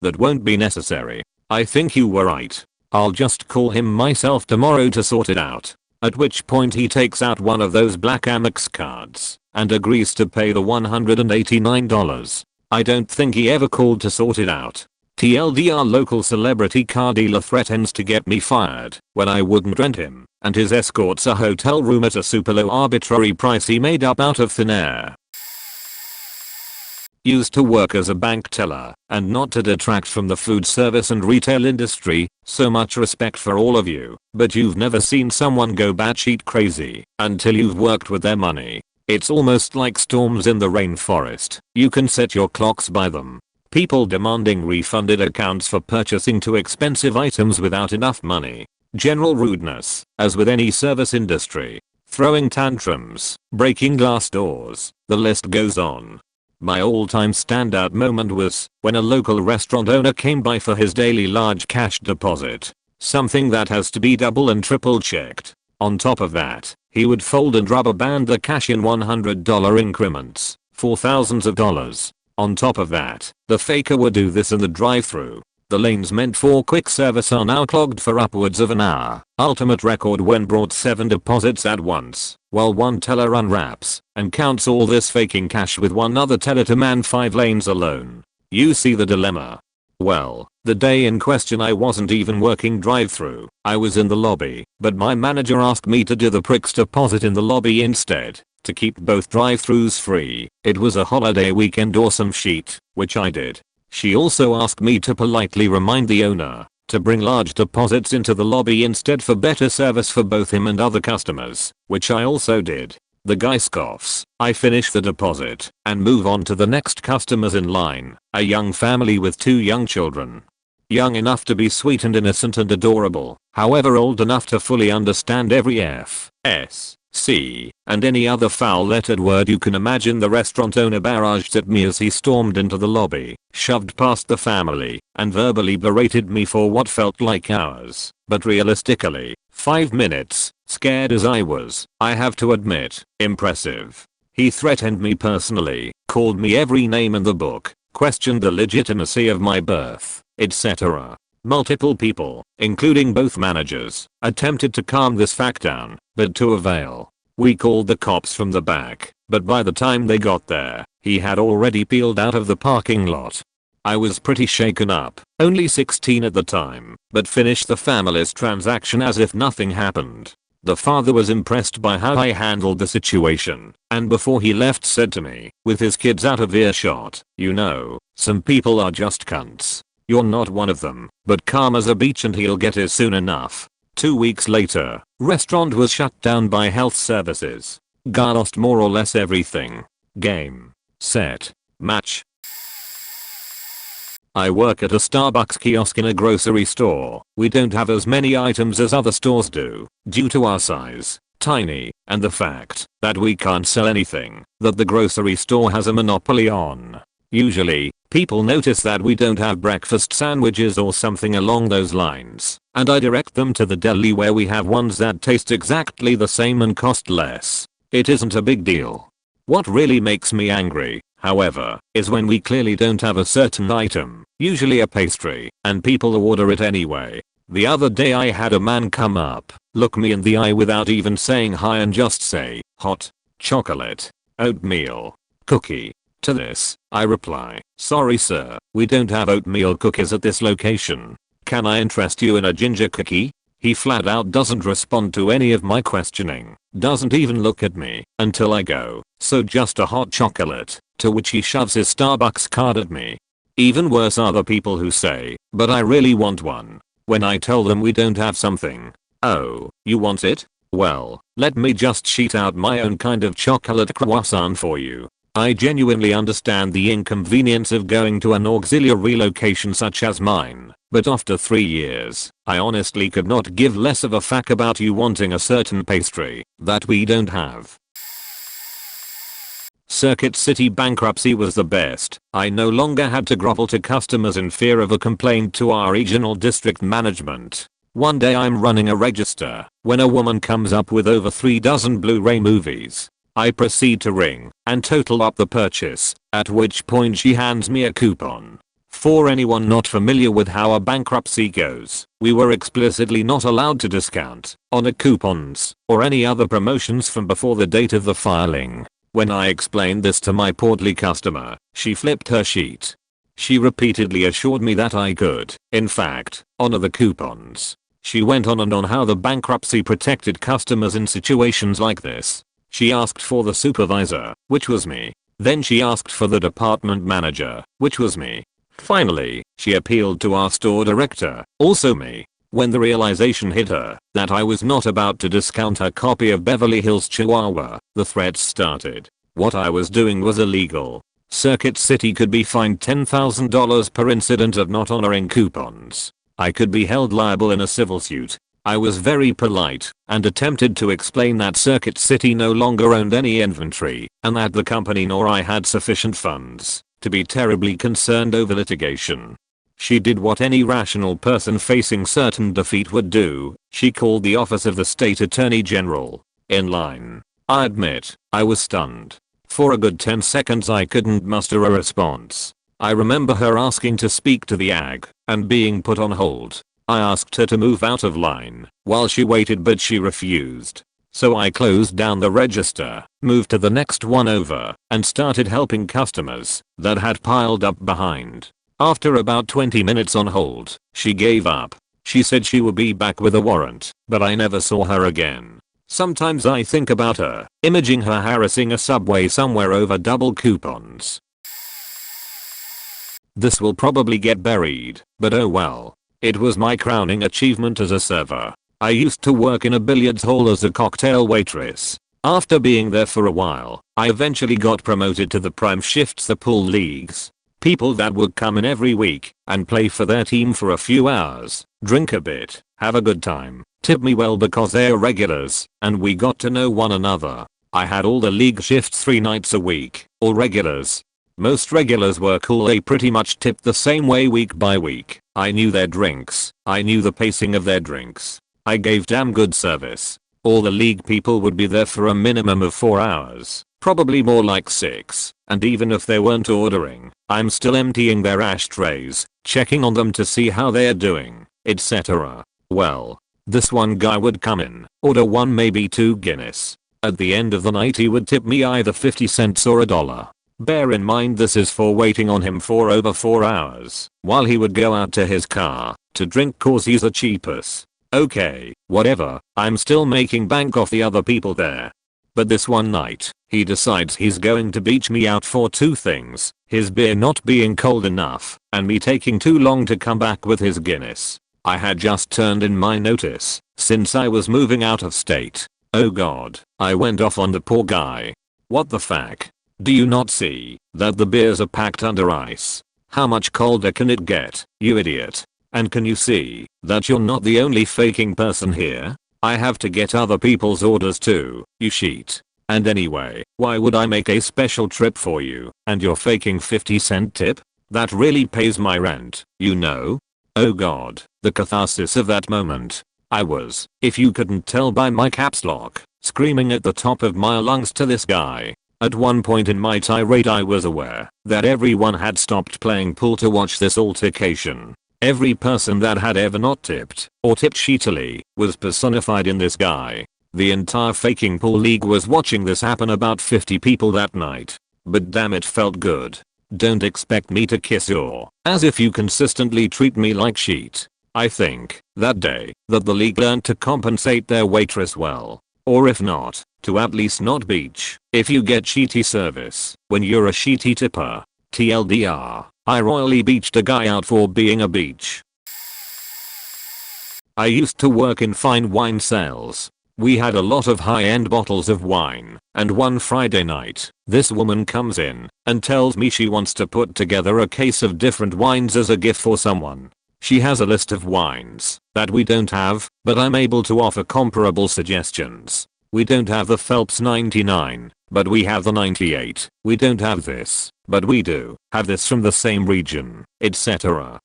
that won't be necessary. I think you were right. I'll just call him myself tomorrow to sort it out. At which point he takes out one of those black Amex cards and agrees to pay the $189. I don't think he ever called to sort it out. TLDR, local celebrity car dealer threatens to get me fired when I wouldn't rent him, and his escorts a hotel room at a super low arbitrary price he made up out of thin air. Used to work as a bank teller, and not to detract from the food service and retail industry, so much respect for all of you, but you've never seen someone go batshit crazy until you've worked with their money. It's almost like storms in the rainforest. You can set your clocks by them. People demanding refunded accounts for purchasing too expensive items without enough money. General rudeness, as with any service industry. Throwing tantrums, breaking glass doors, the list goes on. My all-time standout moment was when a local restaurant owner came by for his daily large cash deposit. Something that has to be double and triple checked. On top of that, he would fold and rubber band the cash in $100 increments for thousands of dollars. On top of that, the faker would do this in the drive-thru. The lanes meant for quick service are now clogged for upwards of an hour. Ultimate record when brought 7 deposits at once, while one teller unwraps and counts all this faking cash with one other teller to man 5 lanes alone. You see the dilemma. Well, the day in question I wasn't even working drive-thru. I was in the lobby, but my manager asked me to do the prick's deposit in the lobby instead, to keep both drive-thrus free. It was a holiday weekend awesome sheet, which I did. She also asked me to politely remind the owner to bring large deposits into the lobby instead for better service for both him and other customers, which I also did. The guy scoffs. I finish the deposit and move on to the next customers in line, a young family with 2 young children. Young enough to be sweet and innocent and adorable, however old enough to fully understand every F, S, C, and any other foul-lettered word you can imagine. The restaurant owner barraged at me as he stormed into the lobby, shoved past the family, and verbally berated me for what felt like hours, but realistically, 5 minutes. Scared as I was, I have to admit, impressive. He threatened me personally, called me every name in the book, questioned the legitimacy of my birth, etc. Multiple people, including both managers, attempted to calm this fact down, but to avail. We called the cops from the back, but by the time they got there, he had already peeled out of the parking lot. I was pretty shaken up, only 16 at the time, but finished the family's transaction as if nothing happened. The father was impressed by how I handled the situation, and before he left said to me, with his kids out of earshot, "You know, some people are just cunts. You're not one of them, but calm as a beach and he'll get it soon enough." 2 weeks later, restaurant was shut down by health services. Guy lost more or less everything. Game. Set. Match. I work at a Starbucks kiosk in a grocery store. We don't have as many items as other stores do, due to our size, tiny, and the fact that we can't sell anything that the grocery store has a monopoly on. Usually, people notice that we don't have breakfast sandwiches or something along those lines, and I direct them to the deli where we have ones that taste exactly the same and cost less. It isn't a big deal. What really makes me angry, however, is when we clearly don't have a certain item, usually a pastry, and people order it anyway. The other day I had a man come up, look me in the eye without even saying hi and just say, "Hot chocolate, oatmeal, cookie." To this, I reply, "Sorry sir, we don't have oatmeal cookies at this location. Can I interest you in a ginger cookie?" He flat out doesn't respond to any of my questioning, doesn't even look at me until I go, "So just a hot chocolate," to which he shoves his Starbucks card at me. Even worse are the people who say, "But I really want one," when I tell them we don't have something. "Oh, you want it? Well, let me just sheet out my own kind of chocolate croissant for you." I genuinely understand the inconvenience of going to an auxiliary location such as mine, but after 3 years, I honestly could not give less of a fuck about you wanting a certain pastry that we don't have. Circuit City bankruptcy was the best. I no longer had to grovel to customers in fear of a complaint to our regional district management. One day I'm running a register when a woman comes up with over 3 dozen Blu-ray movies. I proceed to ring and total up the purchase, at which point she hands me a coupon. For anyone not familiar with how a bankruptcy goes, we were explicitly not allowed to discount on coupons or any other promotions from before the date of the filing. When I explained this to my portly customer, she flipped her sheet. She repeatedly assured me that I could, in fact, honor the coupons. She went on and on how the bankruptcy protected customers in situations like this. She asked for the supervisor, which was me. Then she asked for the department manager, which was me. Finally, she appealed to our store director, also me. When the realization hit her that I was not about to discount her copy of Beverly Hills Chihuahua, the threats started. What I was doing was illegal. Circuit City could be fined $10,000 per incident of not honoring coupons. I could be held liable in a civil suit. I was very polite and attempted to explain that Circuit City no longer owned any inventory and that the company nor I had sufficient funds to be terribly concerned over litigation. She did what any rational person facing certain defeat would do. She called the office of the state attorney general. In line. I admit, I was stunned. For a good 10 seconds I couldn't muster a response. I remember her asking to speak to the AG and being put on hold. I asked her to move out of line while she waited, but she refused. So I closed down the register, moved to the next one over, and started helping customers that had piled up behind. After about 20 minutes on hold, she gave up. She said she would be back with a warrant, but I never saw her again. Sometimes I think about her, imaging her harassing a subway somewhere over double coupons. This will probably get buried, but oh well. It was my crowning achievement as a server. I used to work in a billiards hall as a cocktail waitress. After being there for a while, I eventually got promoted to the prime shifts, the pool leagues. People that would come in every week and play for their team for a few hours, drink a bit, have a good time, tip me well because they're regulars, and we got to know one another. I had all the league shifts 3 nights a week, all regulars. Most regulars were cool, they pretty much tipped the same way week by week. I knew their drinks, I knew the pacing of their drinks. I gave damn good service. All the league people would be there for a minimum of 4 hours, probably more like 6, and even if they weren't ordering, I'm still emptying their ashtrays, checking on them to see how they're doing, etc. Well, this one guy would come in, order 1 maybe 2 Guinness. At the end of the night he would tip me either 50 cents or $1. Bear in mind this is for waiting on him for over 4 hours, while he would go out to his car to drink cause he's the cheapest. Okay, whatever, I'm still making bank off the other people there. But this one night, he decides he's going to beach me out for two things, his beer not being cold enough, and me taking too long to come back with his Guinness. I had just turned in my notice, since I was moving out of state. Oh god, I went off on the poor guy. What the fuck? Do you not see that the beers are packed under ice? How much colder can it get, you idiot? And can you see that you're not the only faking person here? I have to get other people's orders too, you cheat. And anyway, why would I make a special trip for you and you're faking 50-cent tip? That really pays my rent, you know? Oh god, the catharsis of that moment. I was, if you couldn't tell by my caps lock, screaming at the top of my lungs to this guy. At one point in my tirade I was aware that everyone had stopped playing pool to watch this altercation. Every person that had ever not tipped, or tipped shittily, was personified in this guy. The entire faking pool league was watching this happen, about 50 people that night. But damn, it felt good. Don't expect me to kiss your as if you consistently treat me like shit. I think that day that the league learned to compensate their waitress well. Or if not, to at least not beach if you get shitty service when you're a shitty tipper. TLDR, I royally beached a guy out for being a beach. I used to work in fine wine sales. We had a lot of high-end bottles of wine, and one Friday night, this woman comes in and tells me she wants to put together a case of different wines as a gift for someone. She has a list of wines that we don't have, but I'm able to offer comparable suggestions. We don't have the Phelps 99, but we have the 98. We don't have this, but we do have this from the same region, etc.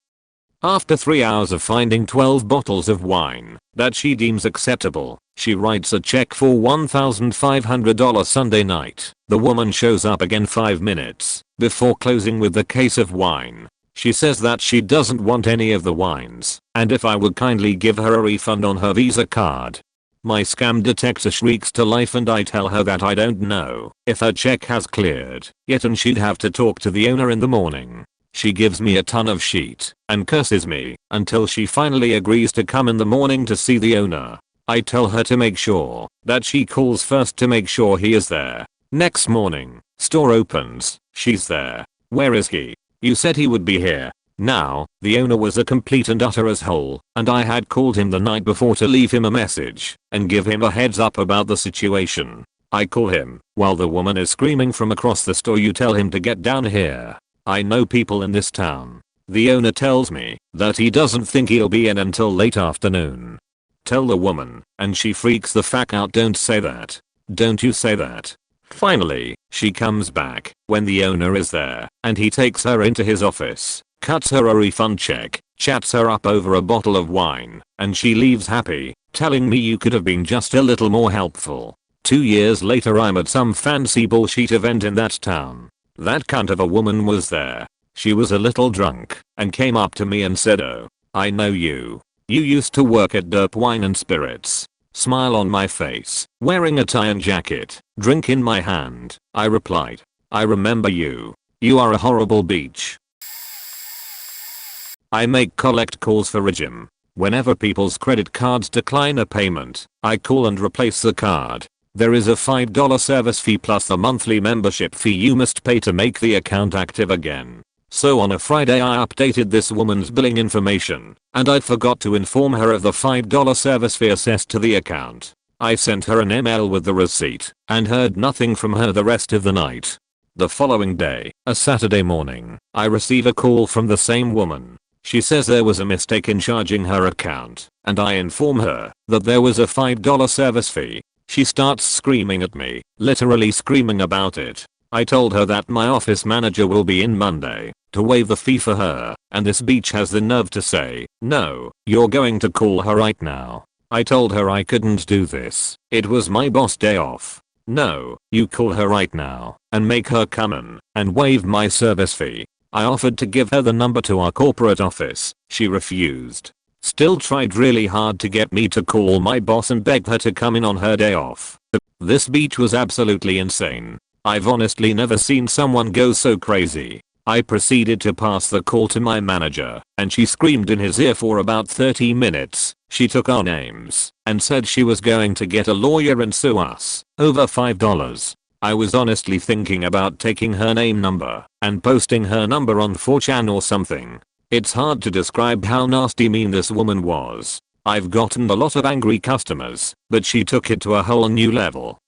After 3 hours of finding 12 bottles of wine that she deems acceptable, she writes a check for $1,500 Sunday night. The woman shows up again 5 minutes before closing with the case of wine. She says that she doesn't want any of the wines, and if I would kindly give her a refund on her Visa card. My scam detector shrieks to life and I tell her that I don't know if her check has cleared yet and she'd have to talk to the owner in the morning. She gives me a ton of shit and curses me until she finally agrees to come in the morning to see the owner. I tell her to make sure that she calls first to make sure he is there. Next morning, store opens, she's there. Where is he? You said he would be here. Now, the owner was a complete and utter asshole, and I had called him the night before to leave him a message and give him a heads up about the situation. I call him while the woman is screaming from across the store, you tell him to get down here. I know people in this town. The owner tells me that he doesn't think he'll be in until late afternoon. Tell the woman, and she freaks the fuck out. Don't say that. Don't you say that. Finally, she comes back when the owner is there, and he takes her into his office, cuts her a refund check, chats her up over a bottle of wine, and she leaves happy, telling me you could have been just a little more helpful. 2 years later I'm at some fancy bullshit event in that town. That cunt of a woman was there. She was a little drunk and came up to me and said, "Oh, I know you. You used to work at Derp Wine and Spirits." Smile on my face, wearing a tie and jacket, drink in my hand. I replied, "I remember you. You are a horrible beach." I make collect calls for a gym. Whenever people's credit cards decline a payment, I call and replace the card. There is a $5 service fee plus the monthly membership fee you must pay to make the account active again. So on a Friday I updated this woman's billing information, and I forgot to inform her of the $5 service fee assessed to the account. I sent her an email with the receipt, and heard nothing from her the rest of the night. The following day, a Saturday morning, I receive a call from the same woman. She says there was a mistake in charging her account, and I inform her that there was a $5 service fee. She starts screaming at me, literally screaming about it. I told her that my office manager will be in Monday to waive the fee for her, and this bitch has the nerve to say, "No, you're going to call her right now." I told her I couldn't do this. It was my boss day off. "No, you call her right now and make her come in and waive my service fee." I offered to give her the number to our corporate office. She refused. Still tried really hard to get me to call my boss and begged her to come in on her day off. This bitch was absolutely insane. I've honestly never seen someone go so crazy. I proceeded to pass the call to my manager, and she screamed in his ear for about 30 minutes. She took our names and said she was going to get a lawyer and sue us over $5. I was honestly thinking about taking her name number and posting her number on 4chan or something. It's hard to describe how nasty mean this woman was. I've gotten a lot of angry customers, but she took it to a whole new level.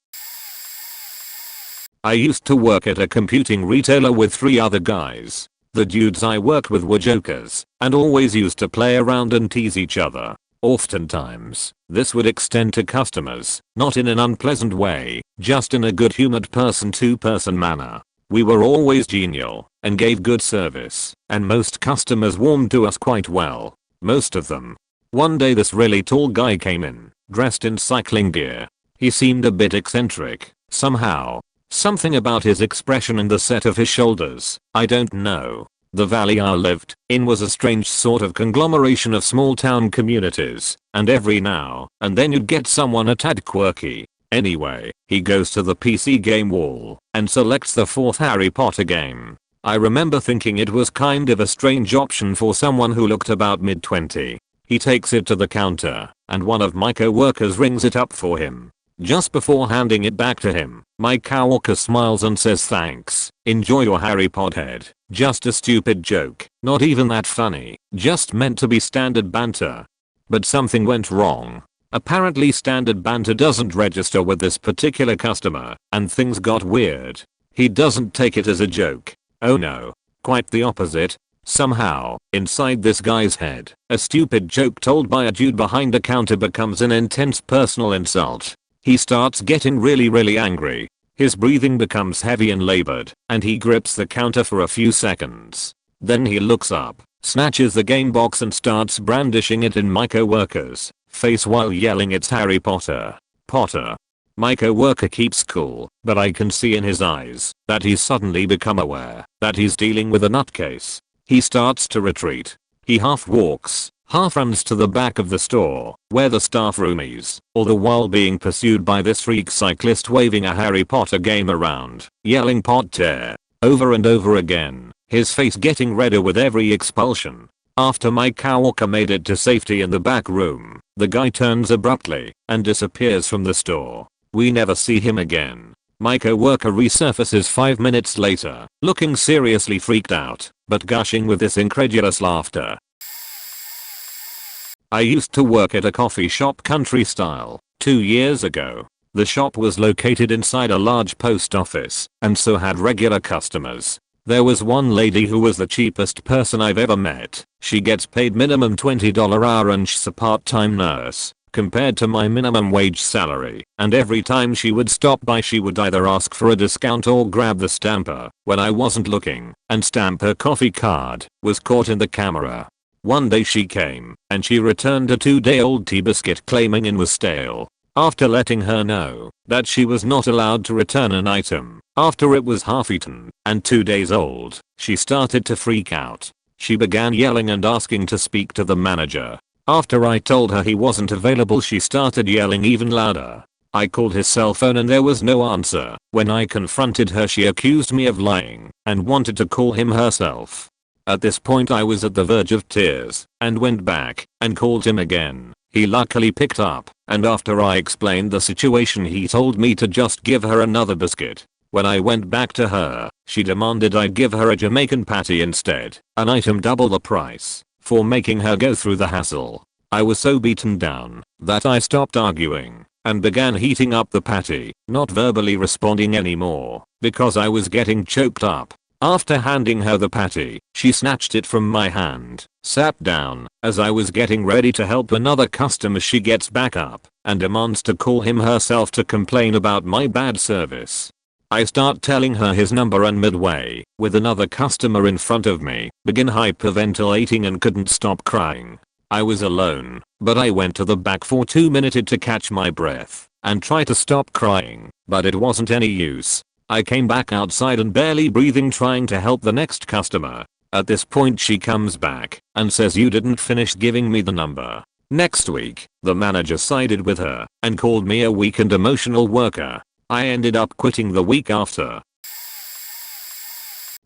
I used to work at a computing retailer with 3 other guys. The dudes I worked with were jokers and always used to play around and tease each other. Oftentimes, this would extend to customers, not in an unpleasant way, just in a good humored person-to-person manner. We were always genial and gave good service, and most customers warmed to us quite well. Most of them. One day this really tall guy came in, dressed in cycling gear. He seemed a bit eccentric, somehow. Something about his expression and the set of his shoulders, I don't know. The valley I lived in was a strange sort of conglomeration of small town communities, and every now and then you'd get someone a tad quirky. Anyway, he goes to the PC game wall and selects the 4th Harry Potter game. I remember thinking it was kind of a strange option for someone who looked about mid-20. He takes it to the counter, and one of my co-workers rings it up for him. Just before handing it back to him, my coworker smiles and says thanks, enjoy your Harry Potter head. Just a stupid joke, not even that funny, just meant to be standard banter. But something went wrong. Apparently standard banter doesn't register with this particular customer, and things got weird. He doesn't take it as a joke. Oh no. Quite the opposite. Somehow, inside this guy's head, a stupid joke told by a dude behind a counter becomes an intense personal insult. He starts getting really angry. His breathing becomes heavy and labored, and he grips the counter for a few seconds. Then he looks up, snatches the game box and starts brandishing it in my co-worker's face while yelling it's Harry Potter. Potter. My co-worker keeps cool, but I can see in his eyes that he's suddenly become aware that he's dealing with a nutcase. He starts to retreat. He half walks, half runs to the back of the store, where the staff room is, all the while being pursued by this freak cyclist waving a Harry Potter game around, yelling Potter over and over again, his face getting redder with every expulsion. After my coworker made it to safety in the back room, the guy turns abruptly and disappears from the store. We never see him again. My coworker resurfaces 5 minutes later, looking seriously freaked out, but gushing with this incredulous laughter. I used to work at a coffee shop country style 2 years ago. The shop was located inside a large post office and so had regular customers. There was one lady who was the cheapest person I've ever met. She gets paid minimum $20 hour and she's a part-time nurse compared to my minimum wage salary, and every time she would stop by she would either ask for a discount or grab the stamper when I wasn't looking and stamp her coffee card was caught in the camera. One day she came and she returned a 2-day-old tea biscuit claiming it was stale. After letting her know that she was not allowed to return an item after it was half eaten and 2 days old, she started to freak out. She began yelling and asking to speak to the manager. After I told her he wasn't available, she started yelling even louder. I called his cell phone and there was no answer. When I confronted her, she accused me of lying and wanted to call him herself. At this point I was at the verge of tears and went back and called him again. He luckily picked up, and after I explained the situation he told me to just give her another biscuit. When I went back to her, she demanded I give her a Jamaican patty instead, an item double the price, for making her go through the hassle. I was so beaten down that I stopped arguing and began heating up the patty, not verbally responding anymore, because I was getting choked up. After handing her the patty, she snatched it from my hand, sat down. As I was getting ready to help another customer, she gets back up and demands to call him herself to complain about my bad service. I start telling her his number and midway, with another customer in front of me, begin hyperventilating and couldn't stop crying. I was alone, but I went to the back for 2 minutes to catch my breath and try to stop crying, but it wasn't any use. I came back outside and barely breathing trying to help the next customer. At this point she comes back and says, "You didn't finish giving me the number." Next week, the manager sided with her and called me a weak and emotional worker. I ended up quitting the week after.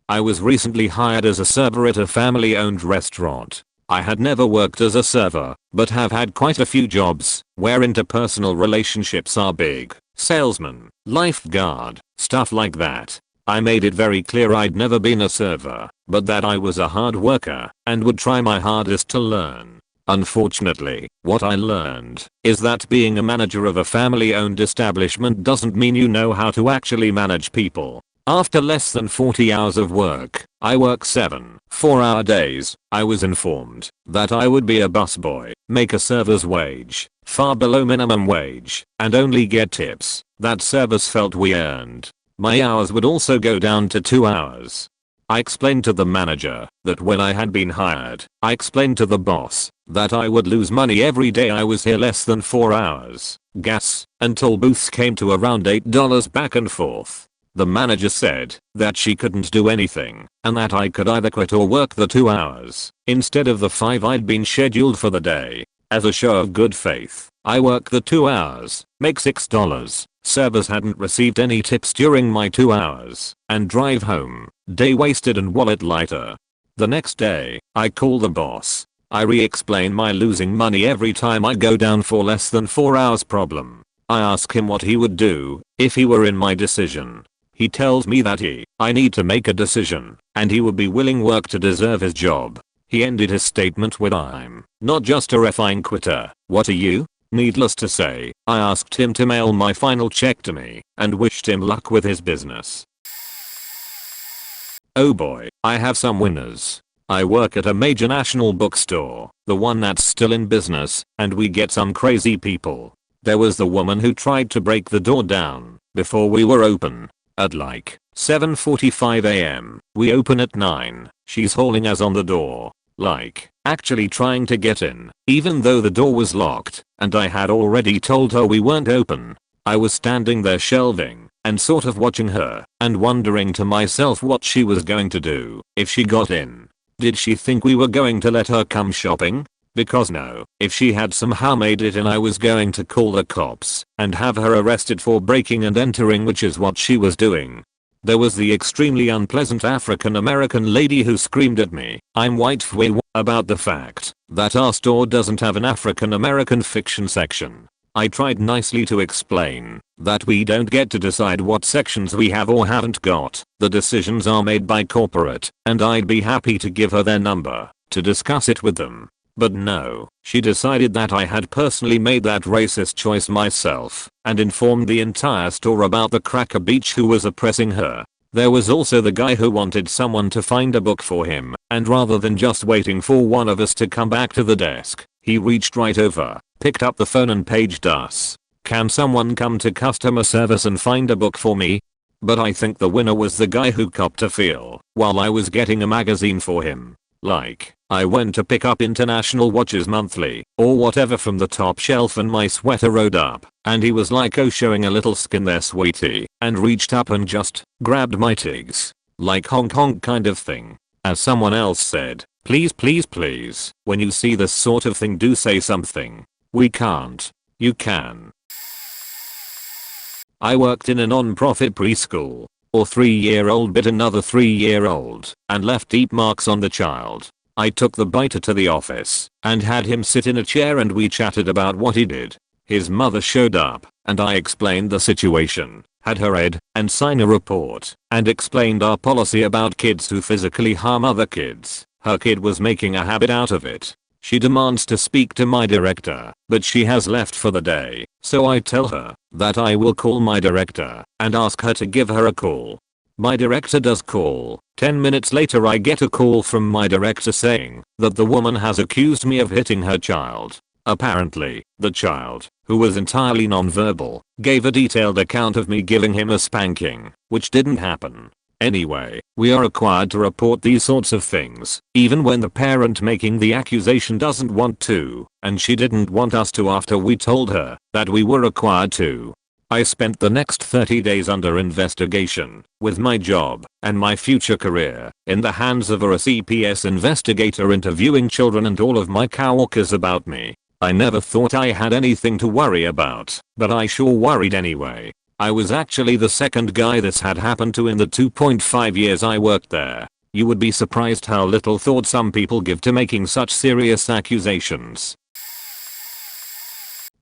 I was recently hired as a server at a family-owned restaurant. I had never worked as a server, but have had quite a few jobs where interpersonal relationships are big. Salesman, lifeguard, stuff like that. I made it very clear I'd never been a server, but that I was a hard worker and would try my hardest to learn. Unfortunately, what I learned is that being a manager of a family-owned establishment doesn't mean you know how to actually manage people. After less than 40 hours of work, I work 7 4-hour days, I was informed that I would be a busboy, make a server's wage, far below minimum wage, and only get tips that servers felt we earned. My hours would also go down to 2 hours. I explained to the manager that when I had been hired, I explained to the boss that I would lose money every day I was here less than 4 hours. Gas and toll booths came to around $8 back and forth. The manager said that she couldn't do anything and that I could either quit or work the 2 hours instead of the 5 I'd been scheduled for the day. As a show of good faith, I work the 2 hours, make $6. Servers hadn't received any tips during my 2 hours, and drive home, day wasted and wallet lighter. The next day, I call the boss. I re-explain my losing money every time I go down for less than 4 hours problem. I ask him what he would do if he were in my decision. He tells me that I need to make a decision, and he would be willing work to deserve his job. He ended his statement with "I'm not just a effing quitter, what are you?" Needless to say, I asked him to mail my final check to me and wished him luck with his business. Oh boy, I have some winners. I work at a major national bookstore, the one that's still in business, and we get some crazy people. There was the woman who tried to break the door down before we were open. At like 7:45 am, we open at 9, she's hauling us on the door. Like, actually trying to get in, even though the door was locked, and I had already told her we weren't open. I was standing there shelving, and sort of watching her, and wondering to myself what she was going to do if she got in. Did she think we were going to let her come shopping? Because no, if she had somehow made it in I was going to call the cops and have her arrested for breaking and entering, which is what she was doing. There was the extremely unpleasant African American lady who screamed at me, "I'm white fwe," about the fact that our store doesn't have an African American fiction section. I tried nicely to explain that we don't get to decide what sections we have or haven't got. The decisions are made by corporate, and I'd be happy to give her their number to discuss it with them. But no, she decided that I had personally made that racist choice myself and informed the entire store about the cracker beach who was oppressing her. There was also the guy who wanted someone to find a book for him, and rather than just waiting for one of us to come back to the desk, he reached right over, picked up the phone and paged us. "Can someone come to customer service and find a book for me?" But I think the winner was the guy who copped a feel while I was getting a magazine for him. Like, I went to pick up International Watches Monthly or whatever from the top shelf and my sweater rode up, and he was like, "Oh, showing a little skin there, sweetie," and reached up and just grabbed my tigs. Like honk honk kind of thing. As someone else said, please please please, when you see this sort of thing do say something. We can't. You can. I worked in a non-profit preschool. Or 3-year-old bit another 3-year-old and left deep marks on the child. I took the biter to the office and had him sit in a chair and we chatted about what he did. His mother showed up and I explained the situation, had her read and sign a report, and explained our policy about kids who physically harm other kids. Her kid was making a habit out of it. She demands to speak to my director, but she has left for the day, so I tell her that I will call my director and ask her to give her a call. My director does call. 10 minutes later I get a call from my director saying that the woman has accused me of hitting her child. Apparently, the child, who was entirely nonverbal, gave a detailed account of me giving him a spanking, which didn't happen. Anyway, we are required to report these sorts of things, even when the parent making the accusation doesn't want to, and she didn't want us to after we told her that we were required to. I spent the next 30 days under investigation, with my job and my future career in the hands of a CPS investigator interviewing children and all of my coworkers about me. I never thought I had anything to worry about, but I sure worried anyway. I was actually the second guy this had happened to in the 2.5 years I worked there. You would be surprised how little thought some people give to making such serious accusations.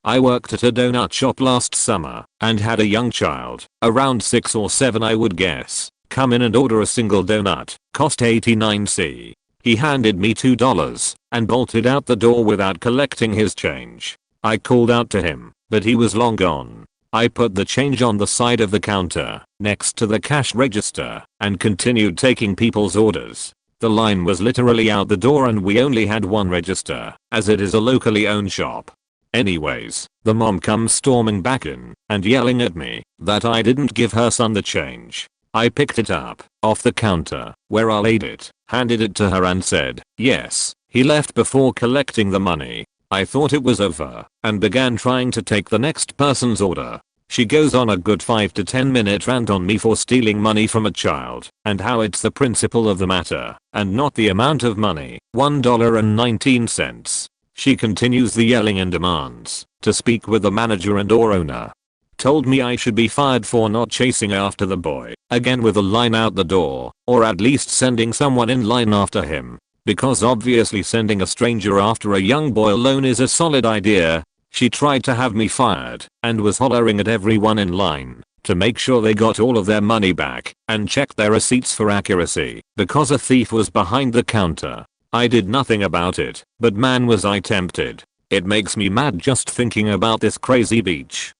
I worked at a donut shop last summer and had a young child, around 6 or 7 I would guess, come in and order a single donut, cost 89c. He handed me $2 and bolted out the door without collecting his change. I called out to him, but he was long gone. I put the change on the side of the counter, next to the cash register, and continued taking people's orders. The line was literally out the door and we only had one register, as it is a locally owned shop. Anyways, the mom comes storming back in and yelling at me that I didn't give her son the change. I picked it up off the counter where I laid it, handed it to her and said, yes, he left before collecting the money. I thought it was over and began trying to take the next person's order. She goes on a good 5 to 10 minute rant on me for stealing money from a child and how it's the principle of the matter and not the amount of money, $1.19. She continues the yelling and demands to speak with the manager and or owner. Told me I should be fired for not chasing after the boy, again with a line out the door, or at least sending someone in line after him. Because obviously sending a stranger after a young boy alone is a solid idea. She tried to have me fired and was hollering at everyone in line to make sure they got all of their money back and checked their receipts for accuracy because a thief was behind the counter. I did nothing about it, but man was I tempted. It makes me mad just thinking about this crazy beach.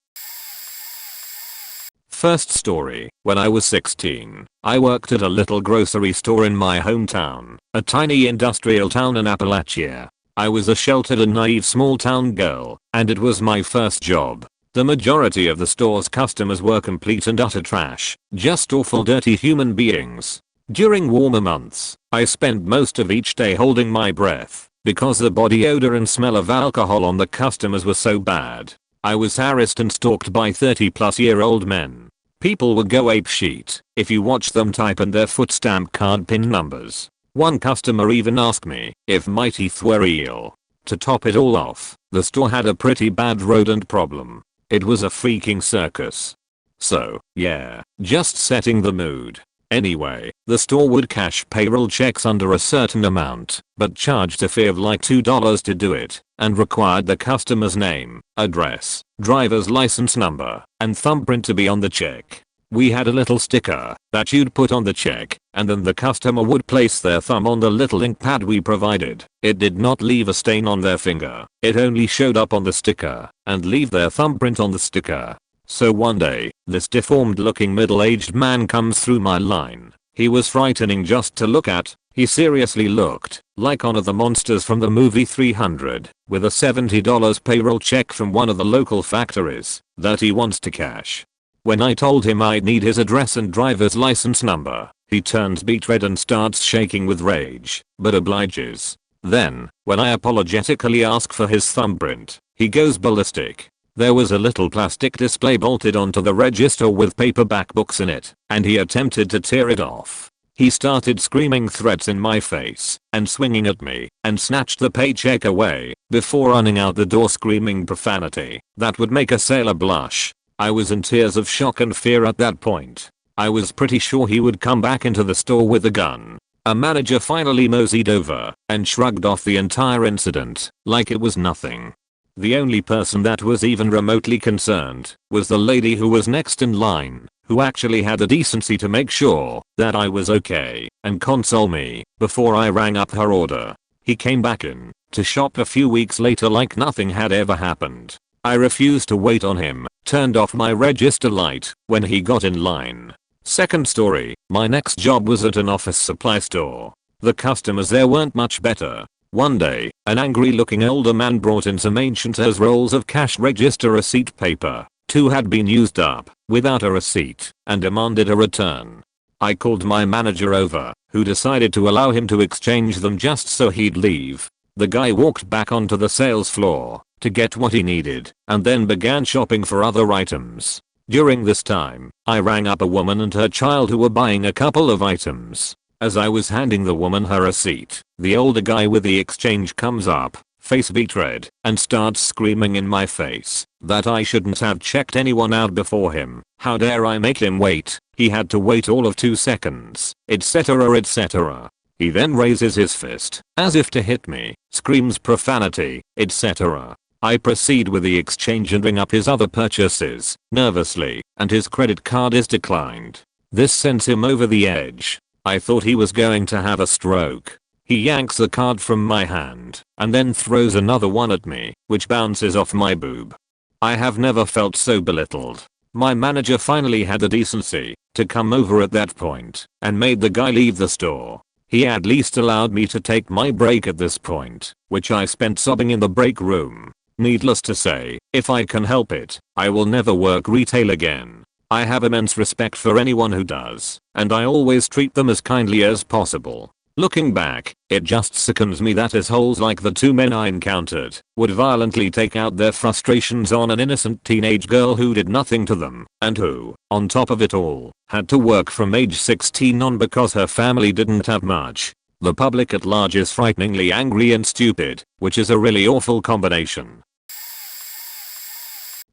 First story, when I was 16, I worked at a little grocery store in my hometown, a tiny industrial town in Appalachia. I was a sheltered and naive small town girl, and it was my first job. The majority of the store's customers were complete and utter trash, just awful dirty human beings. During warmer months, I spent most of each day holding my breath because the body odor and smell of alcohol on the customers were so bad. I was harassed and stalked by 30-plus-year-old men. People would go apeshit if you watch them type in their foot stamp card pin numbers. One customer even asked me if my teeth were real. To top it all off, the store had a pretty bad rodent problem. It was a freaking circus. So, yeah, just setting the mood. Anyway, the store would cash payroll checks under a certain amount, but charged a fee of like $2 to do it, and required the customer's name, address, driver's license number, and thumbprint to be on the check. We had a little sticker that you'd put on the check, and then the customer would place their thumb on the little ink pad we provided. It did not leave a stain on their finger, it only showed up on the sticker, and leave their thumbprint on the sticker. So one day, this deformed looking middle-aged man comes through my line. He was frightening just to look at. He seriously looked like one of the monsters from the movie 300, with a $70 payroll check from one of the local factories that he wants to cash. When I told him I'd need his address and driver's license number, he turns beet red and starts shaking with rage, but obliges. Then, when I apologetically ask for his thumbprint, he goes ballistic. There was a little plastic display bolted onto the register with paperback books in it, and he attempted to tear it off. He started screaming threats in my face and swinging at me and snatched the paycheck away before running out the door screaming profanity that would make a sailor blush. I was in tears of shock and fear at that point. I was pretty sure he would come back into the store with a gun. A manager finally moseyed over and shrugged off the entire incident like it was nothing. The only person that was even remotely concerned was the lady who was next in line, who actually had the decency to make sure that I was okay and console me before I rang up her order. He came back in to shop a few weeks later like nothing had ever happened. I refused to wait on him, turned off my register light when he got in line. Second story, my next job was at an office supply store. The customers there weren't much better. One day, an angry looking older man brought in some ancient as rolls of cash register receipt paper. 2 had been used up without a receipt and demanded a return. I called my manager over, who decided to allow him to exchange them just so he'd leave. The guy walked back onto the sales floor to get what he needed and then began shopping for other items. During this time, I rang up a woman and her child who were buying a couple of items. As I was handing the woman her receipt, the older guy with the exchange comes up, face beet red, and starts screaming in my face that I shouldn't have checked anyone out before him. How dare I make him wait? He had to wait all of 2 seconds, etc etc. He then raises his fist, as if to hit me, screams profanity, etc. I proceed with the exchange and ring up his other purchases, nervously, and his credit card is declined. This sends him over the edge. I thought he was going to have a stroke. He yanks the card from my hand, and then throws another one at me, which bounces off my boob. I have never felt so belittled. My manager finally had the decency to come over at that point, and made the guy leave the store. He at least allowed me to take my break at this point, which I spent sobbing in the break room. Needless to say, if I can help it, I will never work retail again. I have immense respect for anyone who does, and I always treat them as kindly as possible. Looking back, it just sickens me that assholes like the 2 men I encountered would violently take out their frustrations on an innocent teenage girl who did nothing to them, and who, on top of it all, had to work from age 16 on because her family didn't have much. The public at large is frighteningly angry and stupid, which is a really awful combination.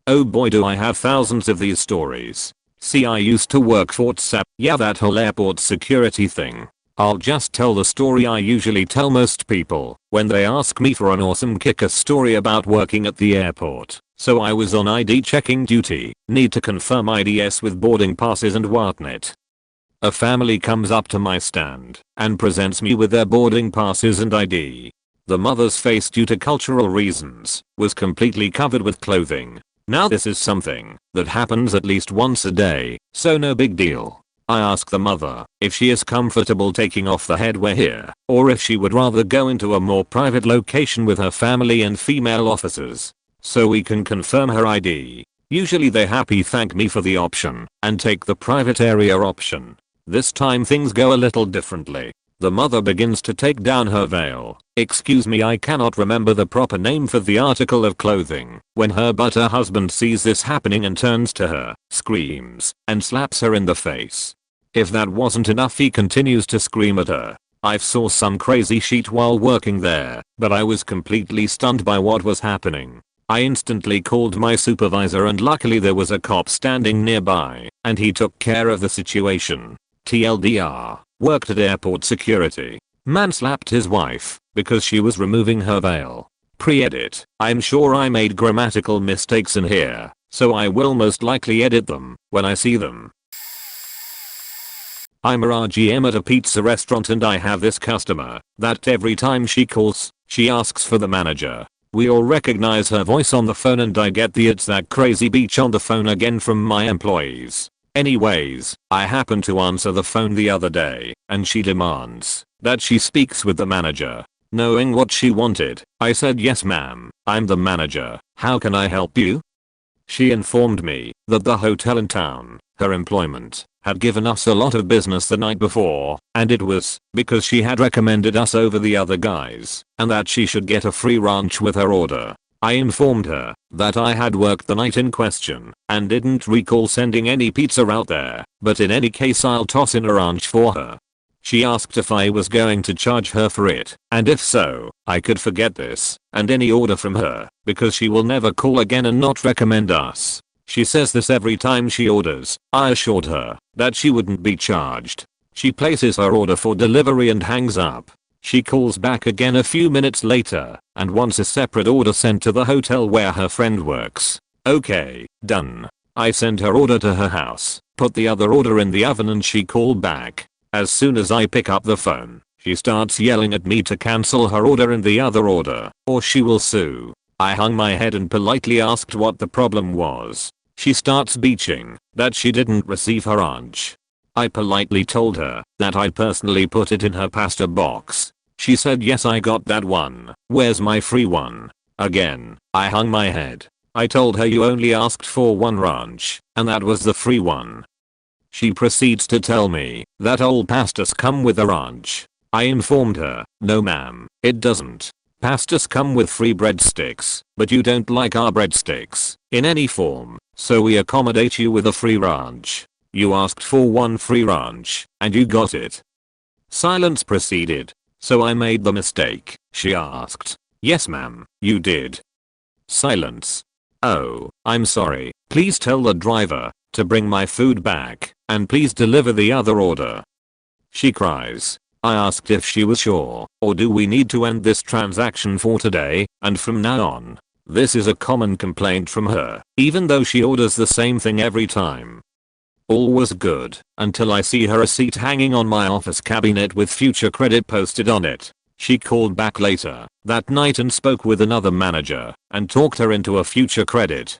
Oh boy, do I have thousands of these stories. See, I used to work for WhatsApp, yeah, that whole airport security thing. I'll just tell the story I usually tell most people when they ask me for an awesome kick-ass story about working at the airport. So I was on ID checking duty, need to confirm IDs with boarding passes and whatnot. A family comes up to my stand and presents me with their boarding passes and ID. The mother's face, due to cultural reasons, was completely covered with clothing. Now this is something that happens at least once a day, so no big deal. I ask the mother if she is comfortable taking off the headwear here, or if she would rather go into a more private location with her family and female officers, so we can confirm her ID. Usually they happy thank me for the option and take the private area option. This time things go a little differently. The mother begins to take down her veil. Excuse me, I cannot remember the proper name for the article of clothing. When her husband sees this happening and turns to her, screams, and slaps her in the face. If that wasn't enough, he continues to scream at her. I've saw some crazy shit while working there, but I was completely stunned by what was happening. I instantly called my supervisor, and luckily there was a cop standing nearby, and he took care of the situation. TLDR, worked at airport security. Man slapped his wife because she was removing her veil. Pre-edit. I'm sure I made grammatical mistakes in here, so I will most likely edit them when I see them. I'm a RGM at a pizza restaurant, and I have this customer that every time she calls, she asks for the manager. We all recognize her voice on the phone, and I get the "it's that crazy bitch on the phone again" from my employees. Anyways, I happened to answer the phone the other day, and she demands that she speaks with the manager. Knowing what she wanted, I said, "Yes ma'am, I'm the manager. How can I help you?" She informed me that the hotel in town, her employment, had given us a lot of business the night before, and it was because she had recommended us over the other guys, and that she should get a free ranch with her order. I informed her that I had worked the night in question and didn't recall sending any pizza out there, but in any case I'll toss in a ranch for her. She asked if I was going to charge her for it, and if so, I could forget this and any order from her, because she will never call again and not recommend us. She says this every time she orders. I assured her that she wouldn't be charged. She places her order for delivery and hangs up. She calls back again a few minutes later and wants a separate order sent to the hotel where her friend works. Okay, done. I send her order to her house, put the other order in the oven, and she called back. As soon as I pick up the phone, she starts yelling at me to cancel her order and the other order, or she will sue. I hung my head and politely asked what the problem was. She starts bitching that she didn't receive her ranch. I politely told her that I'd personally put it in her pasta box. She said, "Yes, I got that one. Where's my free one?" Again, I hung my head. I told her you only asked for one ranch, and that was the free one. She proceeds to tell me that all pastas come with a ranch. I informed her, "No ma'am, it doesn't. Pastas come with free breadsticks, but you don't like our breadsticks in any form, so we accommodate you with a free ranch. You asked for one free ranch, and you got it." Silence proceeded. "So I made the mistake?" she asked. Yes ma'am, you did. Silence. Oh, I'm sorry. Please tell the driver to bring my food back and please deliver the other order. She cries. I asked if she was sure, or do we need to end this transaction for today and from now on? This is a common complaint from her, even though she orders the same thing every time. All was good until I see her receipt hanging on my office cabinet with future credit posted on it. She called back later that night and spoke with another manager and talked her into a future credit.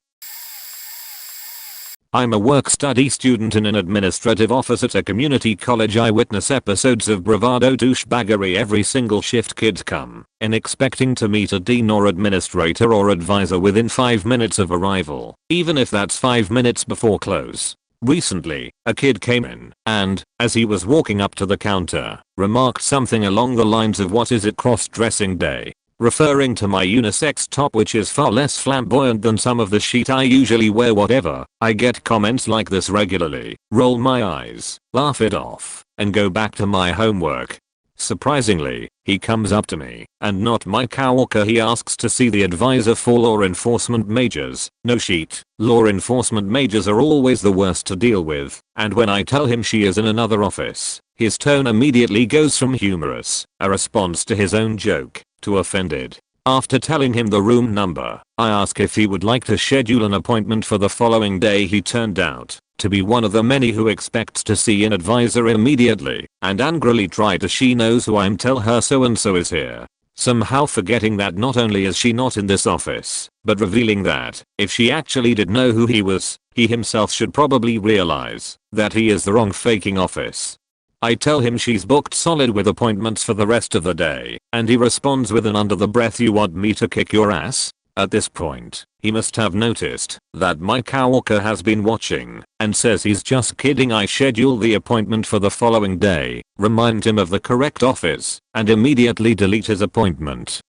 I'm a work-study student in an administrative office at a community college. I witness episodes of bravado douchebaggery every single shift. Kids come in expecting to meet a dean or administrator or advisor within 5 minutes of arrival, even if that's 5 minutes before close. Recently, a kid came in and, as he was walking up to the counter, remarked something along the lines of "What is it, cross-dressing day?" referring to my unisex top, which is far less flamboyant than some of the shit I usually wear. Whatever. I get comments like this regularly, roll my eyes, laugh it off, and go back to my homework. Surprisingly, he comes up to me, and not my coworker. He asks to see the advisor for law enforcement majors. No shit, law enforcement majors are always the worst to deal with, and when I tell him she is in another office, his tone immediately goes from humorous, a response to his own joke, to offended. After telling him the room number, I ask if he would like to schedule an appointment for the following day. He turned out to be one of the many who expects to see an advisor immediately and angrily try to "She knows who I am, tell her so and so is here," somehow forgetting that not only is she not in this office, but revealing that if she actually did know who he was, he himself should probably realize that he is the wrong faking office. I tell him she's booked solid with appointments for the rest of the day, and he responds with an under the breath, "You want me to kick your ass?" At this point, he must have noticed that my coworker has been watching and says he's just kidding. I schedule the appointment for the following day, remind him of the correct office, and immediately delete his appointment.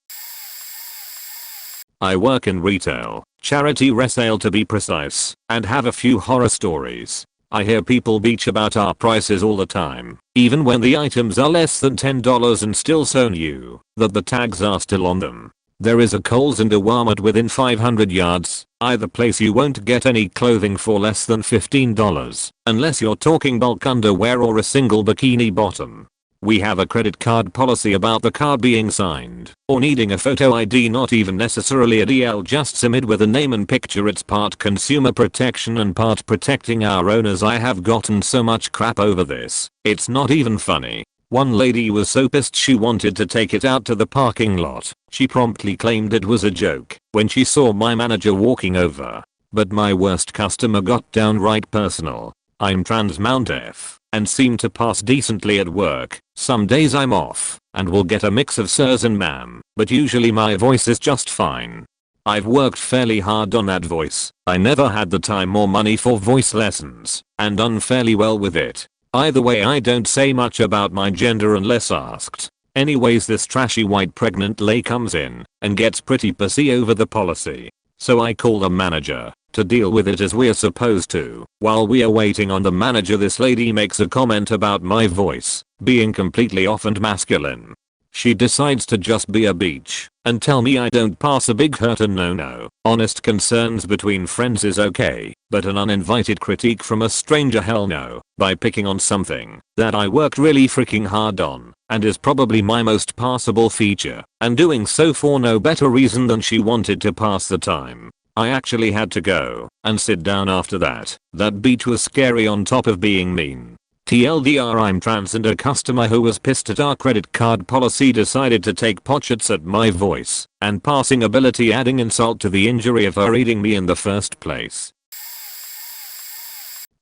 I work in retail, charity resale to be precise, and have a few horror stories. I hear people bitch about our prices all the time, even when the items are less than $10 and still so new that the tags are still on them. There is a Kohl's and a Walmart within 500 yards, either place you won't get any clothing for less than $15, unless you're talking bulk underwear or a single bikini bottom. We have a credit card policy about the card being signed or needing a photo ID, not even necessarily a DL, just SIMID with a name and picture. It's part consumer protection and part protecting our owners. I have gotten so much crap over this, it's not even funny. One lady was so pissed she wanted to take it out to the parking lot. She promptly claimed it was a joke when she saw my manager walking over. But my worst customer got downright personal. I'm trans Mount F and seem to pass decently at work. Some days I'm off and will get a mix of sirs and ma'am, but usually my voice is just fine. I've worked fairly hard on that voice. I never had the time or money for voice lessons and done fairly well with it. Either way, I don't say much about my gender unless asked. Anyways, this trashy white pregnant lay comes in and gets pretty pissy over the policy. So I call the manager to deal with it as we're supposed to. While we are waiting on the manager, this lady makes a comment about my voice being completely off and masculine. She decides to just be a bitch and tell me I don't pass a big hurt and no. Honest concerns between friends is okay, but an uninvited critique from a stranger, hell no. By picking on something that I worked really freaking hard on and is probably my most passable feature, and doing so for no better reason than she wanted to pass the time. I actually had to go and sit down after that. That bitch was scary on top of being mean. TLDR, I'm trans, and a customer who was pissed at our credit card policy decided to take potshots at my voice and passing ability, adding insult to the injury of her eating me in the first place.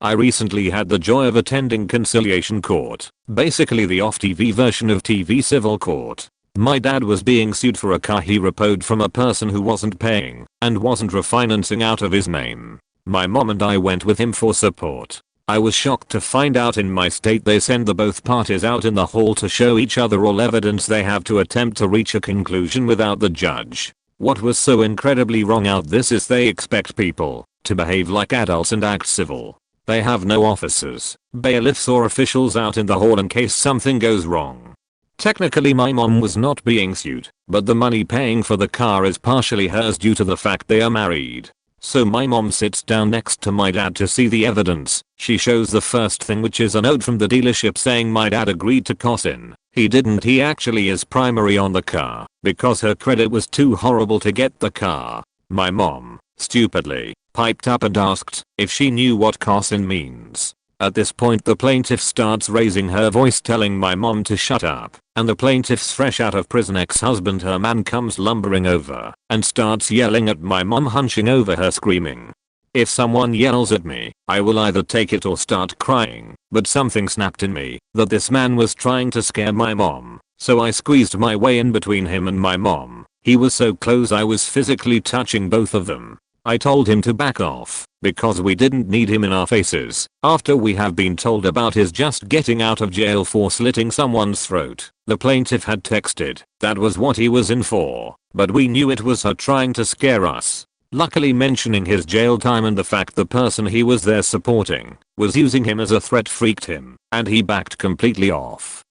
I recently had the joy of attending conciliation court, basically the off-TV version of TV civil court. My dad was being sued for a car he repoed from a person who wasn't paying and wasn't refinancing out of his name. My mom and I went with him for support. I was shocked to find out in my state they send the both parties out in the hall to show each other all evidence they have to attempt to reach a conclusion without the judge. What was so incredibly wrong out this is they expect people to behave like adults and act civil. They have no officers, bailiffs or officials out in the hall in case something goes wrong. Technically my mom was not being sued, but the money paying for the car is partially hers due to the fact they are married. So my mom sits down next to my dad to see the evidence. She shows the first thing, which is a note from the dealership saying my dad agreed to COSIN. He didn't, he actually is primary on the car because her credit was too horrible to get the car. My mom, stupidly, piped up and asked if she knew what COSIN means. At this point the plaintiff starts raising her voice telling my mom to shut up, and the plaintiff's fresh out of prison ex-husband Herman comes lumbering over and starts yelling at my mom, hunching over her screaming. If someone yells at me, I will either take it or start crying, but something snapped in me that this man was trying to scare my mom, so I squeezed my way in between him and my mom. He was so close I was physically touching both of them. I told him to back off because we didn't need him in our faces after we have been told about his just getting out of jail for slitting someone's throat. The plaintiff had texted that was what he was in for, but we knew it was her trying to scare us. Luckily, mentioning his jail time and the fact the person he was there supporting was using him as a threat freaked him, and he backed completely off.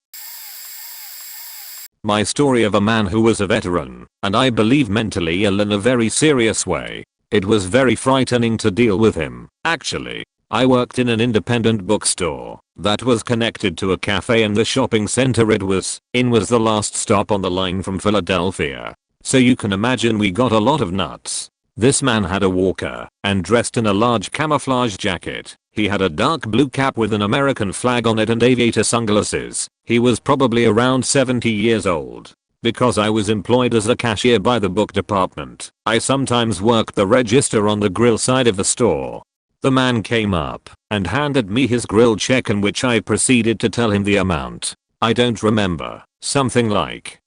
My story of a man who was a veteran, and I believe mentally ill in a very serious way. It was very frightening to deal with him. Actually, I worked in an independent bookstore that was connected to a cafe in the shopping center it was in was the last stop on the line from Philadelphia. So you can imagine we got a lot of nuts. This man had a walker and dressed in a large camouflage jacket. He had a dark blue cap with an American flag on it and aviator sunglasses. He was probably around 70 years old. Because I was employed as a cashier by the book department, I sometimes worked the register on the grill side of the store. The man came up and handed me his grill check, in which I proceeded to tell him the amount. I don't remember, something like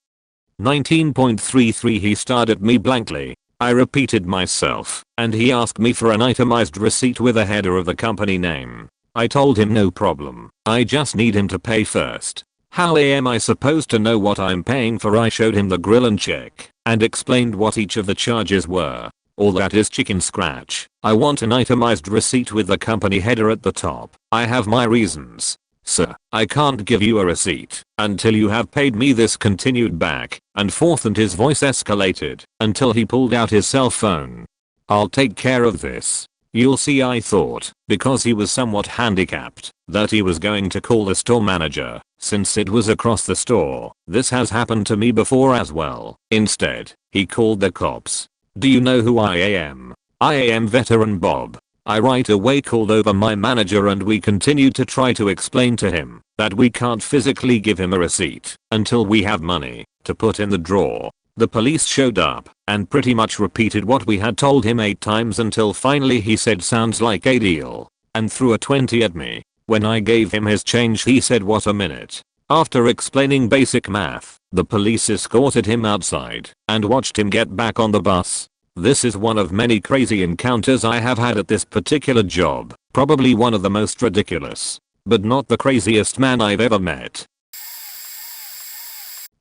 19.33. He stared at me blankly. I repeated myself, and he asked me for an itemized receipt with a header of the company name. I told him no problem, I just need him to pay first. How am I supposed to know what I'm paying for? I showed him the grill and check and explained what each of the charges were. All that is chicken scratch. I want an itemized receipt with the company header at the top. I have my reasons. Sir, I can't give you a receipt until you have paid me. This continued back and forth, and his voice escalated until he pulled out his cell phone. I'll take care of this. You'll see, I thought, because he was somewhat handicapped, that he was going to call the store manager, since it was across the store. This has happened to me before as well. Instead, he called the cops. Do you know who I am? I am veteran Bob. I right away called over my manager, and we continued to try to explain to him that we can't physically give him a receipt until we have money to put in the drawer. The police showed up and pretty much repeated what we had told him 8 times until finally he said sounds like a deal and threw a 20 at me. When I gave him his change, he said what a minute. After explaining basic math, the police escorted him outside and watched him get back on the bus. This is one of many crazy encounters I have had at this particular job, probably one of the most ridiculous, but not the craziest man I've ever met.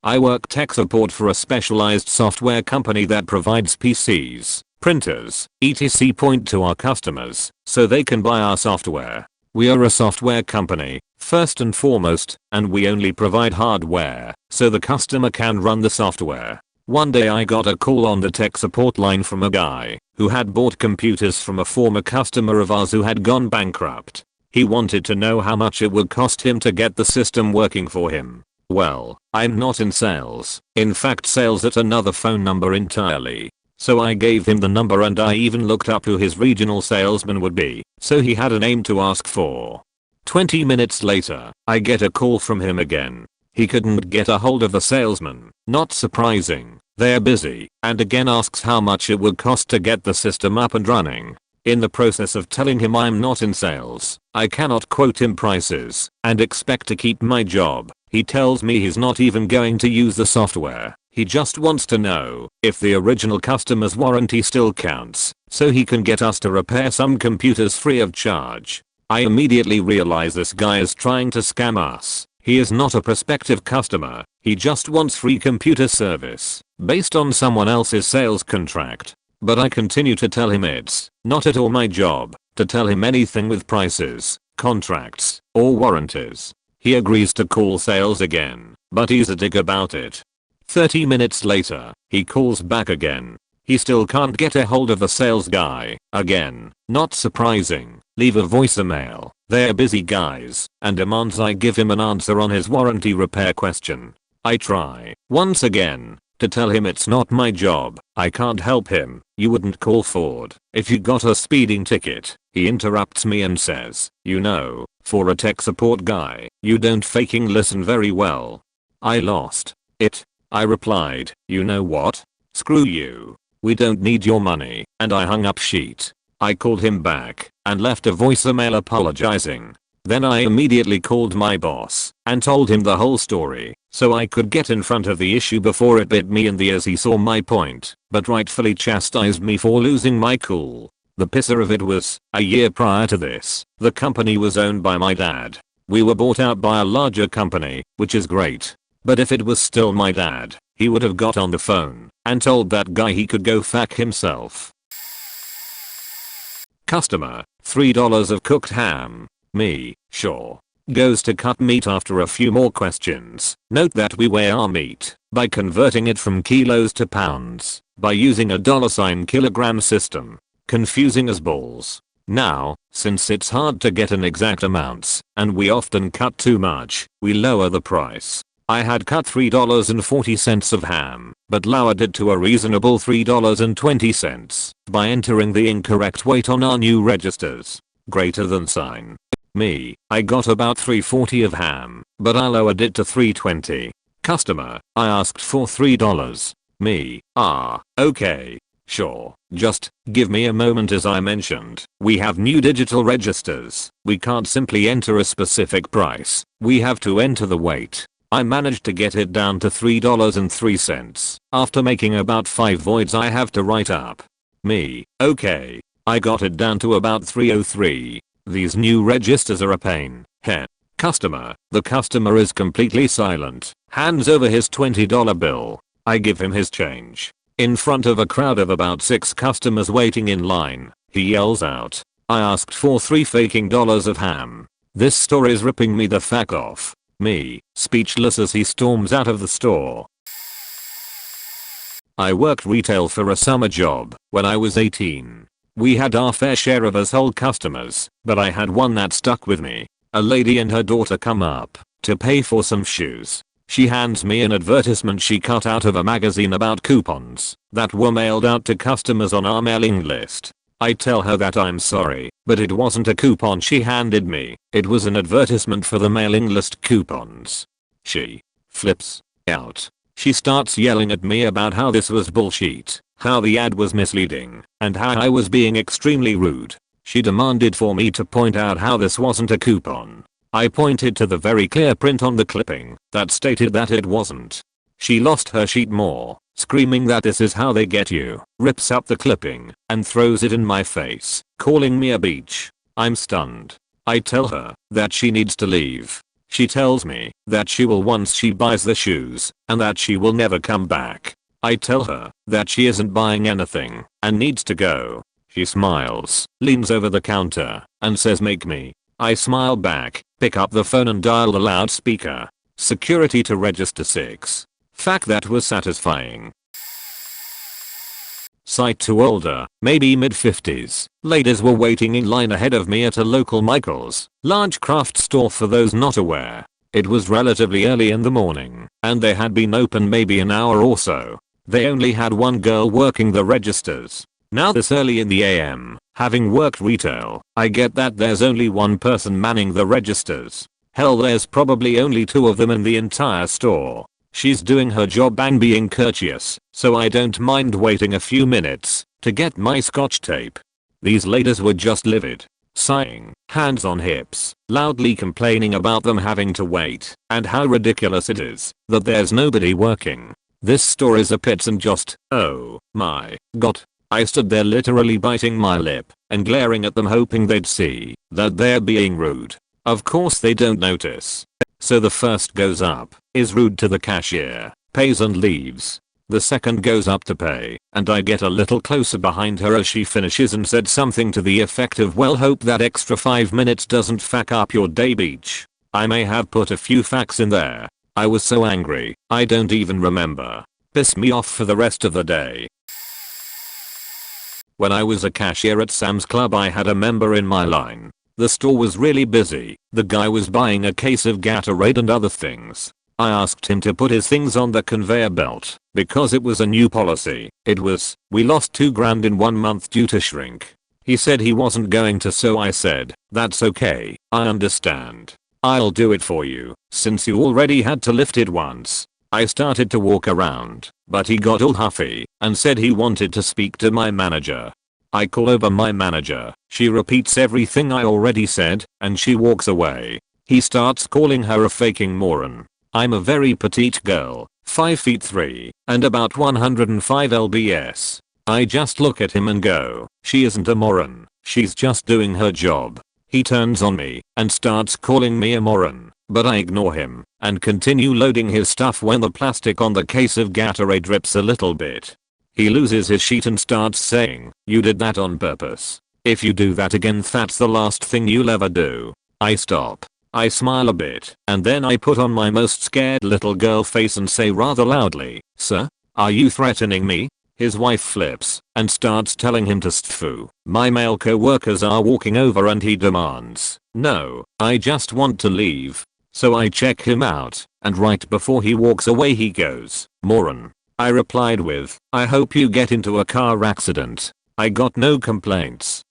I work tech support for a specialized software company that provides PCs, printers, etc. point to our customers so they can buy our software. We are a software company, first and foremost, and we only provide hardware so the customer can run the software. One day I got a call on the tech support line from a guy who had bought computers from a former customer of ours who had gone bankrupt. He wanted to know how much it would cost him to get the system working for him. Well, I'm not in sales. In fact, sales at another phone number entirely. So I gave him the number, and I even looked up who his regional salesman would be, so he had a name to ask for. 20 minutes later, I get a call from him again. He couldn't get a hold of the salesman. Not surprising, they're busy, and again asks how much it would cost to get the system up and running. In the process of telling him I'm not in sales, I cannot quote him prices and expect to keep my job. He tells me he's not even going to use the software. He just wants to know if the original customer's warranty still counts, so he can get us to repair some computers free of charge. I immediately realize this guy is trying to scam us. He is not a prospective customer. He just wants free computer service based on someone else's sales contract. But I continue to tell him it's not at all my job to tell him anything with prices, contracts, or warranties. He agrees to call sales again. but he's a dick about it. 30 minutes later, he calls back again. He still can't get a hold of the sales guy. Again, not surprising, leave a voicemail. They're busy guys, and demands I give him an answer on his warranty repair question. I try, once again, to tell him it's not my job. I can't help him. You wouldn't call Ford if you got a speeding ticket. He interrupts me and says, you know, for a tech support guy, you don't faking listen very well. I lost it. I replied, you know what? Screw you. We don't need your money, and I hung up sheet. I called him back and left a voicemail apologizing. Then I immediately called my boss and told him the whole story so I could get in front of the issue before it bit me in the ears. He saw my point, but rightfully chastised me for losing my cool. The pisser of it was, a year prior to this, the company was owned by my dad. We were bought out by a larger company, which is great. But if it was still my dad, he would have got on the phone and told that guy he could go fuck himself. Customer, $3 of cooked ham. Me, sure. Goes to cut meat after a few more questions. Note that we weigh our meat by converting it from kilos to pounds by using a $kilogram system. Confusing as balls. Now, since it's hard to get an exact amounts and we often cut too much, we lower the price. I had cut $3.40 of ham, but lowered it to a reasonable $3.20 by entering the incorrect weight on our new registers. Greater than sign. Me, I got about $3.40 of ham, but I lowered it to $3.20. Customer, I asked for $3. Me, okay. Sure, just give me a moment. As I mentioned, we have new digital registers. We can't simply enter a specific price. We have to enter the weight. I managed to get it down to $3.03 after making about 5 voids I have to write up. Me, okay. I got it down to about $3.03. These new registers are a pain. Heh. Customer, the customer is completely silent. Hands over his $20 bill. I give him his change. In front of a crowd of about 6 customers waiting in line, he yells out, I asked for $3 of ham. This store is ripping me the fuck off. Me, speechless as he storms out of the store. I worked retail for a summer job when I was 18. We had our fair share of asshole customers, but I had one that stuck with me. A lady and her daughter come up to pay for some shoes. She hands me an advertisement she cut out of a magazine about coupons that were mailed out to customers on our mailing list. I tell her that I'm sorry, but it wasn't a coupon she handed me. It was an advertisement for the mailing list coupons. She flips out. She starts yelling at me about how this was bullshit, how the ad was misleading, and how I was being extremely rude. She demanded for me to point out how this wasn't a coupon. I pointed to the very clear print on the clipping that stated that it wasn't. She lost her shit more, screaming that this is how they get you, rips up the clipping and throws it in my face, calling me a bitch. I'm stunned. I tell her that she needs to leave. She tells me that she will once she buys the shoes and that she will never come back. I tell her that she isn't buying anything and needs to go. She smiles, leans over the counter, and says make me. I smile back, pick up the phone and dial the loudspeaker. Security to register 6. Fact that was satisfying. Sight to older, maybe mid-50s, ladies were waiting in line ahead of me at a local Michael's, large craft store. For those not aware, it was relatively early in the morning, and they had been open maybe an hour or so. They only had one girl working the registers. Now this early in the AM, having worked retail, I get that there's only one person manning the registers. Hell, there's probably only 2 of them in the entire store. She's doing her job and being courteous, so I don't mind waiting a few minutes to get my scotch tape. These ladies were just livid, sighing, hands on hips, loudly complaining about them having to wait and how ridiculous it is that there's nobody working. This store is a pits and just, oh my god. I stood there literally biting my lip and glaring at them, hoping they'd see that they're being rude. Of course they don't notice. So the first goes up, is rude to the cashier, pays and leaves. The second goes up to pay, and I get a little closer behind her as she finishes and said something to the effect of, well, hope that extra 5 minutes doesn't fuck up your day, beach. I may have put a few facts in there. I was so angry, I don't even remember. Pissed me off for the rest of the day. When I was a cashier at Sam's Club, I had a member in my line. The store was really busy. The guy was buying a case of Gatorade and other things. I asked him to put his things on the conveyor belt because it was a new policy. We lost $2,000 in 1 month due to shrink. He said he wasn't going to, so I said, that's okay, I understand. I'll do it for you, since you already had to lift it once. I started to walk around, but he got all huffy and said he wanted to speak to my manager. I call over my manager, she repeats everything I already said, and she walks away. He starts calling her a faking moron. I'm a very petite girl, 5'3", and about 105 lbs. I just look at him and go, she isn't a moron, she's just doing her job. He turns on me and starts calling me a moron, but I ignore him and continue loading his stuff when the plastic on the case of Gatorade drips a little bit. He loses his shit and starts saying, you did that on purpose. If you do that again, that's the last thing you'll ever do. I stop. I smile a bit, and then I put on my most scared little girl face and say rather loudly, sir, are you threatening me? His wife flips and starts telling him to stfu. My male co-workers are walking over and he demands, no, I just want to leave. So I check him out, and right before he walks away he goes, moron. I replied with, I hope you get into a car accident. I got no complaints.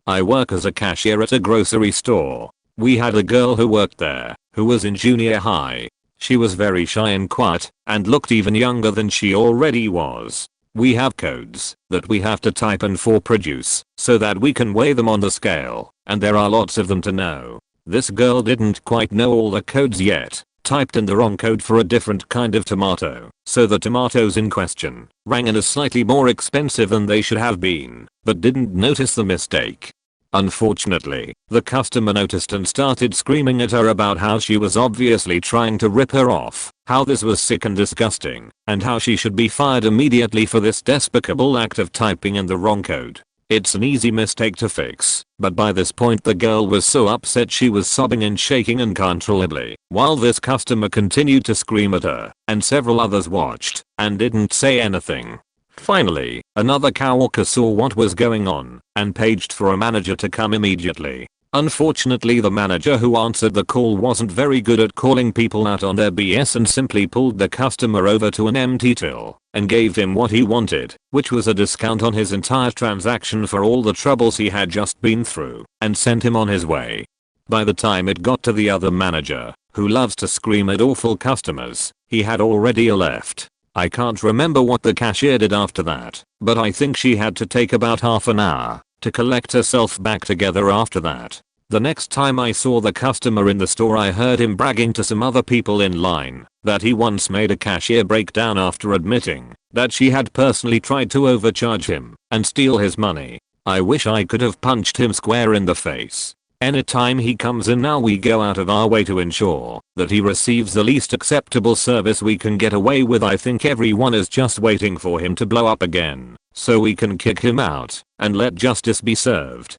I work as a cashier at a grocery store. We had a girl who worked there, who was in junior high. She was very shy and quiet, and looked even younger than she already was. We have codes that we have to type and for produce, so that we can weigh them on the scale, and there are lots of them to know. This girl didn't quite know all the codes yet, typed in the wrong code for a different kind of tomato, so the tomatoes in question rang in as slightly more expensive than they should have been, but didn't notice the mistake. Unfortunately, the customer noticed and started screaming at her about how she was obviously trying to rip her off, how this was sick and disgusting, and how she should be fired immediately for this despicable act of typing in the wrong code. It's an easy mistake to fix, but by this point the girl was so upset she was sobbing and shaking uncontrollably, while this customer continued to scream at her, and several others watched, and didn't say anything. Finally, another coworker saw what was going on, and paged for a manager to come immediately. Unfortunately, the manager who answered the call wasn't very good at calling people out on their BS and simply pulled the customer over to an empty till and gave him what he wanted, which was a discount on his entire transaction for all the troubles he had just been through, and sent him on his way. By the time it got to the other manager, who loves to scream at awful customers, he had already left. I can't remember what the cashier did after that, but I think she had to take about half an hour to collect herself back together after that. The next time I saw the customer in the store, I heard him bragging to some other people in line that he once made a cashier break down after admitting that she had personally tried to overcharge him and steal his money. I wish I could have punched him square in the face. Anytime he comes in now, we go out of our way to ensure that he receives the least acceptable service we can get away with. I think everyone is just waiting for him to blow up again, so we can kick him out and let justice be served.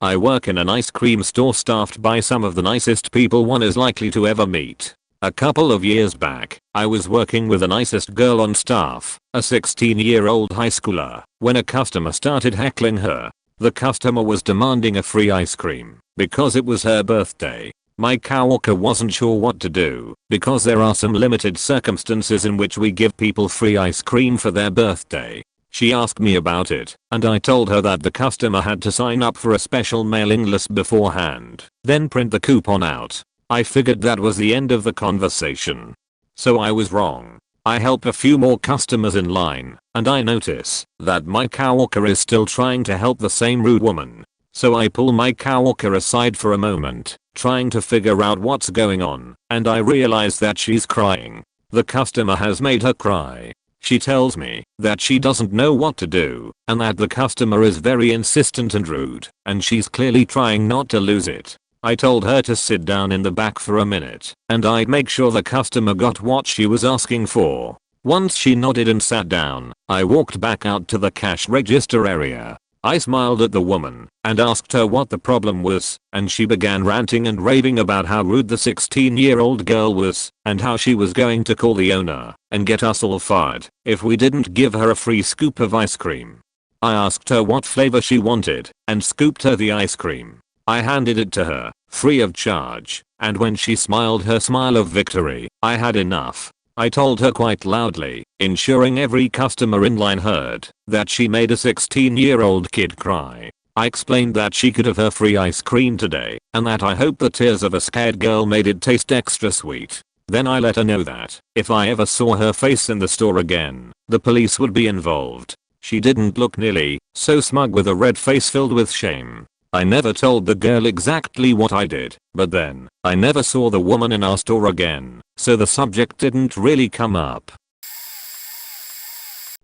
I work in an ice cream store staffed by some of the nicest people one is likely to ever meet. A couple of years back, I was working with the nicest girl on staff, a 16-year-old high schooler, when a customer started heckling her. The customer was demanding a free ice cream because it was her birthday. My coworker wasn't sure what to do because there are some limited circumstances in which we give people free ice cream for their birthday. She asked me about it, and I told her that the customer had to sign up for a special mailing list beforehand, then print the coupon out. I figured that was the end of the conversation. So I was wrong. I help a few more customers in line, and I notice that my coworker is still trying to help the same rude woman. So I pull my coworker aside for a moment, trying to figure out what's going on, and I realize that she's crying. The customer has made her cry. She tells me that she doesn't know what to do, and that the customer is very insistent and rude, and she's clearly trying not to lose it. I told her to sit down in the back for a minute, and I'd make sure the customer got what she was asking for. Once she nodded and sat down, I walked back out to the cash register area. I smiled at the woman and asked her what the problem was, and she began ranting and raving about how rude the 16-year-old girl was and how she was going to call the owner and get us all fired if we didn't give her a free scoop of ice cream. I asked her what flavor she wanted and scooped her the ice cream. I handed it to her, free of charge, and when she smiled her smile of victory, I had enough. I told her quite loudly, ensuring every customer in line heard, that she made a 16-year-old kid cry. I explained that she could have her free ice cream today, and that I hope the tears of a scared girl made it taste extra sweet. Then I let her know that, if I ever saw her face in the store again, the police would be involved. She didn't look nearly so smug with a red face filled with shame. I never told the girl exactly what I did, but then, I never saw the woman in our store again, so the subject didn't really come up.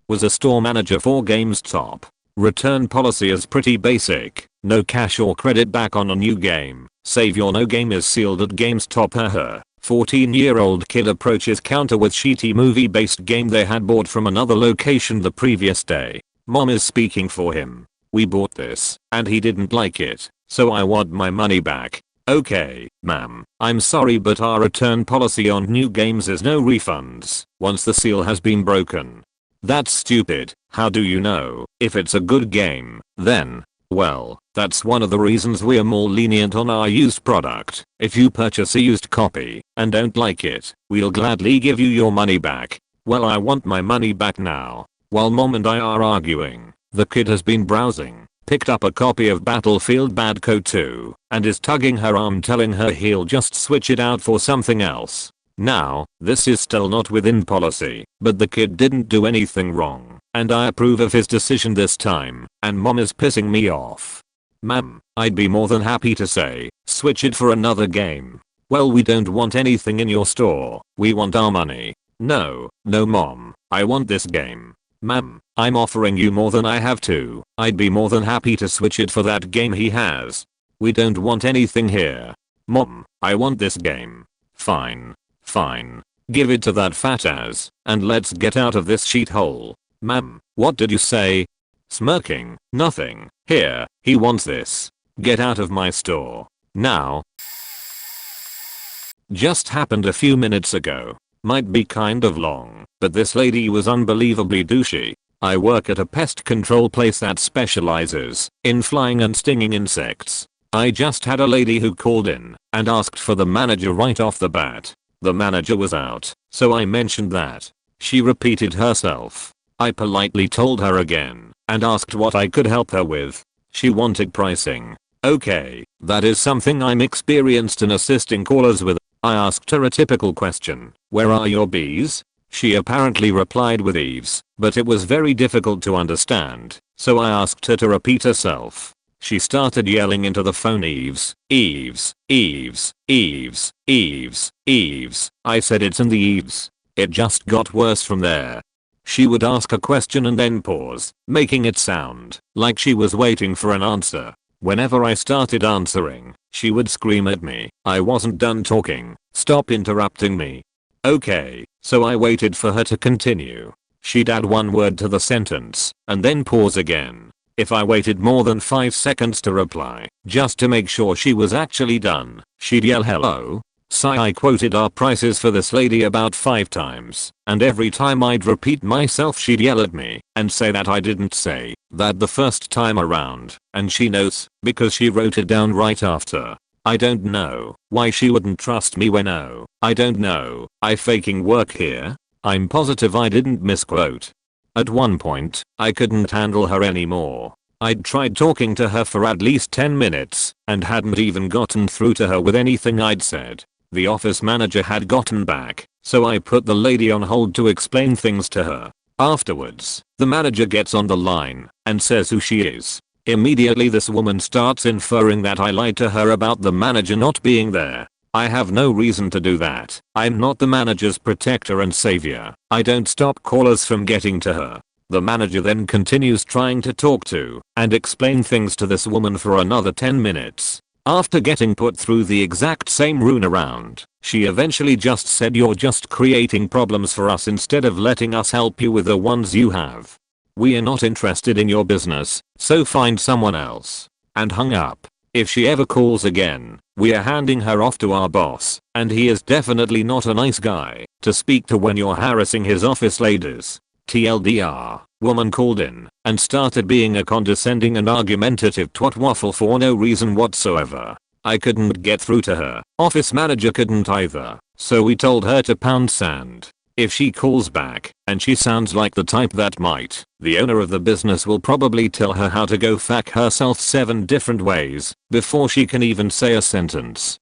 Was a store manager for GameStop. Return policy is pretty basic, no cash or credit back on a new game, save your no game is sealed at GameStop. 14-year-old kid approaches counter with shitty movie-based game they had bought from another location the previous day. Mom is speaking for him. We bought this, and he didn't like it, so I want my money back. Okay, ma'am, I'm sorry but our return policy on new games is no refunds once the seal has been broken. That's stupid. How do you know if it's a good game then? Well, that's one of the reasons we're more lenient on our used product. If you purchase a used copy and don't like it, we'll gladly give you your money back. Well, I want my money back now. While mom and I are arguing, the kid has been browsing, picked up a copy of Battlefield Bad Co 2, and is tugging her arm telling her he'll just switch it out for something else. Now, this is still not within policy, but the kid didn't do anything wrong, and I approve of his decision this time, and mom is pissing me off. Ma'am, I'd be more than happy to say, switch it for another game. Well, we don't want anything in your store, we want our money. No, mom, I want this game. Ma'am, I'm offering you more than I have to. I'd be more than happy to switch it for that game he has. We don't want anything here. Mom, I want this game. Fine. Give it to that fat ass, and let's get out of this shithole. Ma'am, what did you say? Smirking. Nothing. Here, he wants this. Get out of my store. Now. Just happened a few minutes ago. Might be kind of long, but this lady was unbelievably douchey. I work at a pest control place that specializes in flying and stinging insects. I just had a lady who called in and asked for the manager right off the bat. The manager was out, so I mentioned that. She repeated herself. I politely told her again and asked what I could help her with. She wanted pricing. Okay, that is something I'm experienced in assisting callers with. I asked her a typical question. Where are your bees? She apparently replied with eaves, but it was very difficult to understand, so I asked her to repeat herself. She started yelling into the phone, eaves, eaves, eaves, eaves, eaves, eaves. I said it's in the eaves. It just got worse from there. She would ask a question and then pause, making it sound like she was waiting for an answer. Whenever I started answering, she would scream at me. I wasn't done talking. Stop interrupting me. Okay, so I waited for her to continue. She'd add one word to the sentence and then pause again. If I waited more than 5 seconds to reply, just to make sure she was actually done, she'd yell hello. I quoted our prices for this lady about 5 times, and every time I'd repeat myself she'd yell at me and say that I didn't say that the first time around, and she knows because she wrote it down right after. I don't know why she wouldn't trust me when I don't know, I faking work here? I'm positive I didn't misquote. At one point, I couldn't handle her anymore. I'd tried talking to her for at least 10 minutes and hadn't even gotten through to her with anything I'd said. The office manager had gotten back, so I put the lady on hold to explain things to her. Afterwards, the manager gets on the line and says who she is. Immediately this woman starts inferring that I lied to her about the manager not being there. I have no reason to do that. I'm not the manager's protector and savior. I don't stop callers from getting to her. The manager then continues trying to talk to and explain things to this woman for another 10 minutes. After getting put through the exact same runaround, she eventually just said, "You're just creating problems for us instead of letting us help you with the ones you have." "We are not interested in your business, so find someone else," and hung up. If she ever calls again, we are handing her off to our boss, and he is definitely not a nice guy to speak to when you're harassing his office ladies. TLDR, woman called in and started being a condescending and argumentative twat waffle for no reason whatsoever. I couldn't get through to her. Office manager couldn't either, so we told her to pound sand. If she calls back and she sounds like the type that might, the owner of the business will probably tell her how to go fuck herself 7 different ways before she can even say a sentence.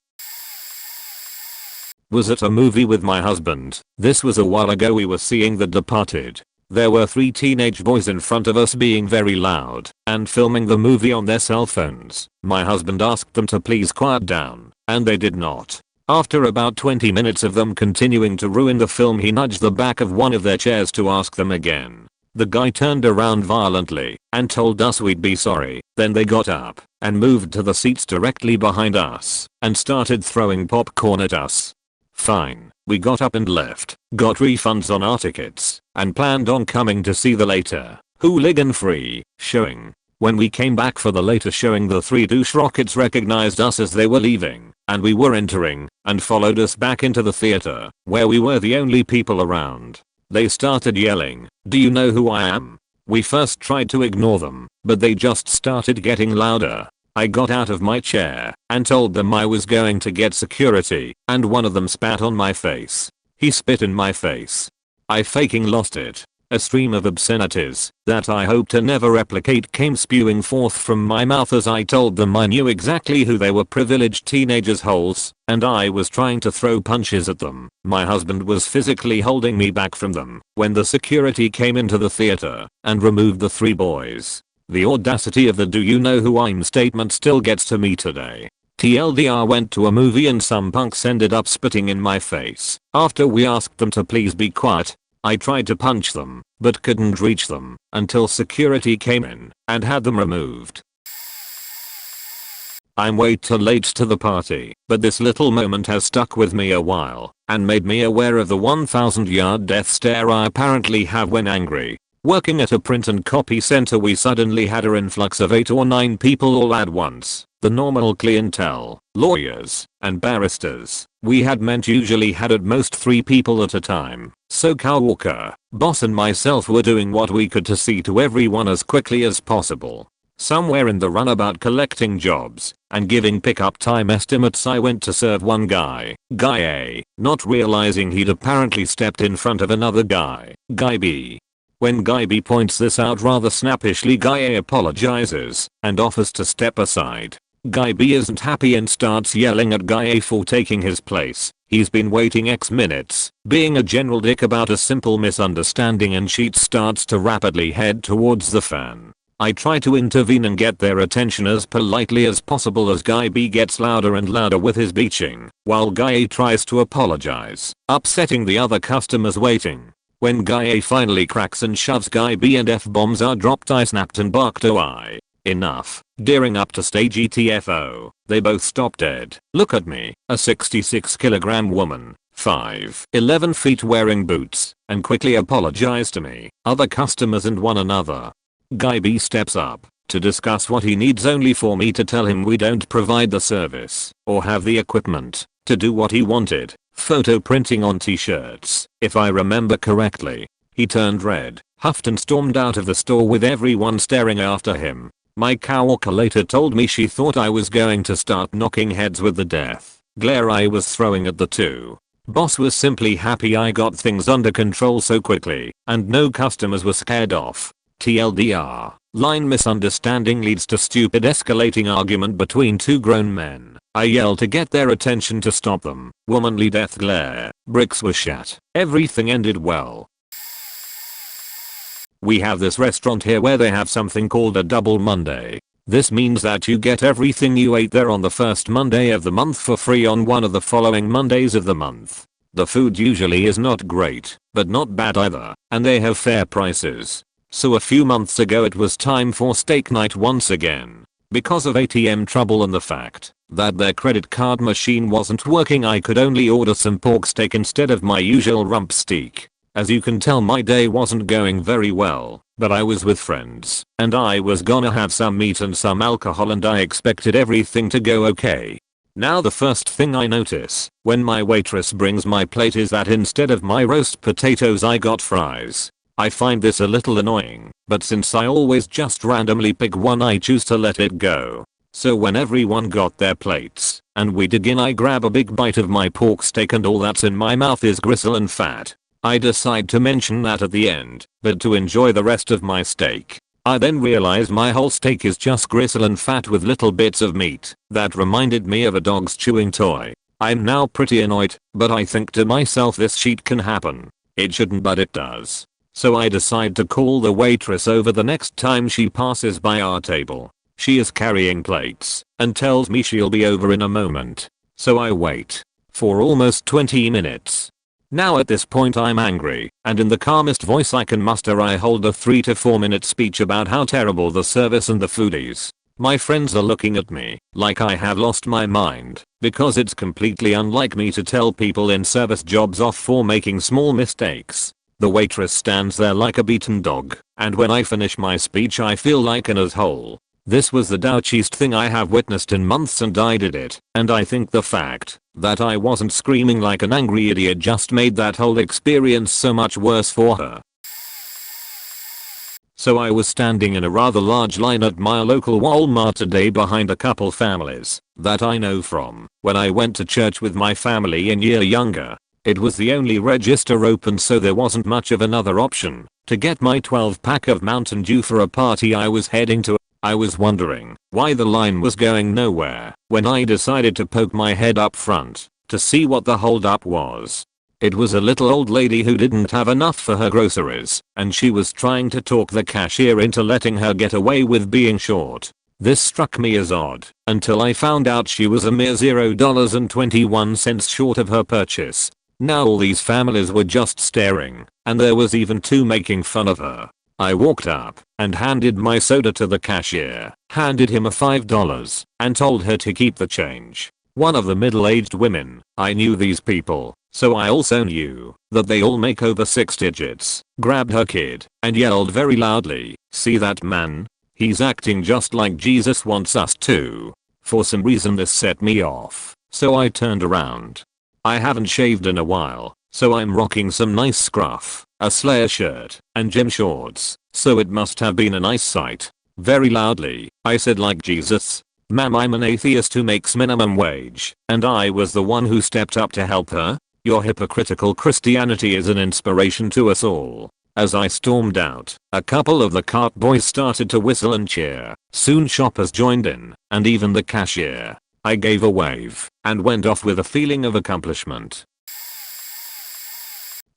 Was at a movie with my husband. This was a while ago. We were seeing The Departed. There were 3 teenage boys in front of us being very loud and filming the movie on their cell phones. My husband asked them to please quiet down, and they did not. After about 20 minutes of them continuing to ruin the film, he nudged the back of one of their chairs to ask them again. The guy turned around violently and told us we'd be sorry. Then they got up and moved to the seats directly behind us and started throwing popcorn at us. Fine, we got up and left, got refunds on our tickets, and planned on coming to see the later, hooligan-free, showing. When we came back for the later showing, the 3 douche rockets recognized us as they were leaving, and we were entering, and followed us back into the theater, where we were the only people around. They started yelling, "Do you know who I am?" We first tried to ignore them, but they just started getting louder. I got out of my chair and told them I was going to get security, and one of them spat on my face. He spit in my face. I fucking lost it. A stream of obscenities that I hope to never replicate came spewing forth from my mouth as I told them I knew exactly who they were, privileged teenagers holes, and I was trying to throw punches at them. My husband was physically holding me back from them when the security came into the theater and removed the 3 boys. The audacity of the "do you know who I'm" statement still gets to me today. TLDR went to a movie and some punks ended up spitting in my face. After we asked them to please be quiet, I tried to punch them, but couldn't reach them until security came in and had them removed. I'm way too late to the party, but this little moment has stuck with me a while and made me aware of the 1,000-yard death stare I apparently have when angry. Working at a print and copy center, we suddenly had an influx of 8 or 9 people all at once. The normal clientele, lawyers, and barristers. We had meant usually had at most 3 people at a time. So Kyle Walker, boss, and myself were doing what we could to see to everyone as quickly as possible. Somewhere in the runabout collecting jobs and giving pickup time estimates, I went to serve one guy, Guy A, not realizing he'd apparently stepped in front of another guy, Guy B. When Guy B points this out rather snappishly, Guy A apologizes and offers to step aside. Guy B isn't happy and starts yelling at Guy A for taking his place. He's been waiting X minutes, being a general dick about a simple misunderstanding, and Sheet starts to rapidly head towards the fan. I try to intervene and get their attention as politely as possible as Guy B gets louder and louder with his beaching, while Guy A tries to apologize, upsetting the other customers waiting. When Guy A finally cracks and shoves Guy B and F-bombs are dropped, I snapped and barked, "Oh, enough." Daring up to stage ETFO, they both stop dead. Look at me, a 66-kilogram woman, 5'11" feet, wearing boots, and quickly apologize to me, other customers, and one another. Guy B steps up to discuss what he needs, only for me to tell him we don't provide the service or have the equipment to do what he wanted. Photo printing on t-shirts, if I remember correctly. He turned red, huffed, and stormed out of the store with everyone staring after him. My coworker later told me she thought I was going to start knocking heads with the death glare I was throwing at the 2. Boss was simply happy I got things under control so quickly and no customers were scared off. TLDR, line misunderstanding leads to stupid escalating argument between 2 grown men. I yelled to get their attention to stop them. Womanly death glare. Bricks were shat. Everything ended well. We have this restaurant here where they have something called a double Monday. This means that you get everything you ate there on the first Monday of the month for free on one of the following Mondays of the month. The food usually is not great, but not bad either, and they have fair prices. So a few months ago it was time for steak night once again. Because of ATM trouble and the fact that their credit card machine wasn't working, I could only order some pork steak instead of my usual rump steak. As you can tell, my day wasn't going very well. but I was with friends and I was gonna have some meat and some alcohol and I expected everything to go okay. Now the first thing I notice when my waitress brings my plate is that instead of my roast potatoes I got fries. I find this a little annoying, but since I always just randomly pick one I choose to let it go. So when everyone got their plates and we dig in I grab a big bite of my pork steak and all that's in my mouth is gristle and fat. I decide to mention that at the end, but to enjoy the rest of my steak. I then realize my whole steak is just gristle and fat with little bits of meat that reminded me of a dog's chewing toy. I'm now pretty annoyed, but I think to myself this shit can happen. It shouldn't but it does. So I decide to call the waitress over the next time she passes by our table. She is carrying plates and tells me she'll be over in a moment. So I wait for almost 20 minutes. Now at this point I'm angry, and in the calmest voice I can muster I hold a 3 to 4 minute speech about how terrible the service and the food is. My friends are looking at me like I have lost my mind, because it's completely unlike me to tell people in service jobs off for making small mistakes. The waitress stands there like a beaten dog, and when I finish my speech I feel like an asshole. This was the douchiest thing I have witnessed in months and I did it, and I think the fact that I wasn't screaming like an angry idiot just made that whole experience so much worse for her. So I was standing in a rather large line at my local Walmart today behind a couple families that I know from when I went to church with my family a year younger. It was the only register open so there wasn't much of another option to get my 12-pack of Mountain Dew for a party I was heading to. I was wondering why the line was going nowhere when I decided to poke my head up front to see what the holdup was. It was a little old lady who didn't have enough for her groceries and she was trying to talk the cashier into letting her get away with being short. This struck me as odd until I found out she was a mere $0.21 short of her purchase. Now all these families were just staring, and there was even two making fun of her. I walked up and handed my soda to the cashier, handed him a $5 and told her to keep the change. One of the middle-aged women, I knew these people, so I also knew that they all make over 6 digits, grabbed her kid and yelled very loudly, "See that man? He's acting just like Jesus wants us to." For some reason this set me off, so I turned around. I haven't shaved in a while, so I'm rocking some nice scruff, a Slayer shirt, and gym shorts, so it must have been a nice sight. Very loudly, I said like Jesus, "Ma'am, I'm an atheist who makes minimum wage, and I was the one who stepped up to help her. Your hypocritical Christianity is an inspiration to us all." As I stormed out, a couple of the cart boys started to whistle and cheer. Soon shoppers joined in, and even the cashier. I gave a wave and went off with a feeling of accomplishment.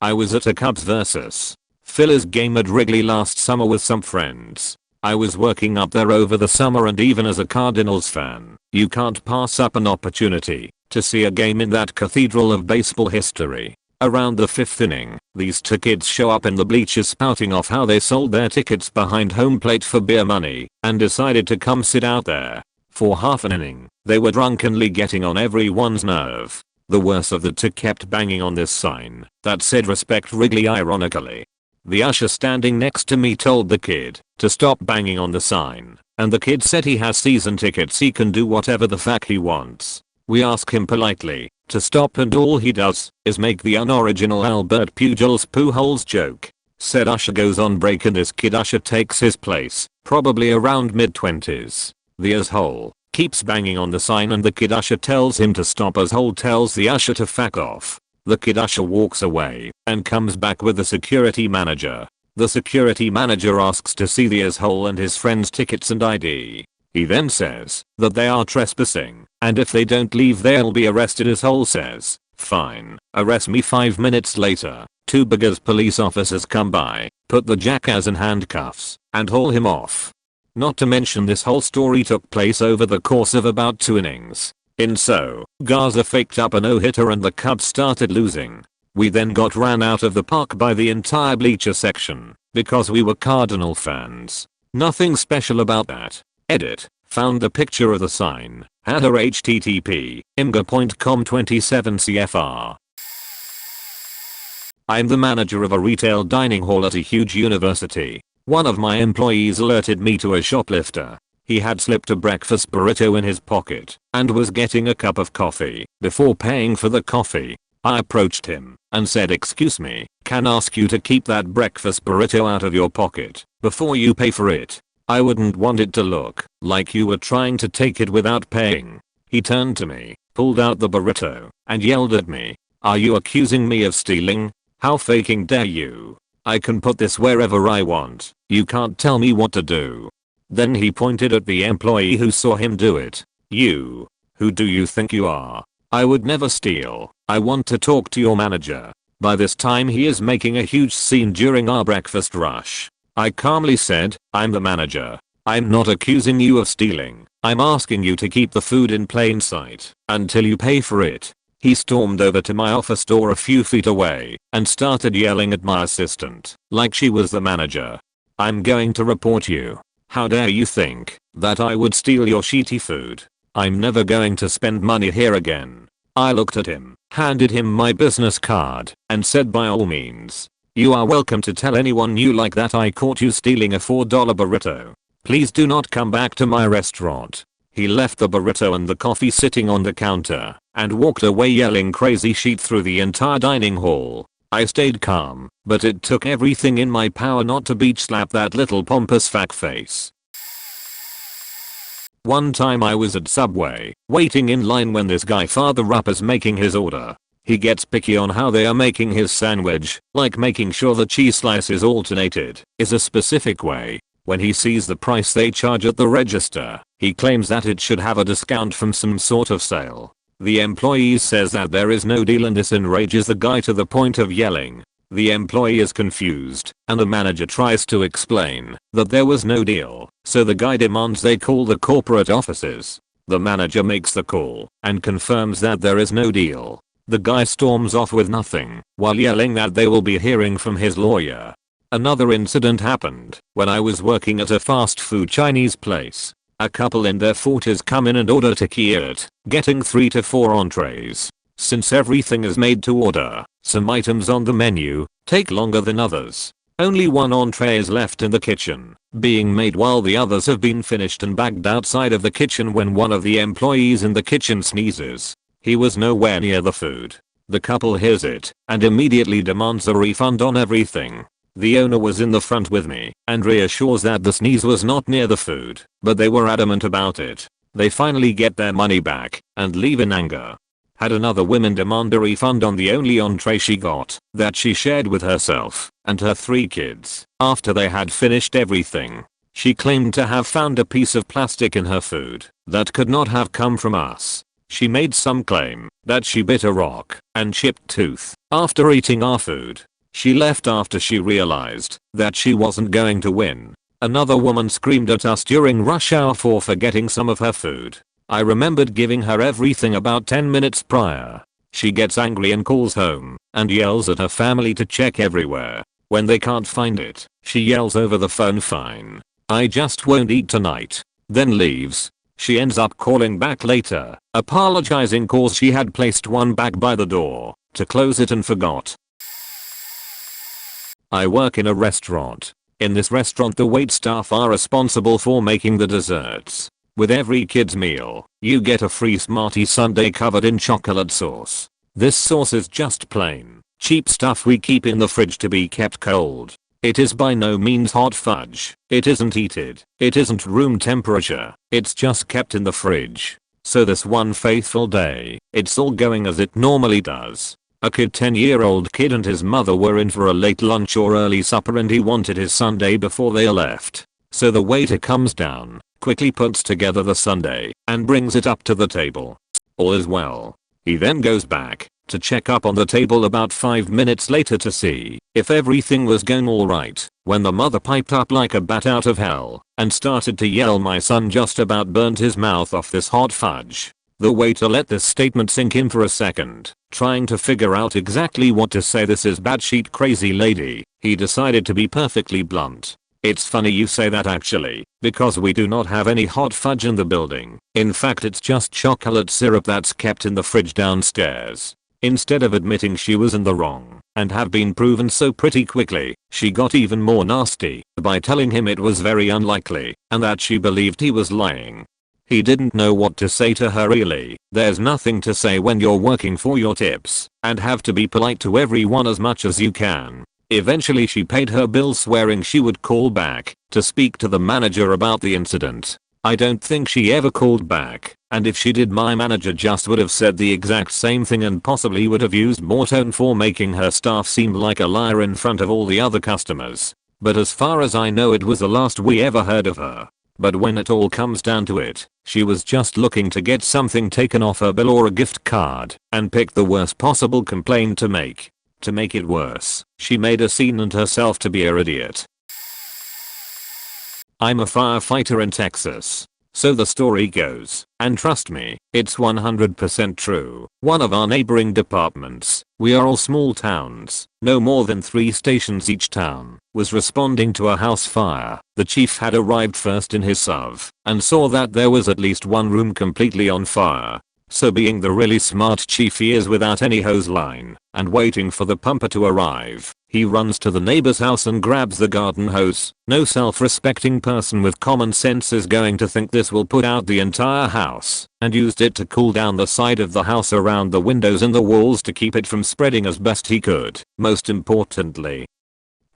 I was at a Cubs vs. Phillies game at Wrigley last summer with some friends. I was working up there over the summer and even as a Cardinals fan, you can't pass up an opportunity to see a game in that cathedral of baseball history. Around the 5th inning, these two kids show up in the bleachers spouting off how they sold their tickets behind home plate for beer money and decided to come sit out there. For half an inning, they were drunkenly getting on everyone's nerve. The worst of the two kept banging on this sign that said "Respect Wrigley" ironically. The usher standing next to me told the kid to stop banging on the sign, and the kid said he has season tickets, he can do whatever the fuck he wants. We ask him politely to stop and all he does is make the unoriginal Albert Pujols Pujols joke. Said usher goes on break and this kid usher takes his place, probably around mid-20s. The asshole keeps banging on the sign and the kid usher tells him to stop. Asshole tells the usher to fuck off. The kid usher walks away and comes back with the security manager. The security manager asks to see the asshole and his friend's tickets and ID. He then says that they are trespassing and if they don't leave they'll be arrested. Asshole says, "Fine, arrest me." 5 minutes later, 2 Biggers police officers come by, put the jackass in handcuffs, and haul him off. Not to mention this whole story took place over the course of about 2 innings. Garza faked up a no-hitter and the Cubs started losing. We then got ran out of the park by the entire bleacher section because we were Cardinal fans. Nothing special about that. Edit. Found the picture of the sign. Header http imga.com 27 CFR. I'm the manager of a retail dining hall at a huge university. One of my employees alerted me to a shoplifter. He had slipped a breakfast burrito in his pocket and was getting a cup of coffee before paying for the coffee. I approached him and said, "Excuse me, can I ask you to keep that breakfast burrito out of your pocket before you pay for it? I wouldn't want it to look like you were trying to take it without paying." He turned to me, pulled out the burrito, and yelled at me, "Are you accusing me of stealing? How fucking dare you? I can put this wherever I want. You can't tell me what to do." Then he pointed at the employee who saw him do it. "You. Who do you think you are? I would never steal. I want to talk to your manager." By this time he is making a huge scene during our breakfast rush. I calmly said, "I'm the manager. I'm not accusing you of stealing. I'm asking you to keep the food in plain sight until you pay for it." He stormed over to my office door a few feet away and started yelling at my assistant like she was the manager. "I'm going to report you. How dare you think that I would steal your shitty food? I'm never going to spend money here again." I looked at him, handed him my business card, and said, "By all means, you are welcome to tell anyone you like that I caught you stealing a $4 burrito. Please do not come back to my restaurant." He left the burrito and the coffee sitting on the counter and walked away yelling crazy shit through the entire dining hall. I stayed calm, but it took everything in my power not to beach slap that little pompous fuckface. One time I was at Subway, waiting in line when this guy father up is making his order. He gets picky on how they are making his sandwich, like making sure the cheese slices alternated is a specific way. When he sees the price they charge at the register, he claims that it should have a discount from some sort of sale. The employee says that there is no deal and this enrages the guy to the point of yelling. The employee is confused, and the manager tries to explain that there was no deal, so the guy demands they call the corporate offices. The manager makes the call and confirms that there is no deal. The guy storms off with nothing while yelling that they will be hearing from his lawyer. Another incident happened when I was working at a fast food Chinese place. A couple in their 40s come in and order takeout, getting 3 to 4 entrees. Since everything is made to order, some items on the menu take longer than others. Only one entree is left in the kitchen, being made while the others have been finished and bagged outside of the kitchen when one of the employees in the kitchen sneezes. He was nowhere near the food. The couple hears it and immediately demands a refund on everything. The owner was in the front with me and reassures that the sneeze was not near the food, but they were adamant about it. They finally get their money back and leave in anger. Had another woman demand a refund on the only entree she got that she shared with herself and her 3 kids after they had finished everything. She claimed to have found a piece of plastic in her food that could not have come from us. She made some claim that she bit a rock and chipped tooth after eating our food. She left after she realized that she wasn't going to win. Another woman screamed at us during rush hour for forgetting some of her food. I remembered giving her everything about 10 minutes prior. She gets angry and calls home and yells at her family to check everywhere. When they can't find it, she yells over the phone, "Fine. I just won't eat tonight." Then leaves. She ends up calling back later, apologizing cause she had placed one back by the door to close it and forgot. I work in a restaurant. In this restaurant the waitstaff are responsible for making the desserts. With every kid's meal, you get a free Smartie sundae covered in chocolate sauce. This sauce is just plain, cheap stuff we keep in the fridge to be kept cold. It is by no means hot fudge. It isn't heated. It isn't room temperature. It's just kept in the fridge. So this one faithful day, it's all going as it normally does. A 10-year-old kid and his mother were in for a late lunch or early supper and he wanted his sundae before they left. So the waiter comes down, quickly puts together the sundae, and brings it up to the table. All is well. He then goes back to check up on the table about 5 minutes later to see if everything was going alright, when the mother piped up like a bat out of hell and started to yell, "My son just about burnt his mouth off this hot fudge." The waiter let this statement sink in for a second, trying to figure out exactly what to say. "This is batshit crazy lady." He decided to be perfectly blunt. "It's funny you say that actually, because we do not have any hot fudge in the building. In fact it's just chocolate syrup that's kept in the fridge downstairs." Instead of admitting she was in the wrong and have been proven so pretty quickly. She got even more nasty by telling him it was very unlikely and that she believed he was lying. He didn't know what to say to her really. There's nothing to say when you're working for your tips and have to be polite to everyone as much as you can. Eventually she paid her bill, swearing she would call back to speak to the manager about the incident. I don't think she ever called back, and if she did, my manager just would have said the exact same thing and possibly would have used more tone for making her staff seem like a liar in front of all the other customers. But as far as I know, it was the last we ever heard of her. But when it all comes down to it, she was just looking to get something taken off her bill or a gift card and picked the worst possible complaint to make. To make it worse, she made a scene and herself to be an idiot. I'm a firefighter in Texas. So the story goes, and trust me, it's 100% true. One of our neighboring departments, we are all small towns, no more than 3 stations each town, was responding to a house fire. The chief had arrived first in his SUV and saw that there was at least one room completely on fire. So being the really smart chief he is, without any hose line and waiting for the pumper to arrive, he runs to the neighbor's house and grabs the garden hose. No self-respecting person with common sense is going to think this will put out the entire house, and used it to cool down the side of the house around the windows and the walls to keep it from spreading as best he could. Most importantly,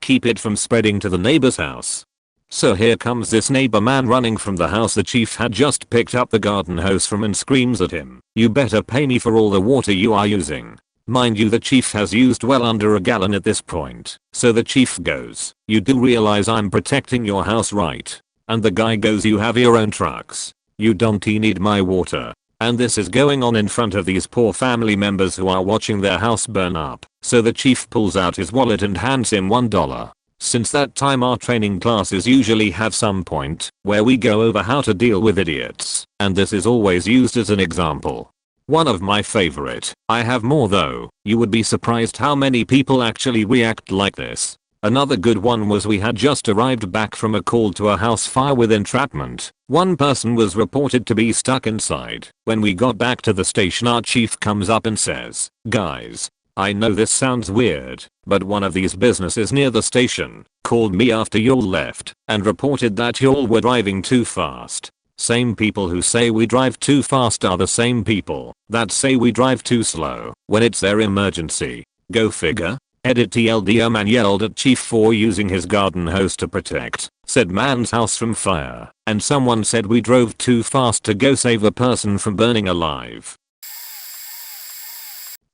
keep it from spreading to the neighbor's house. So here comes this neighbor man running from the house the chief had just picked up the garden hose from and screams at him, "You better pay me for all the water you are using." Mind you, the chief has used well under a gallon at this point. So the chief goes, "You do realize I'm protecting your house, right?" And the guy goes, "You have your own trucks. You don't need my water." And this is going on in front of these poor family members who are watching their house burn up. So the chief pulls out his wallet and hands him $1. Since that time, our training classes usually have some point where we go over how to deal with idiots, and this is always used as an example. One of my favorite. I have more though. You would be surprised how many people actually react like this. Another good one was we had just arrived back from a call to a house fire with entrapment. One person was reported to be stuck inside. When we got back to the station, our chief comes up and says, "Guys, I know this sounds weird, but one of these businesses near the station called me after y'all left and reported that y'all were driving too fast. Same people who say we drive too fast are the same people that say we drive too slow when it's their emergency. Go figure." Edit TLDR man yelled at chief for using his garden hose to protect said man's house from fire, and someone said we drove too fast to go save a person from burning alive.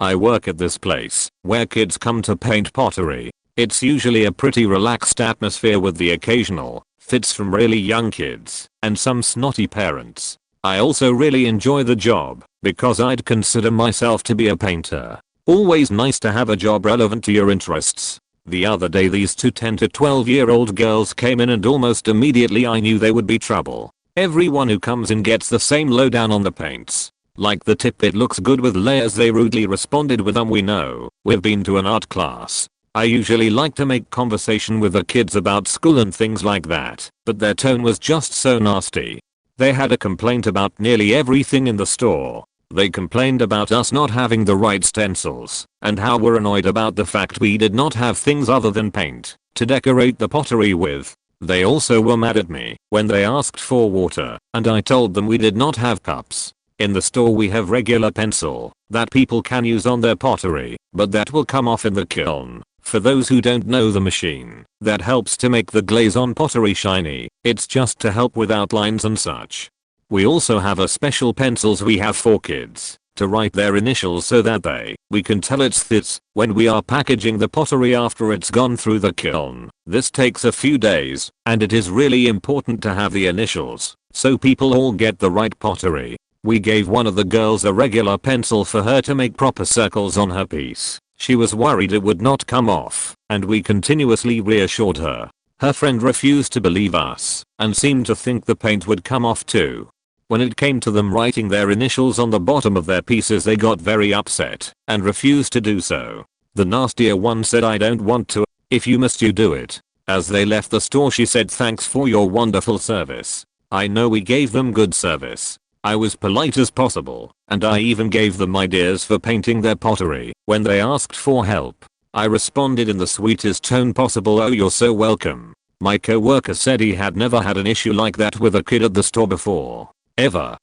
I work at this place where kids come to paint pottery. It's usually a pretty relaxed atmosphere with the occasional fits from really young kids and some snotty parents. I also really enjoy the job because I'd consider myself to be a painter. Always nice to have a job relevant to your interests. The other day these two 10 to 12-year-old girls came in and almost immediately I knew they would be trouble. Everyone who comes in gets the same lowdown on the paints. Like the tip, "It looks good with layers," they rudely responded with, "We know, we've been to an art class." I usually like to make conversation with the kids about school and things like that, but their tone was just so nasty. They had a complaint about nearly everything in the store. They complained about us not having the right stencils, and how we're annoyed about the fact we did not have things other than paint to decorate the pottery with. They also were mad at me when they asked for water, and I told them we did not have cups. In the store we have regular pencil that people can use on their pottery, but that will come off in the kiln. For those who don't know, the machine that helps to make the glaze on pottery shiny, it's just to help with outlines and such. We also have a special pencils we have for kids to write their initials so that we can tell it's this when we are packaging the pottery after it's gone through the kiln. This takes a few days, and it is really important to have the initials so people all get the right pottery. We gave one of the girls a regular pencil for her to make proper circles on her piece. She was worried it would not come off, and we continuously reassured her. Her friend refused to believe us and seemed to think the paint would come off too. When it came to them writing their initials on the bottom of their pieces, they got very upset and refused to do so. The nastier one said, "I don't want to. If you must, you do it." As they left the store, she said, "Thanks for your wonderful service." I know we gave them good service. I was polite as possible, and I even gave them ideas for painting their pottery when they asked for help. I responded in the sweetest tone possible. "Oh, you're so welcome." My coworker said he had never had an issue like that with a kid at the store before. Ever.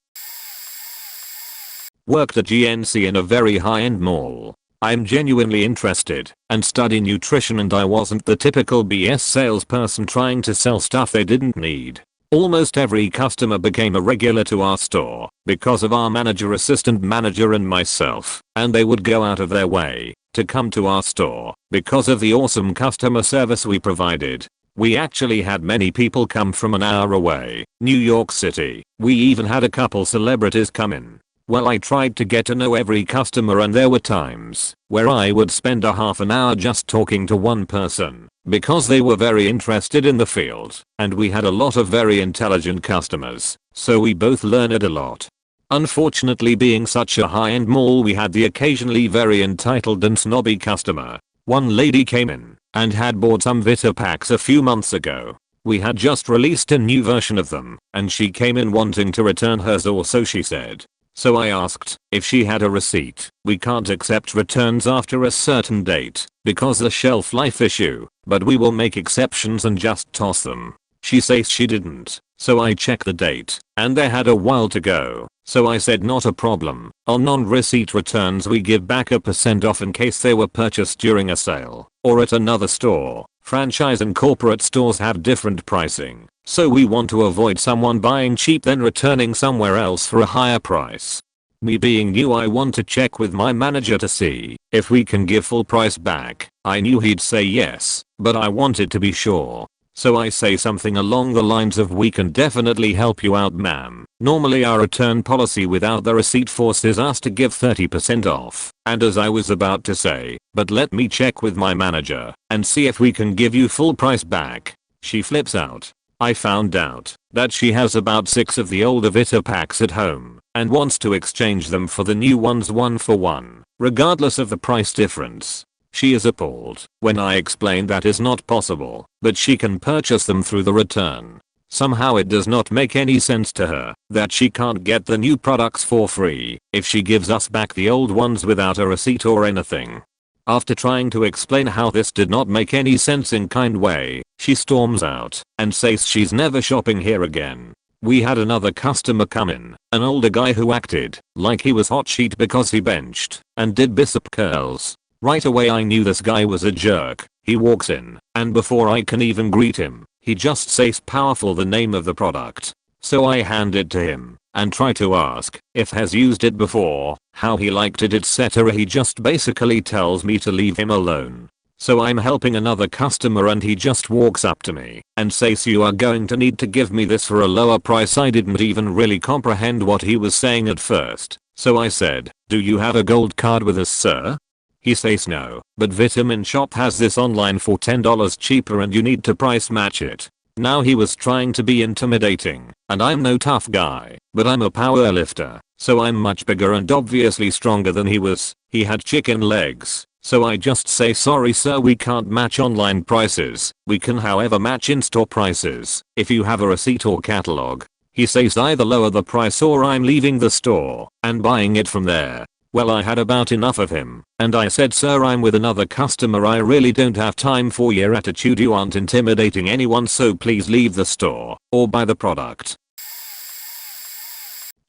Worked at GNC in a very high-end mall. I'm genuinely interested and study nutrition, and I wasn't the typical BS salesperson trying to sell stuff they didn't need. Almost every customer became a regular to our store because of our manager, assistant manager, and myself, and they would go out of their way to come to our store because of the awesome customer service we provided. We actually had many people come from an hour away, New York City. We even had a couple celebrities come in. Well, I tried to get to know every customer, and there were times where I would spend a half an hour just talking to one person because they were very interested in the field, and we had a lot of very intelligent customers, so we both learned a lot. Unfortunately, being such a high-end mall, we had the occasionally very entitled and snobby customer. One lady came in and had bought some Vita packs a few months ago. We had just released a new version of them, and she came in wanting to return hers, or so she said. So I asked if she had a receipt. We can't accept returns after a certain date because the shelf life issue, but we will make exceptions and just toss them. She says she didn't, so I checked the date, and they had a while to go. So I said not a problem. On non-receipt returns we give back a % off in case they were purchased during a sale or at another store. Franchise and corporate stores have different pricing, so we want to avoid someone buying cheap then returning somewhere else for a higher price. Me being new, I want to check with my manager to see if we can give full price back. I knew he'd say yes, but I wanted to be sure. So I say something along the lines of, "We can definitely help you out, ma'am. Normally our return policy without the receipt forces us to give 30% off." And as I was about to say, "But let me check with my manager and see if we can give you full price back," she flips out. I found out that she has about 6 of the older Vita packs at home and wants to exchange them for the new ones 1 for 1, regardless of the price difference. She is appalled when I explain that is not possible, but she can purchase them through the return. Somehow it does not make any sense to her that she can't get the new products for free if she gives us back the old ones without a receipt or anything. After trying to explain how this did not make any sense in kind way, she storms out and says she's never shopping here again. We had another customer come in, an older guy who acted like he was hot sheet because he benched and did bicep curls. Right away I knew this guy was a jerk. He walks in, and before I can even greet him, he just says powerful the name of the product. So I hand it to him and try to ask if has used it before, how he liked it, etc. He just basically tells me to leave him alone. So I'm helping another customer and he just walks up to me and says, "You are going to need to give me this for a lower price." I didn't even really comprehend what he was saying at first. So I said, "Do you have a gold card with us, sir?" He says no, but Vitamin Shop has this online for $10 cheaper and you need to price match it. Now he was trying to be intimidating, and I'm no tough guy, but I'm a power lifter, so I'm much bigger and obviously stronger than he was. He had chicken legs, so I just say, "Sorry sir, we can't match online prices. We can however match in-store prices if you have a receipt or catalog." He says either lower the price or I'm leaving the store and buying it from there. Well, I had about enough of him, and I said, "Sir, I'm with another customer. I really don't have time for your attitude. You aren't intimidating anyone, so please leave the store or buy the product."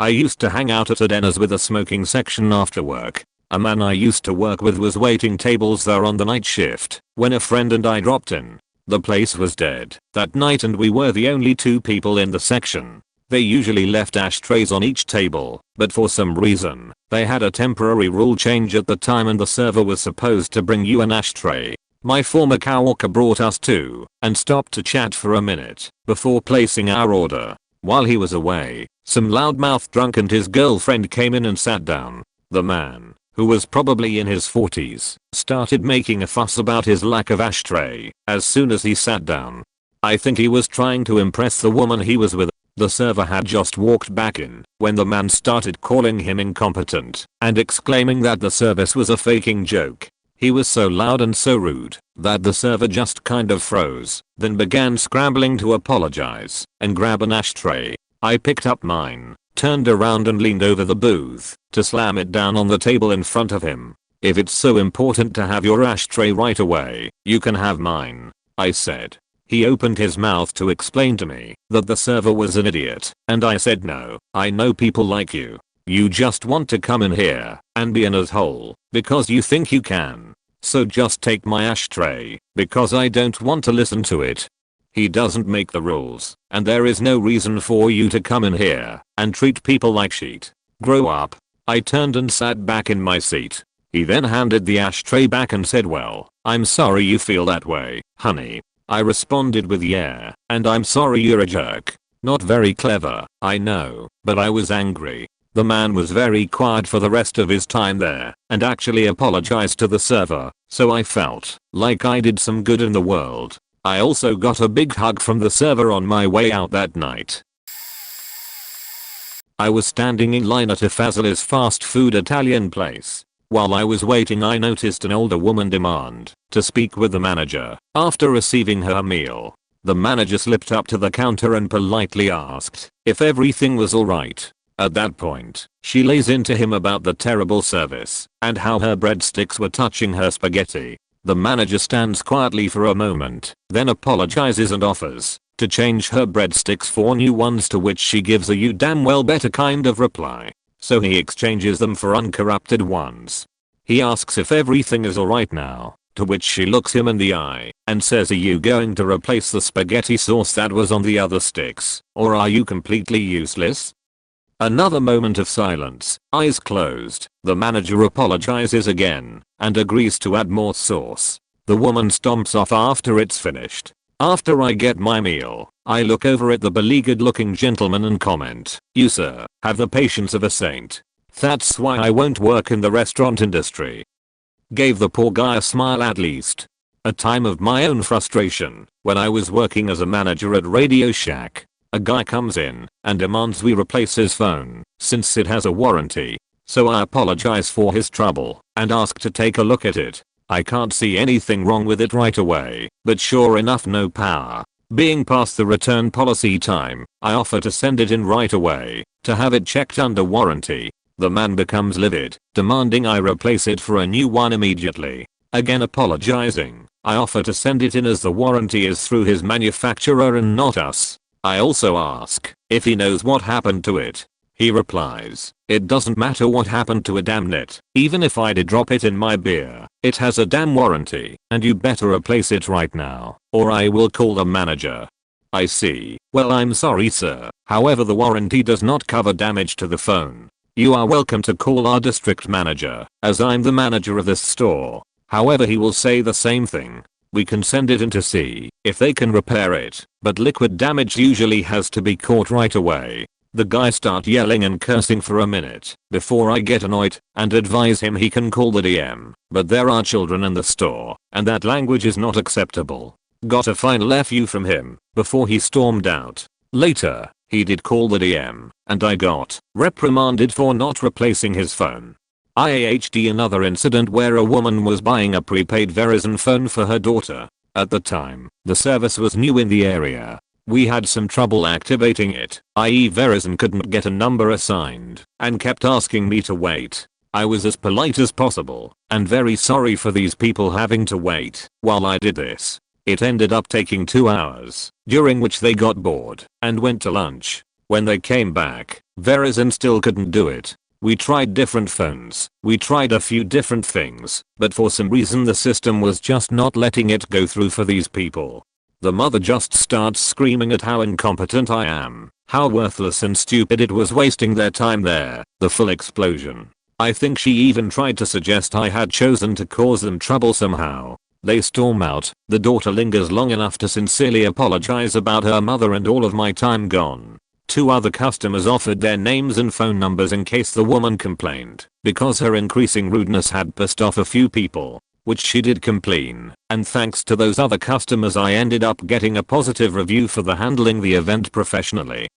I used to hang out at a Denny's with a smoking section after work. A man I used to work with was waiting tables there on the night shift when a friend and I dropped in. The place was dead that night and we were the only 2 people in the section. They usually left ashtrays on each table, but for some reason, they had a temporary rule change at the time and the server was supposed to bring you an ashtray. My former coworker brought us 2 and stopped to chat for a minute before placing our order. While he was away, some loudmouth drunk and his girlfriend came in and sat down. The man, who was probably in his 40s, started making a fuss about his lack of ashtray as soon as he sat down. I think he was trying to impress the woman he was with. The server had just walked back in when the man started calling him incompetent and exclaiming that the service was a faking joke. He was so loud and so rude that the server just kind of froze, then began scrambling to apologize and grab an ashtray. I picked up mine, turned around and leaned over the booth to slam it down on the table in front of him. If it's so important to have your ashtray right away, you can have mine, I said. He opened his mouth to explain to me that the server was an idiot, and I said no, I know people like you. You just want to come in here and be an asshole because you think you can. So just take my ashtray because I don't want to listen to it. He doesn't make the rules, and there is no reason for you to come in here and treat people like shit. Grow up. I turned and sat back in my seat. He then handed the ashtray back and said, well, I'm sorry you feel that way, honey. I responded with yeah, and I'm sorry you're a jerk. Not very clever, I know, but I was angry. The man was very quiet for the rest of his time there and actually apologized to the server, so I felt like I did some good in the world. I also got a big hug from the server on my way out that night. I was standing in line at a Fazoli's fast food Italian place. While I was waiting, I noticed an older woman demand to speak with the manager. After receiving her meal, the manager slipped up to the counter and politely asked if everything was alright. At that point, she lays into him about the terrible service and how her breadsticks were touching her spaghetti. The manager stands quietly for a moment, then apologizes and offers to change her breadsticks for new ones, to which she gives a you damn well better kind of reply. So he exchanges them for uncorrupted ones. He asks if everything is alright now, to which she looks him in the eye and says, are you going to replace the spaghetti sauce that was on the other sticks, or are you completely useless? Another moment of silence, eyes closed. The manager apologizes again and agrees to add more sauce. The woman stomps off after it's finished. After I get my meal, I look over at the beleaguered looking gentleman and comment, you sir, have the patience of a saint. That's why I won't work in the restaurant industry. Gave the poor guy a smile at least. A time of my own frustration, when I was working as a manager at Radio Shack, a guy comes in and demands we replace his phone since it has a warranty. So I apologize for his trouble and ask to take a look at it. I can't see anything wrong with it right away, but sure enough, no power. Being past the return policy time, I offer to send it in right away to have it checked under warranty. The man becomes livid, demanding I replace it for a new one immediately. Again apologizing, I offer to send it in as the warranty is through his manufacturer and not us. I also ask if he knows what happened to it. He replies, it doesn't matter what happened to it, damn it. Even if I did drop it in my beer, it has a damn warranty and you better replace it right now or I will call the manager. I see. Well, I'm sorry sir, however the warranty does not cover damage to the phone. You are welcome to call our district manager, as I'm the manager of this store. However, he will say the same thing. We can send it in to see if they can repair it, but liquid damage usually has to be caught right away. The guy start yelling and cursing for a minute before I get annoyed and advise him he can call the DM, but there are children in the store and that language is not acceptable. Got a final FU from him before he stormed out. Later, he did call the DM and I got reprimanded for not replacing his phone. IAHD another incident where a woman was buying a prepaid Verizon phone for her daughter. At the time, the service was new in the area. We had some trouble activating it, i.e. Verizon couldn't get a number assigned and kept asking me to wait. I was as polite as possible and very sorry for these people having to wait while I did this. It ended up taking 2 hours, during which they got bored and went to lunch. When they came back, Verizon still couldn't do it. We tried different phones, we tried a few different things, but for some reason the system was just not letting it go through for these people. The mother just starts screaming at how incompetent I am, how worthless and stupid it was wasting their time there, the full explosion. I think she even tried to suggest I had chosen to cause them trouble somehow. They storm out, the daughter lingers long enough to sincerely apologize about her mother and all of my time gone. 2 other customers offered their names and phone numbers in case the woman complained, because her increasing rudeness had pissed off a few people, which she did complain, and thanks to those other customers I ended up getting a positive review for the handling the event professionally.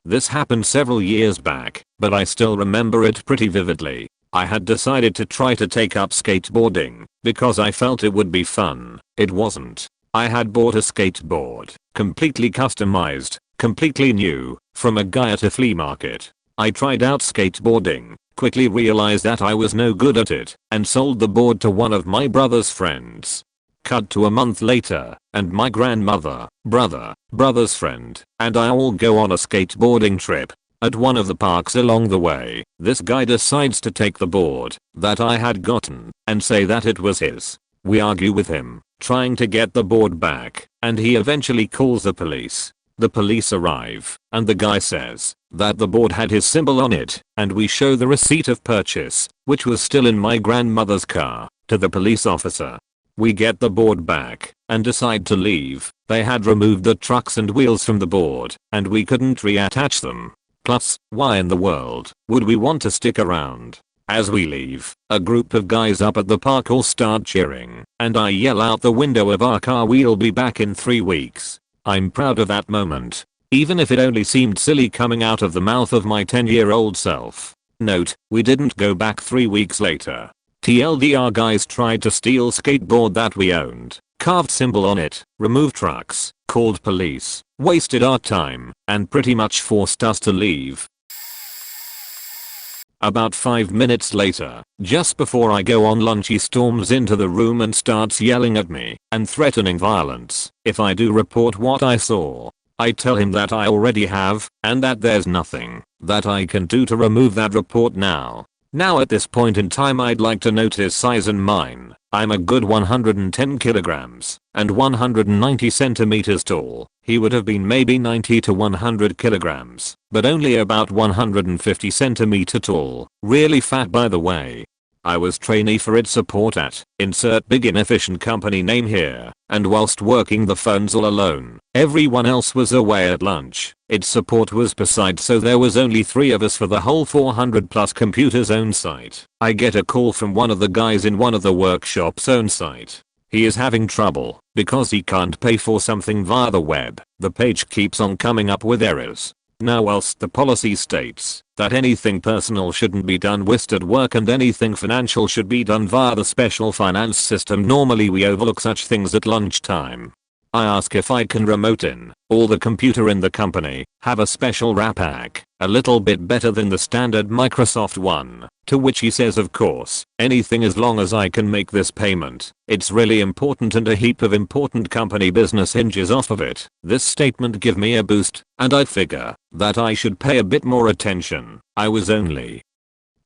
This happened several years back, but I still remember it pretty vividly. I had decided to try to take up skateboarding because I felt it would be fun. It wasn't. I had bought a skateboard, completely customized, completely new, from a guy at a flea market. I tried out skateboarding, quickly realized that I was no good at it and sold the board to one of my brother's friends. Cut to a month later, and my grandmother, brother's friend, and I all go on a skateboarding trip. At one of the parks along the way, this guy decides to take the board that I had gotten and say that it was his. We argue with him, trying to get the board back, and he eventually calls the police. The police arrive, and the guy says that the board had his symbol on it, and we show the receipt of purchase, which was still in my grandmother's car, to the police officer. We get the board back and decide to leave. They had removed the trucks and wheels from the board, and we couldn't reattach them. Plus, why in the world would we want to stick around? As we leave, a group of guys up at the park all start cheering, and I yell out the window of our car, "We'll be back in 3 weeks." I'm proud of that moment, even if it only seemed silly coming out of the mouth of my 10-year-old self. Note, we didn't go back 3 weeks later. TLDR, guys tried to steal skateboard that we owned, carved symbol on it, removed trucks, called police, wasted our time, and pretty much forced us to leave. About 5 minutes later, just before I go on lunch, he storms into the room and starts yelling at me and threatening violence if I do report what I saw. I tell him that I already have, and that there's nothing that I can do to remove that report now. Now at this point in time, I'd like to note his size and mine. I'm a good 110 kilograms and 190 centimeters tall. He would have been maybe 90 to 100 kilograms, but only about 150 centimeter tall. Really fat, by the way. I was trainee for its support at insert big inefficient company name here, and whilst working the phones all alone, everyone else was away at lunch. Its support was per site, so there was only 3 of us for the whole 400 plus computers own site. I get a call from one of the guys in one of the workshops own site. He is having trouble because he can't pay for something via the web. The page keeps on coming up with errors. Now, whilst the policy states that anything personal shouldn't be done whilst at work and anything financial should be done via the special finance system, normally we overlook such things at lunchtime. I ask if I can remote in all the computer in the company, have a special wrap pack, a little bit better than the standard Microsoft one, to which he says of course, anything as long as I can make this payment. It's really important and a heap of important company business hinges off of it. This statement give me a boost, and I figure that I should pay a bit more attention. I was only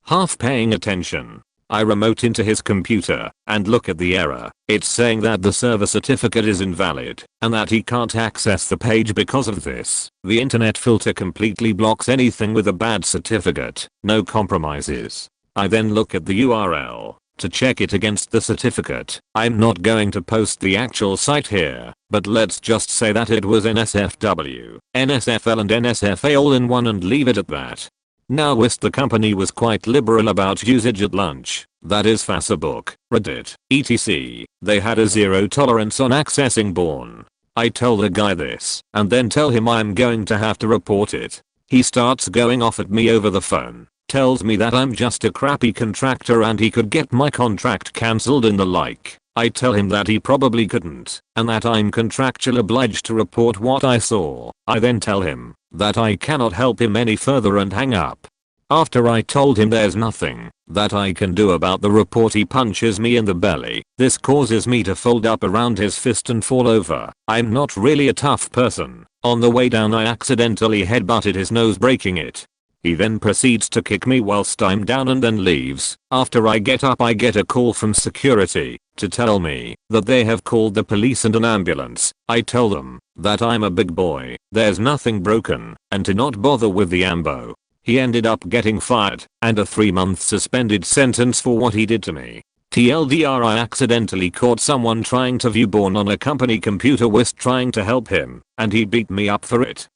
half paying attention. I remote into his computer and look at the error. It's saying that the server certificate is invalid and that he can't access the page because of this. The internet filter completely blocks anything with a bad certificate. No compromises. I then look at the URL to check it against the certificate. I'm not going to post the actual site here, but let's just say that it was NSFW, NSFL and NSFA all in one and leave it at that. Now, whilst the company was quite liberal about usage at lunch, that is Facebook, Reddit, etc., they had a zero tolerance on accessing porn. I tell the guy this and then tell him I'm going to have to report it. He starts going off at me over the phone, tells me that I'm just a crappy contractor and he could get my contract cancelled and the like. I tell him that he probably couldn't, and that I'm contractually obliged to report what I saw. I then tell him that I cannot help him any further and hang up. After I told him there's nothing that I can do about the report, he punches me in the belly. This causes me to fold up around his fist and fall over. I'm not really a tough person. On the way down I accidentally headbutted his nose, breaking it. He then proceeds to kick me whilst I'm down and then leaves. After I get up, I get a call from security to tell me that they have called the police and an ambulance. I tell them that I'm a big boy, there's nothing broken, and to not bother with the ambo. He ended up getting fired and a 3-month suspended sentence for what he did to me. TLDR, I accidentally caught someone trying to view porn on a company computer whilst trying to help him, and he beat me up for it.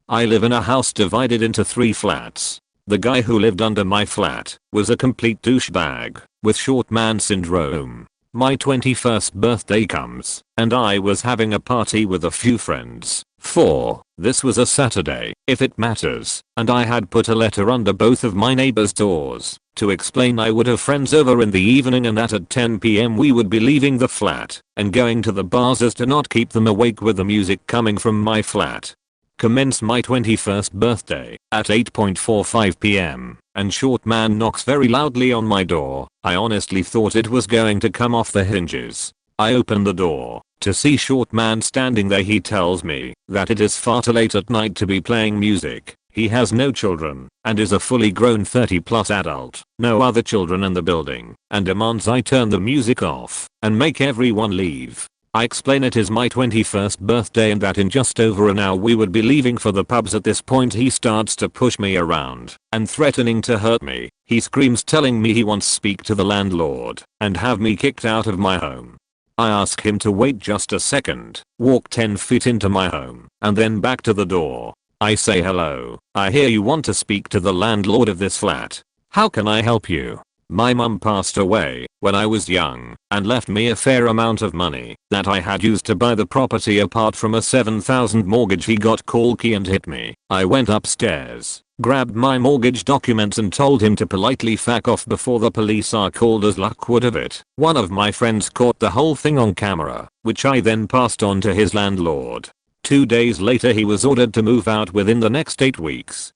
I live in a house divided into 3 flats. The guy who lived under my flat was a complete douchebag with short man syndrome. My 21st birthday comes, and I was having a party with a few friends. This was a Saturday, if it matters, and I had put a letter under both of my neighbors' doors to explain I would have friends over in the evening and that at 10 PM we would be leaving the flat and going to the bars as to not keep them awake with the music coming from my flat. Commence my 21st birthday at 8:45 p.m. and short man knocks very loudly on my door. I honestly thought it was going to come off the hinges. I open the door to see short man standing there. He tells me that it is far too late at night to be playing music. He has no children and is a fully grown 30+ adult, no other children in the building, and demands I turn the music off and make everyone leave. I explain it is my 21st birthday and that in just over an hour we would be leaving for the pubs. At this point he starts to push me around and threatening to hurt me. He screams telling me he wants to speak to the landlord and have me kicked out of my home. I ask him to wait just a second, walk 10 feet into my home, and then back to the door. I say, hello, I hear you want to speak to the landlord of this flat. How can I help you? My mum passed away when I was young and left me a fair amount of money that I had used to buy the property apart from a $7,000 mortgage. He got cocky and hit me. I went upstairs, grabbed my mortgage documents and told him to politely fuck off before the police are called. As luck would have it, one of my friends caught the whole thing on camera, which I then passed on to his landlord. 2 days later he was ordered to move out within the next 8 weeks.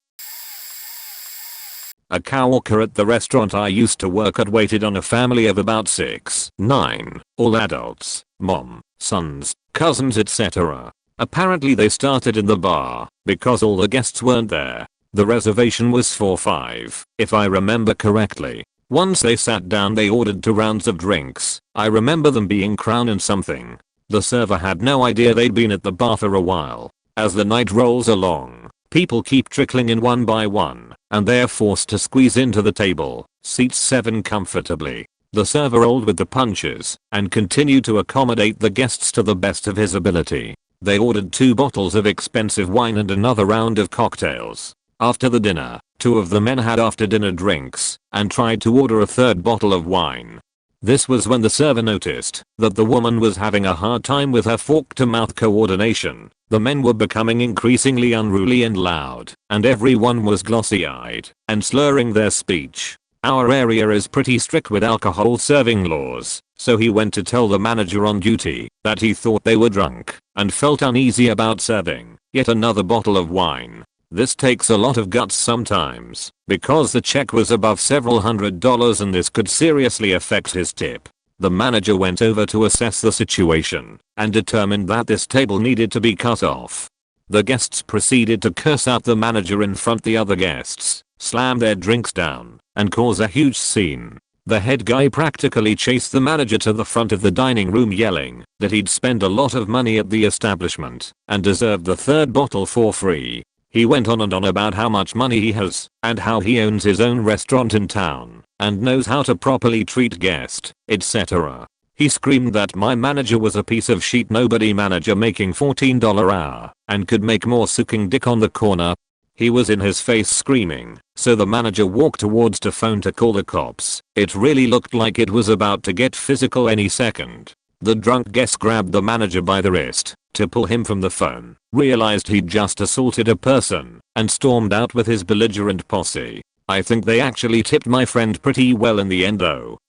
A coworker at the restaurant I used to work at waited on a family of about 6, 9, all adults, mom, sons, cousins etc. Apparently they started in the bar because all the guests weren't there. The reservation was for 5, if I remember correctly. Once they sat down they ordered 2 rounds of drinks. I remember them being Crown and something. The server had no idea they'd been at the bar for a while. As the night rolls along, people keep trickling in one by one, and they're forced to squeeze into the table, seats 7 comfortably. The server rolled with the punches and continued to accommodate the guests to the best of his ability. They ordered 2 bottles of expensive wine and another round of cocktails. After the dinner, 2 of the men had after dinner drinks and tried to order a 3rd bottle of wine. This was when the server noticed that the woman was having a hard time with her fork to mouth coordination. The men were becoming increasingly unruly and loud, and everyone was glossy-eyed and slurring their speech. Our area is pretty strict with alcohol serving laws, so he went to tell the manager on duty that he thought they were drunk and felt uneasy about serving yet another bottle of wine. This takes a lot of guts sometimes, because the check was above several $100s and this could seriously affect his tip. The manager went over to assess the situation and determined that this table needed to be cut off. The guests proceeded to curse out the manager in front of the other guests, slam their drinks down, and cause a huge scene. The head guy practically chased the manager to the front of the dining room yelling that he'd spent a lot of money at the establishment and deserved the 3rd bottle for free. He went on and on about how much money he has and how he owns his own restaurant in town and knows how to properly treat guests, etc. He screamed that my manager was a piece of shit. Nobody manager making $14 an hour and could make more sucking dick on the corner. He was in his face screaming, so the manager walked towards the phone to call the cops. It really looked like it was about to get physical any second. The drunk guest grabbed the manager by the wrist to pull him from the phone, realized he'd just assaulted a person, and stormed out with his belligerent posse. I think they actually tipped my friend pretty well in the end though.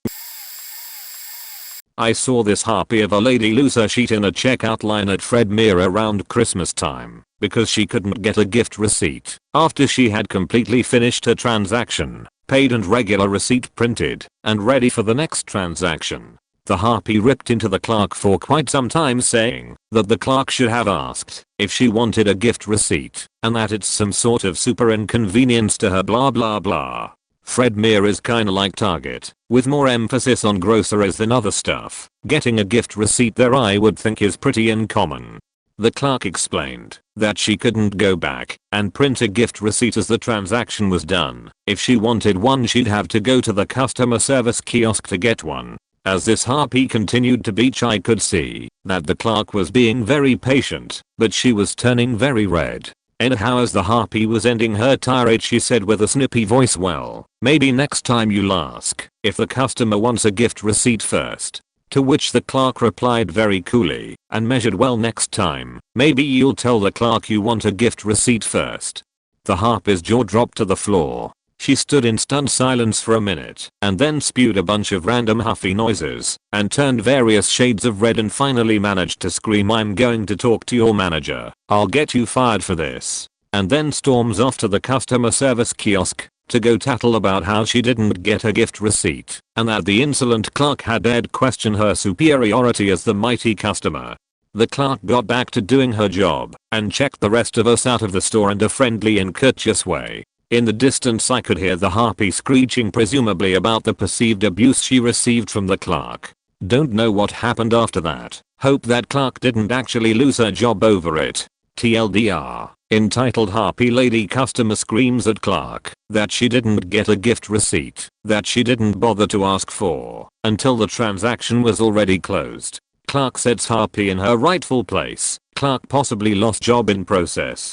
I saw this harpy of a lady lose her sheet in a checkout line at Fred Meyer around Christmas time because she couldn't get a gift receipt after she had completely finished her transaction, paid and regular receipt printed, and ready for the next transaction. The harpy ripped into the clerk for quite some time saying that the clerk should have asked if she wanted a gift receipt and that it's some sort of super inconvenience to her blah blah blah. Fred Meyer is kinda like Target, with more emphasis on groceries than other stuff. Getting a gift receipt there I would think is pretty uncommon. The clerk explained that she couldn't go back and print a gift receipt as the transaction was done. If she wanted one she'd have to go to the customer service kiosk to get one. As this harpy continued to beach I could see that the clerk was being very patient, but she was turning very red. Anyhow, as the harpy was ending her tirade she said with a snippy voice, well, maybe next time you'll ask if the customer wants a gift receipt first. To which the clerk replied very coolly and measured, well, next time, maybe you'll tell the clerk you want a gift receipt first. The harpy's jaw dropped to the floor. She stood in stunned silence for a minute and then spewed a bunch of random huffy noises and turned various shades of red and finally managed to scream, "I'm going to talk to your manager. I'll get you fired for this." And then storms off to the customer service kiosk to go tattle about how she didn't get her gift receipt and that the insolent clerk had dared question her superiority as the mighty customer. The clerk got back to doing her job and checked the rest of us out of the store in a friendly and courteous way. In the distance I could hear the harpy screeching, presumably about the perceived abuse she received from the clerk. Don't know what happened after that. Hope that clerk didn't actually lose her job over it. TLDR. Entitled Harpy Lady Customer Screams at Clerk that she didn't get a gift receipt that she didn't bother to ask for until the transaction was already closed. Clerk sets Harpy in her rightful place. Clerk possibly lost job in process.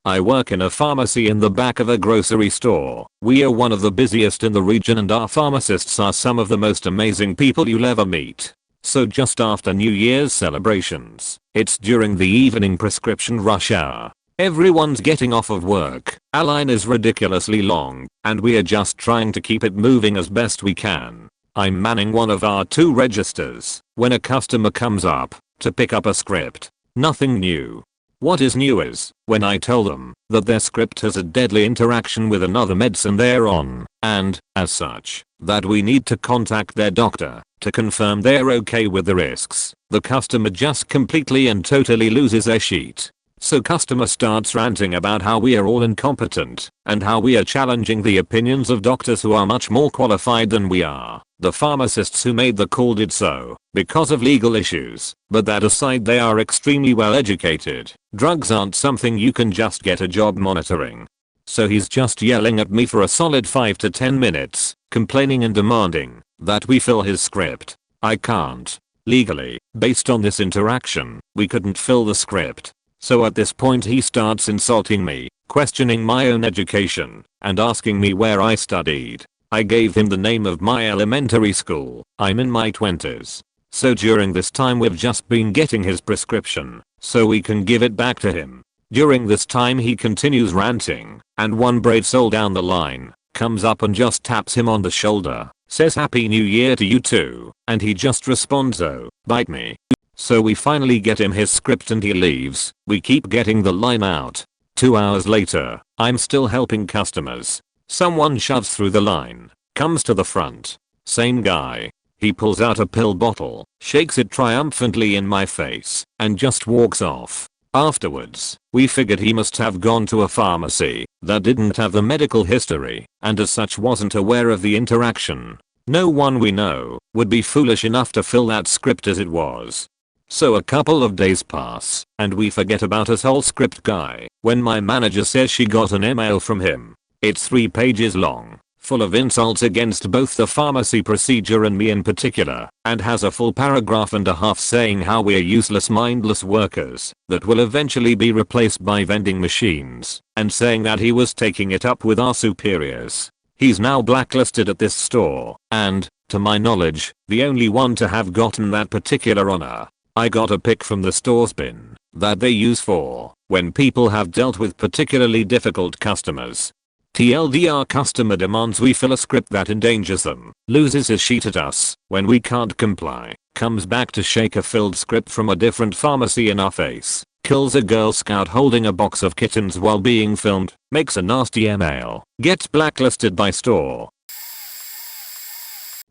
I work in a pharmacy in the back of a grocery store. We are one of the busiest in the region and our pharmacists are some of the most amazing people you'll ever meet. So just after New Year's celebrations, it's during the evening prescription rush hour. Everyone's getting off of work, our line is ridiculously long, and we are just trying to keep it moving as best we can. I'm manning one of our 2 registers when a customer comes up to pick up a script. Nothing new. What is new is when I tell them that their script has a deadly interaction with another medicine they're on, and, as such, that we need to contact their doctor to confirm they're okay with the risks. The customer just completely and totally loses their shit. So customer starts ranting about how we are all incompetent and how we are challenging the opinions of doctors who are much more qualified than we are. The pharmacists who made the call did so because of legal issues, but that aside they are extremely well educated. Drugs aren't something you can just get a job monitoring. So he's just yelling at me for a solid 5 to 10 minutes, complaining and demanding that we fill his script. I can't. Legally, based on this interaction, we couldn't fill the script. So at this point he starts insulting me, questioning my own education, and asking me where I studied. I gave him the name of my elementary school. I'm in my 20s. So during this time we've just been getting his prescription, so we can give it back to him. During this time he continues ranting, and one brave soul down the line comes up and just taps him on the shoulder, says Happy New Year to you too, and he just responds, "Oh, bite me." So we finally get him his script and he leaves. We keep getting the line out. 2 hours later, I'm still helping customers. Someone shoves through the line, comes to the front. Same guy. He pulls out a pill bottle, shakes it triumphantly in my face, and just walks off. Afterwards, we figured he must have gone to a pharmacy that didn't have the medical history, and as such wasn't aware of the interaction. No one we know would be foolish enough to fill that script as it was. So a couple of days pass, and we forget about us whole script guy when my manager says she got an email from him. It's 3 pages long, full of insults against both the pharmacy procedure and me in particular, and has a full paragraph and a half saying how we're useless mindless workers that will eventually be replaced by vending machines, and saying that he was taking it up with our superiors. He's now blacklisted at this store, and, to my knowledge, the only one to have gotten that particular honor. I got a pic from the store's bin that they use for when people have dealt with particularly difficult customers. TLDR customer demands we fill a script that endangers them, loses his sheet at us when we can't comply, comes back to shake a filled script from a different pharmacy in our face, kills a Girl Scout holding a box of kittens while being filmed, makes a nasty email, gets blacklisted by store.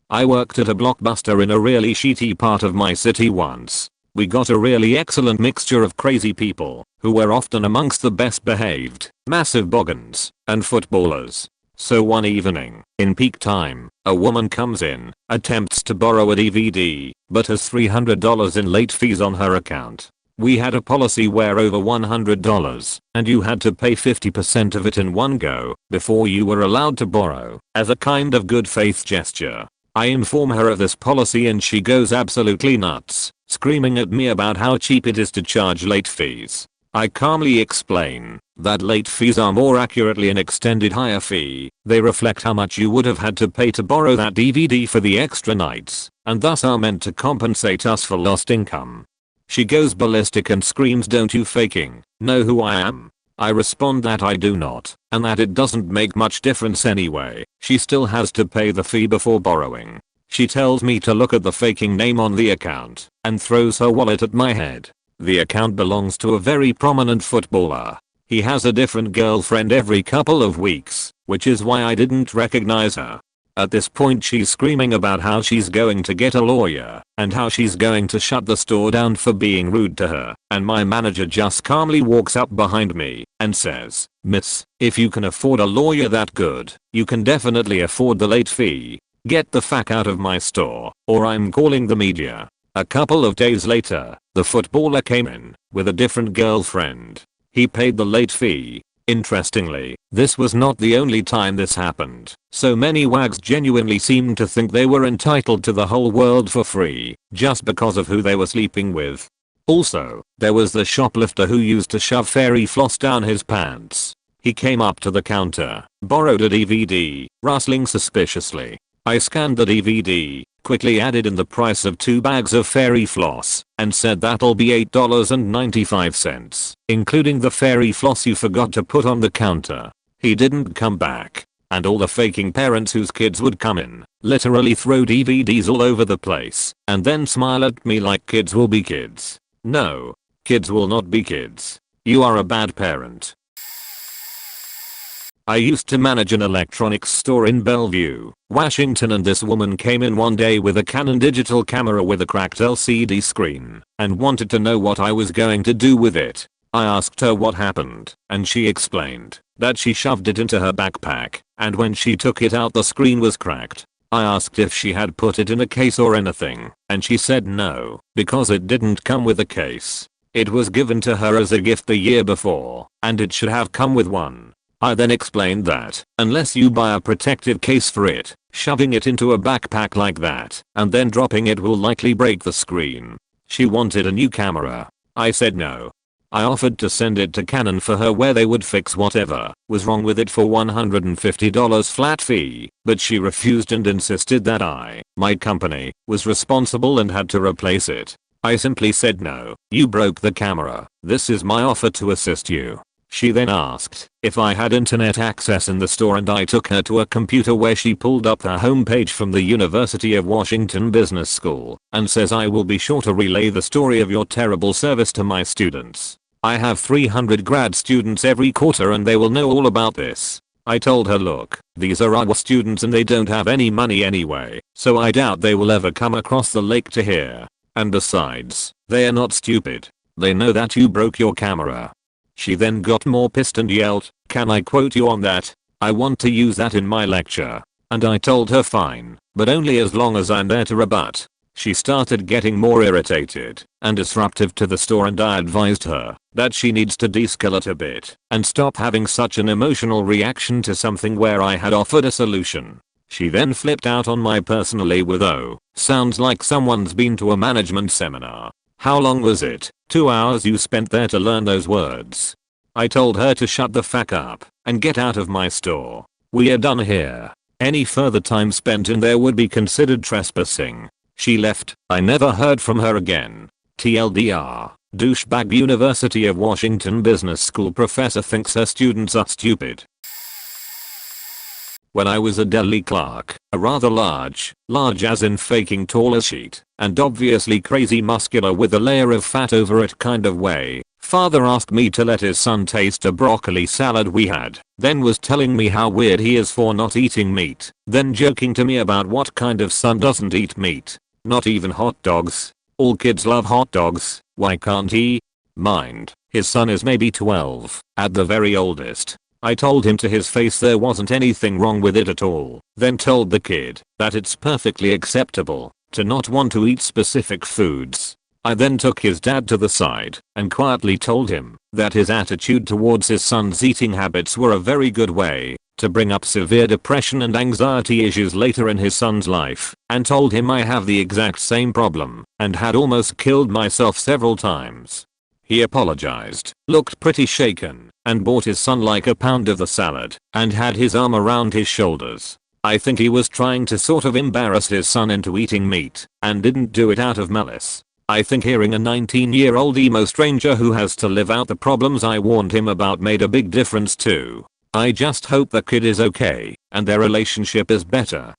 I worked at a Blockbuster in a really shitty part of my city once. We got a really excellent mixture of crazy people who were often amongst the best behaved, massive boggans, and footballers. So one evening, in peak time, a woman comes in, attempts to borrow a DVD, but has $300 in late fees on her account. We had a policy where over $100, and you had to pay 50% of it in one go before you were allowed to borrow, as a kind of good faith gesture. I inform her of this policy and she goes absolutely nuts, screaming at me about how cheap it is to charge late fees. I calmly explain that late fees are more accurately an extended hire fee. They reflect how much you would have had to pay to borrow that DVD for the extra nights, and thus are meant to compensate us for lost income. She goes ballistic and screams, "Don't you faking know who I am?" I respond that I do not, and that it doesn't make much difference anyway. She still has to pay the fee before borrowing. She tells me to look at the faking name on the account and throws her wallet at my head. The account belongs to a very prominent footballer. He has a different girlfriend every couple of weeks, which is why I didn't recognize her. At this point she's screaming about how she's going to get a lawyer and how she's going to shut the store down for being rude to her, and my manager just calmly walks up behind me and says, "Miss, if you can afford a lawyer that good, you can definitely afford the late fee. Get the fuck out of my store or I'm calling the media." A couple of days later, the footballer came in with a different girlfriend. He paid the late fee. Interestingly, this was not the only time this happened. So many wags genuinely seemed to think they were entitled to the whole world for free just because of who they were sleeping with. Also, there was the shoplifter who used to shove fairy floss down his pants. He came up to the counter, borrowed a DVD, rustling suspiciously. I scanned the DVD, quickly added in the price of 2 bags of fairy floss, and said that'll be $8.95, including the fairy floss you forgot to put on the counter. He didn't come back, and all the faking parents whose kids would come in, literally throw DVDs all over the place, and then smile at me like kids will be kids. No, kids will not be kids. You are a bad parent. I used to manage an electronics store in Bellevue, Washington, and this woman came in one day with a Canon digital camera with a cracked LCD screen and wanted to know what I was going to do with it. I asked her what happened, and she explained that she shoved it into her backpack, and when she took it out the screen was cracked. I asked if she had put it in a case or anything, and she said no, because it didn't come with a case. It was given to her as a gift the year before, and it should have come with one. I then explained that, unless you buy a protective case for it, shoving it into a backpack like that and then dropping it will likely break the screen. She wanted a new camera. I said no. I offered to send it to Canon for her where they would fix whatever was wrong with it for $150 flat fee, but she refused and insisted that my company, was responsible and had to replace it. I simply said no, you broke the camera. This is my offer to assist you. She then asked if I had internet access in the store, and I took her to a computer where she pulled up her homepage from the University of Washington Business School and says, "I will be sure to relay the story of your terrible service to my students. I have 300 grad students every quarter and they will know all about this." I told her, "Look, these are our students and they don't have any money anyway, so I doubt they will ever come across the lake to here. And besides, they are not stupid. They know that you broke your camera." She then got more pissed and yelled, "Can I quote you on that? I want to use that in my lecture." And I told her fine, but only as long as I'm there to rebut. She started getting more irritated and disruptive to the store, and I advised her that she needs to de-skill it a bit and stop having such an emotional reaction to something where I had offered a solution. She then flipped out on my personally with, "Oh, sounds like someone's been to a management seminar. How long was it? 2 hours you spent there to learn those words?" I told her to shut the fuck up and get out of my store. We are done here. Any further time spent in there would be considered trespassing. She left. I never heard from her again. TLDR, douchebag University of Washington Business School professor thinks her students are stupid. When I was a deli clerk, a rather large as in faking tall as sheet, and obviously crazy muscular with a layer of fat over it kind of way, father asked me to let his son taste a broccoli salad we had, then was telling me how weird he is for not eating meat, then joking to me about what kind of son doesn't eat meat. Not even hot dogs. All kids love hot dogs, why can't he? Mind, his son is maybe 12, at the very oldest. I told him to his face there wasn't anything wrong with it at all, then told the kid that it's perfectly acceptable to not want to eat specific foods. I then took his dad to the side and quietly told him that his attitude towards his son's eating habits were a very good way to bring up severe depression and anxiety issues later in his son's life, and told him I have the exact same problem and had almost killed myself several times. He apologized, looked pretty shaken, and bought his son like a pound of the salad and had his arm around his shoulders. I think he was trying to sort of embarrass his son into eating meat and didn't do it out of malice. I think hearing a 19-year-old emo stranger who has to live out the problems I warned him about made a big difference too. I just hope the kid is okay and their relationship is better.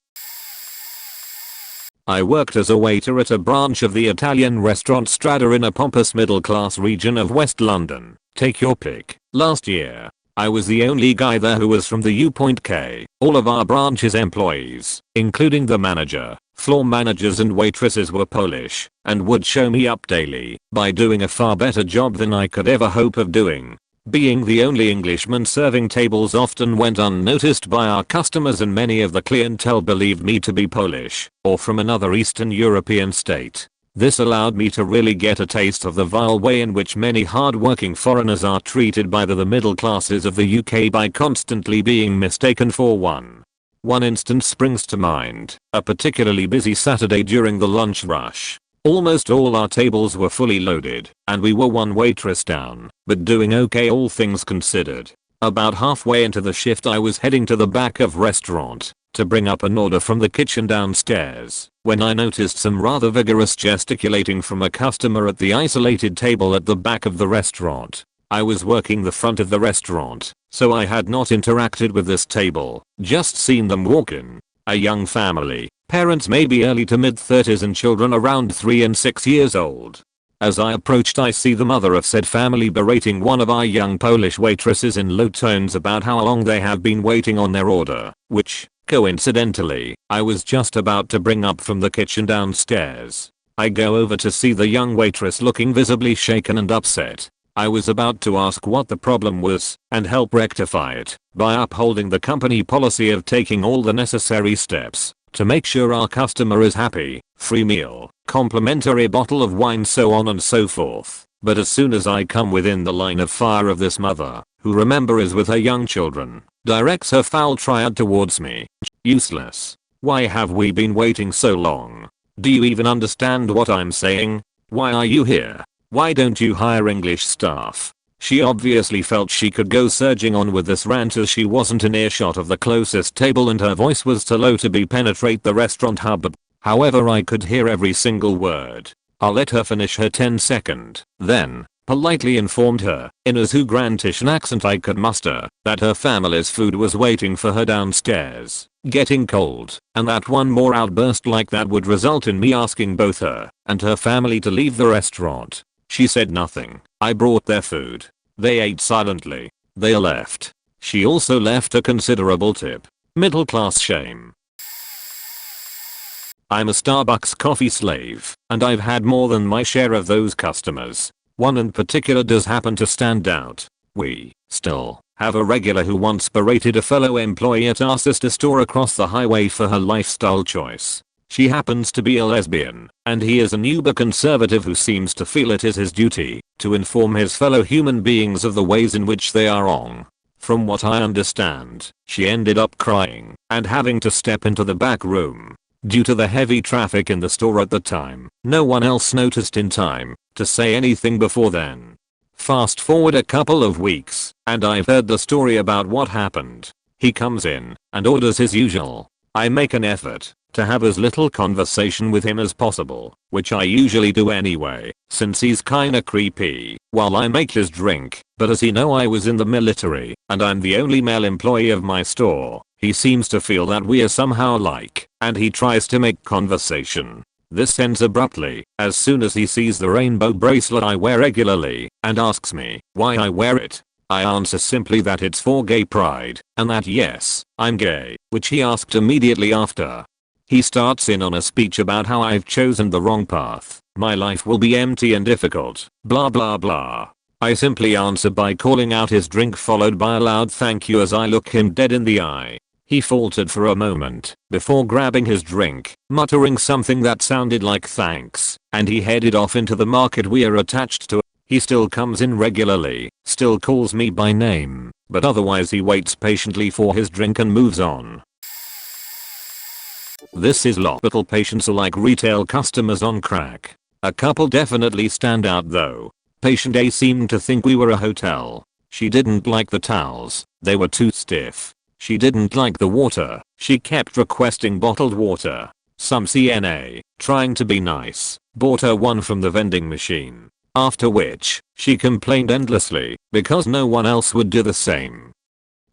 I worked as a waiter at a branch of the Italian restaurant Strada in a pompous middle-class region of West London. Take your pick. Last year, I was the only guy there who was from the UK. All of our branch's employees, including the manager, floor managers and waitresses were Polish and would show me up daily by doing a far better job than I could ever hope of doing. Being the only Englishman serving tables often went unnoticed by our customers and many of the clientele believed me to be Polish or from another Eastern European state. This allowed me to really get a taste of the vile way in which many hard-working foreigners are treated by the middle classes of the UK by constantly being mistaken for one. One instance springs to mind, a particularly busy Saturday during the lunch rush. Almost all our tables were fully loaded, and we were one waitress down, but doing okay all things considered. About halfway into the shift I was heading to the back of restaurant to bring up an order from the kitchen downstairs, when I noticed some rather vigorous gesticulating from a customer at the isolated table at the back of the restaurant. I was working the front of the restaurant, so I had not interacted with this table, just seen them walk in. A young family, parents maybe early to mid 30s and children around 3 and 6 years old. As I approached I see the mother of said family berating one of our young Polish waitresses in low tones about how long they have been waiting on their order, which, coincidentally, I was just about to bring up from the kitchen downstairs. I go over to see the young waitress looking visibly shaken and upset. I was about to ask what the problem was and help rectify it by upholding the company policy of taking all the necessary steps to make sure our customer is happy, free meal, complimentary bottle of wine, so on and so forth. But as soon as I come within the line of fire of this mother, who remember is with her young children, directs her foul triad towards me. Useless. Why have we been waiting so long? Do you even understand what I'm saying? Why are you here? Why don't you hire English staff? She obviously felt she could go surging on with this rant as she wasn't in earshot of the closest table and her voice was too low to penetrate the restaurant hub. However, I could hear every single word. I let her finish her 10-second, then politely informed her, in as Grantish an accent I could muster, that her family's food was waiting for her downstairs, getting cold, and that one more outburst like that would result in me asking both her and her family to leave the restaurant. She said nothing. I brought their food. They ate silently. They left. She also left a considerable tip. Middle class shame. I'm a Starbucks coffee slave, and I've had more than my share of those customers. One in particular does happen to stand out. We still have a regular who once berated a fellow employee at our sister store across the highway for her lifestyle choice. She happens to be a lesbian, and he is an uber conservative who seems to feel it is his duty to inform his fellow human beings of the ways in which they are wrong. From what I understand, she ended up crying and having to step into the back room. Due to the heavy traffic in the store at the time, no one else noticed in time to say anything before then. Fast forward a couple of weeks, and I've heard the story about what happened. He comes in and orders his usual. I make an effort to have as little conversation with him as possible, which I usually do anyway, since he's kinda creepy, while I make his drink. But as he know I was in the military, and I'm the only male employee of my store, he seems to feel that we are somehow alike, and he tries to make conversation. This ends abruptly as soon as he sees the rainbow bracelet I wear regularly, and asks me why I wear it. I answer simply that it's for gay pride, and that yes, I'm gay, which he asked immediately after. He starts in on a speech about how I've chosen the wrong path, my life will be empty and difficult, blah blah blah. I simply answer by calling out his drink followed by a loud thank you as I look him dead in the eye. He faltered for a moment before grabbing his drink, muttering something that sounded like thanks, and he headed off into the market we are attached to. He still comes in regularly, still calls me by name, but otherwise he waits patiently for his drink and moves on. This is hospital patients are like retail customers on crack. A couple definitely stand out though. Patient A seemed to think we were a hotel. She didn't like the towels, they were too stiff. She didn't like the water, she kept requesting bottled water. Some CNA, trying to be nice, bought her one from the vending machine. After which, she complained endlessly because no one else would do the same.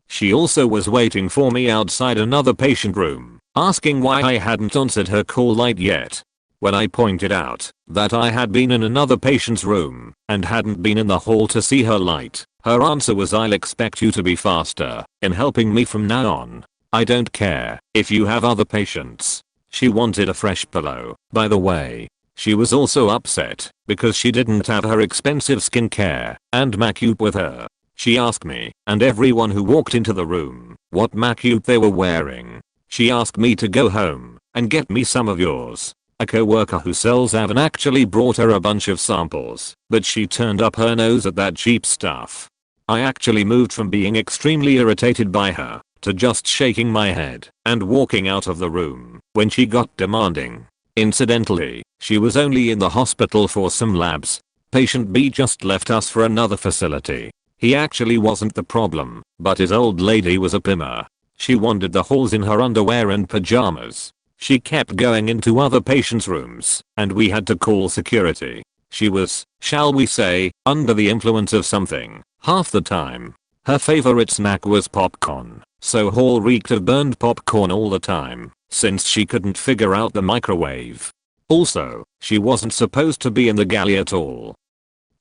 She also was waiting for me outside another patient room, asking why I hadn't answered her call light yet. When I pointed out that I had been in another patient's room and hadn't been in the hall to see her light, her answer was, "I'll expect you to be faster in helping me from now on. I don't care if you have other patients." She wanted a fresh pillow, by the way. She was also upset because she didn't have her expensive skincare and makeup with her. She asked me and everyone who walked into the room what makeup they were wearing. She asked me to go home and get me some of yours. A co-worker who sells Avon actually brought her a bunch of samples, but she turned up her nose at that cheap stuff. I actually moved from being extremely irritated by her to just shaking my head and walking out of the room when she got demanding. Incidentally, she was only in the hospital for some labs. Patient B just left us for another facility. He actually wasn't the problem, but his old lady was a pimmer. She wandered the halls in her underwear and pajamas. She kept going into other patients' rooms, and we had to call security. She was, shall we say, under the influence of something, half the time. Her favorite snack was popcorn, so hall reeked of burned popcorn all the time, since she couldn't figure out the microwave. Also, she wasn't supposed to be in the galley at all.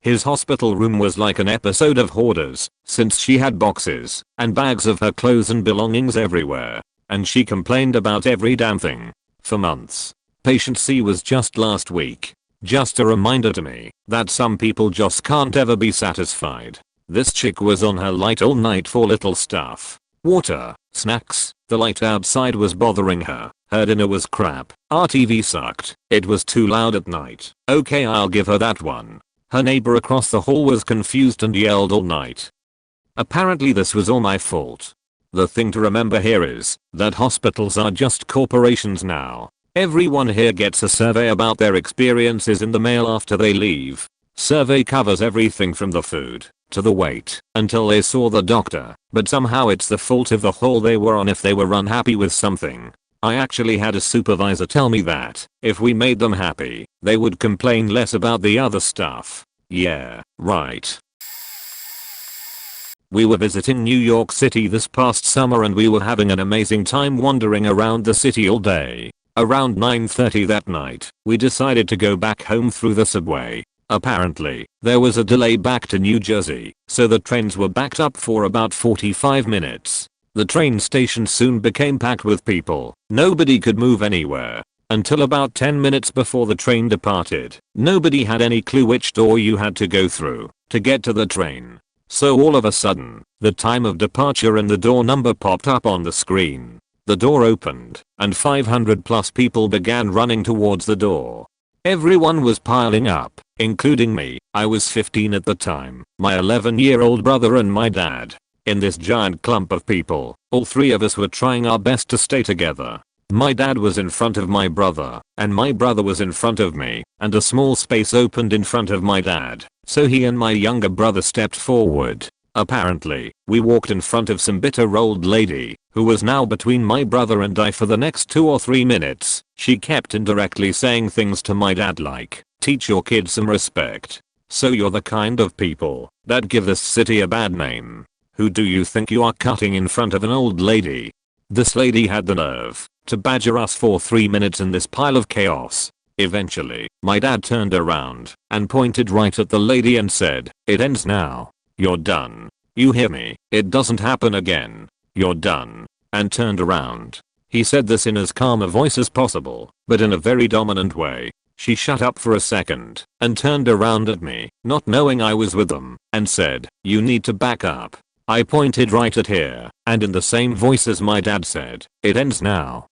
His hospital room was like an episode of Hoarders, since she had boxes and bags of her clothes and belongings everywhere, and she complained about every damn thing for months. Patient C was just last week. Just a reminder to me that some people just can't ever be satisfied. This chick was on her light all night for little stuff. Water, snacks, the light outside was bothering her. Her dinner was crap. Our TV sucked. It was too loud at night. Okay, I'll give her that one. Her neighbor across the hall was confused and yelled all night. Apparently this was all my fault. The thing to remember here is that hospitals are just corporations now. Everyone here gets a survey about their experiences in the mail after they leave. Survey covers everything from the food to the wait until they saw the doctor, but somehow it's the fault of the hall they were on if they were unhappy with something. I actually had a supervisor tell me that if we made them happy, they would complain less about the other stuff. Yeah, right. We were visiting New York City this past summer and we were having an amazing time wandering around the city all day. Around 9:30 that night, we decided to go back home through the subway. Apparently, there was a delay back to New Jersey, so the trains were backed up for about 45 minutes. The train station soon became packed with people. Nobody could move anywhere. Until about 10 minutes before the train departed. Nobody had any clue which door you had to go through to get to the train. So all of a sudden, the time of departure and the door number popped up on the screen. The door opened, and 500 plus people began running towards the door. Everyone was piling up, including me. I was 15 at the time, my 11-year-old brother and my dad. In this giant clump of people, all three of us were trying our best to stay together. My dad was in front of my brother, and my brother was in front of me, and a small space opened in front of my dad, so he and my younger brother stepped forward. Apparently, we walked in front of some bitter old lady, who was now between my brother and I for the next 2 or 3 minutes. She kept indirectly saying things to my dad like, "Teach your kids some respect. So you're the kind of people that give this city a bad name. Who do you think you are cutting in front of an old lady?" This lady had the nerve to badger us for 3 minutes in this pile of chaos. Eventually, my dad turned around and pointed right at the lady and said, "It ends now. You're done. You hear me? It doesn't happen again. You're done." And turned around. He said this in as calm a voice as possible, but in a very dominant way. She shut up for a second and turned around at me, not knowing I was with them, and said, "You need to back up." I pointed right at her, and in the same voice as my dad said, "It ends now."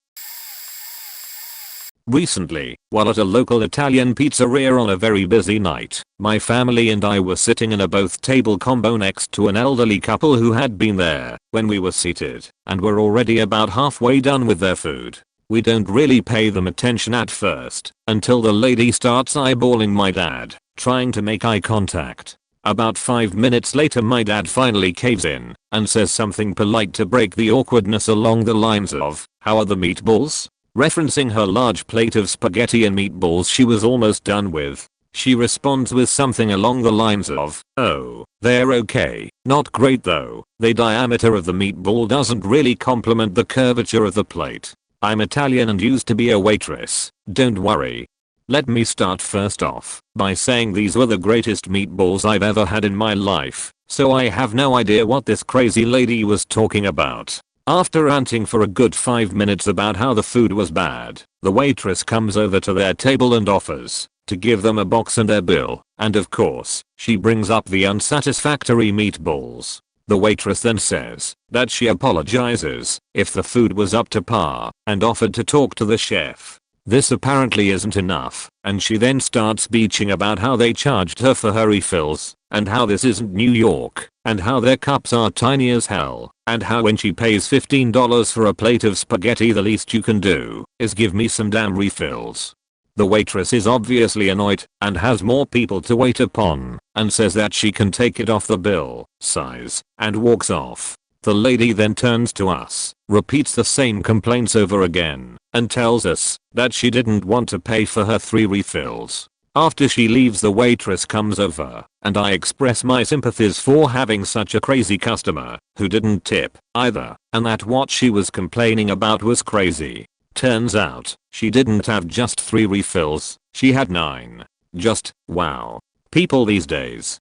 Recently, while at a local Italian pizzeria on a very busy night, my family and I were sitting in a both table combo next to an elderly couple who had been there when we were seated and were already about halfway done with their food. We don't really pay them attention at first until the lady starts eyeballing my dad, trying to make eye contact. About 5 minutes later my dad finally caves in and says something polite to break the awkwardness along the lines of, "How are the meatballs?" Referencing her large plate of spaghetti and meatballs she was almost done with, she responds with something along the lines of, "Oh, they're okay, not great though. The diameter of the meatball doesn't really complement the curvature of the plate. I'm Italian and used to be a waitress, don't worry." Let me start first off by saying these were the greatest meatballs I've ever had in my life, so I have no idea what this crazy lady was talking about. After ranting for a good 5 minutes about how the food was bad, the waitress comes over to their table and offers to give them a box and their bill, and of course, she brings up the unsatisfactory meatballs. The waitress then says that she apologizes if the food was up to par and offered to talk to the chef. This apparently isn't enough, and she then starts bitching about how they charged her for her refills, and how this isn't New York, and how their cups are tiny as hell, and how when she pays $15 for a plate of spaghetti the least you can do is give me some damn refills. The waitress is obviously annoyed and has more people to wait upon and says that she can take it off the bill, sighs, and walks off. The lady then turns to us, repeats the same complaints over again, and tells us that she didn't want to pay for her 3 refills. After she leaves, the waitress comes over, and I express my sympathies for having such a crazy customer who didn't tip either, and that what she was complaining about was crazy. Turns out, she didn't have just 3 refills, she had 9. Just, wow. People these days.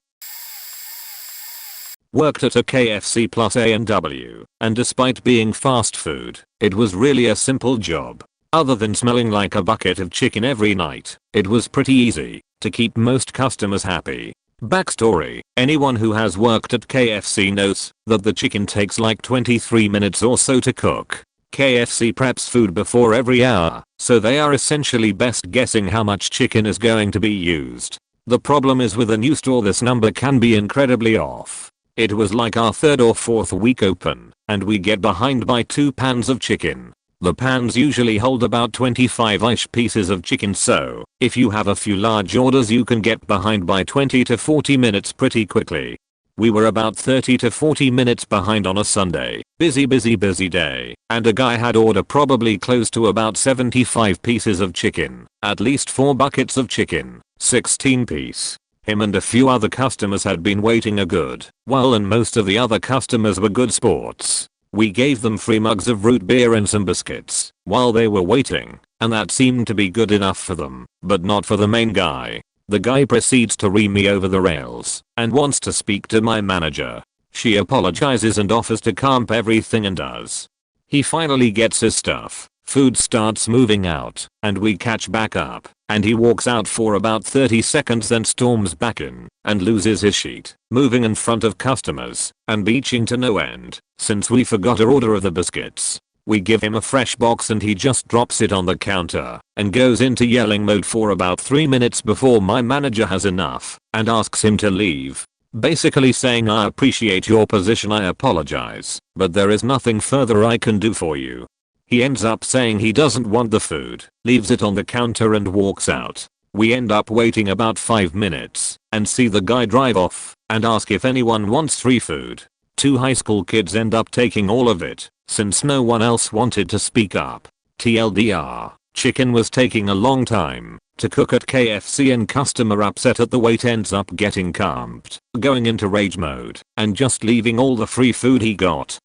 Worked at a KFC plus A&W, and despite being fast food, it was really a simple job. Other than smelling like a bucket of chicken every night, it was pretty easy to keep most customers happy. Backstory: anyone who has worked at KFC knows that the chicken takes like 23 minutes or so to cook. KFC preps food before every hour, so they are essentially best guessing how much chicken is going to be used. The problem is with a new store this number can be incredibly off. It was like our 3rd or 4th week open, and we get behind by 2 pans of chicken. The pans usually hold about 25-ish pieces of chicken, so if you have a few large orders you can get behind by 20 to 40 minutes pretty quickly. We were about 30 to 40 minutes behind on a Sunday, busy day, and a guy had ordered probably close to about 75 pieces of chicken, at least 4 buckets of chicken, 16 piece. Him and a few other customers had been waiting a good while, and most of the other customers were good sports. We gave them free mugs of root beer and some biscuits while they were waiting, and that seemed to be good enough for them, but not for the main guy. The guy proceeds to ream me over the rails and wants to speak to my manager. She apologizes and offers to comp everything and does. He finally gets his stuff, food starts moving out, and we catch back up, and he walks out for about 30 seconds then storms back in and loses his sheet, moving in front of customers and beaching to no end since we forgot our order of the biscuits. We give him a fresh box and he just drops it on the counter and goes into yelling mode for about 3 minutes before my manager has enough and asks him to leave. Basically saying, "I appreciate your position, I apologize, but there is nothing further I can do for you." He ends up saying he doesn't want the food, leaves it on the counter and walks out. We end up waiting about 5 minutes and see the guy drive off and ask if anyone wants free food. 2 high school kids end up taking all of it since no one else wanted to speak up. TLDR, chicken was taking a long time to cook at KFC and customer upset at the wait ends up getting comped, going into rage mode, and just leaving all the free food he got.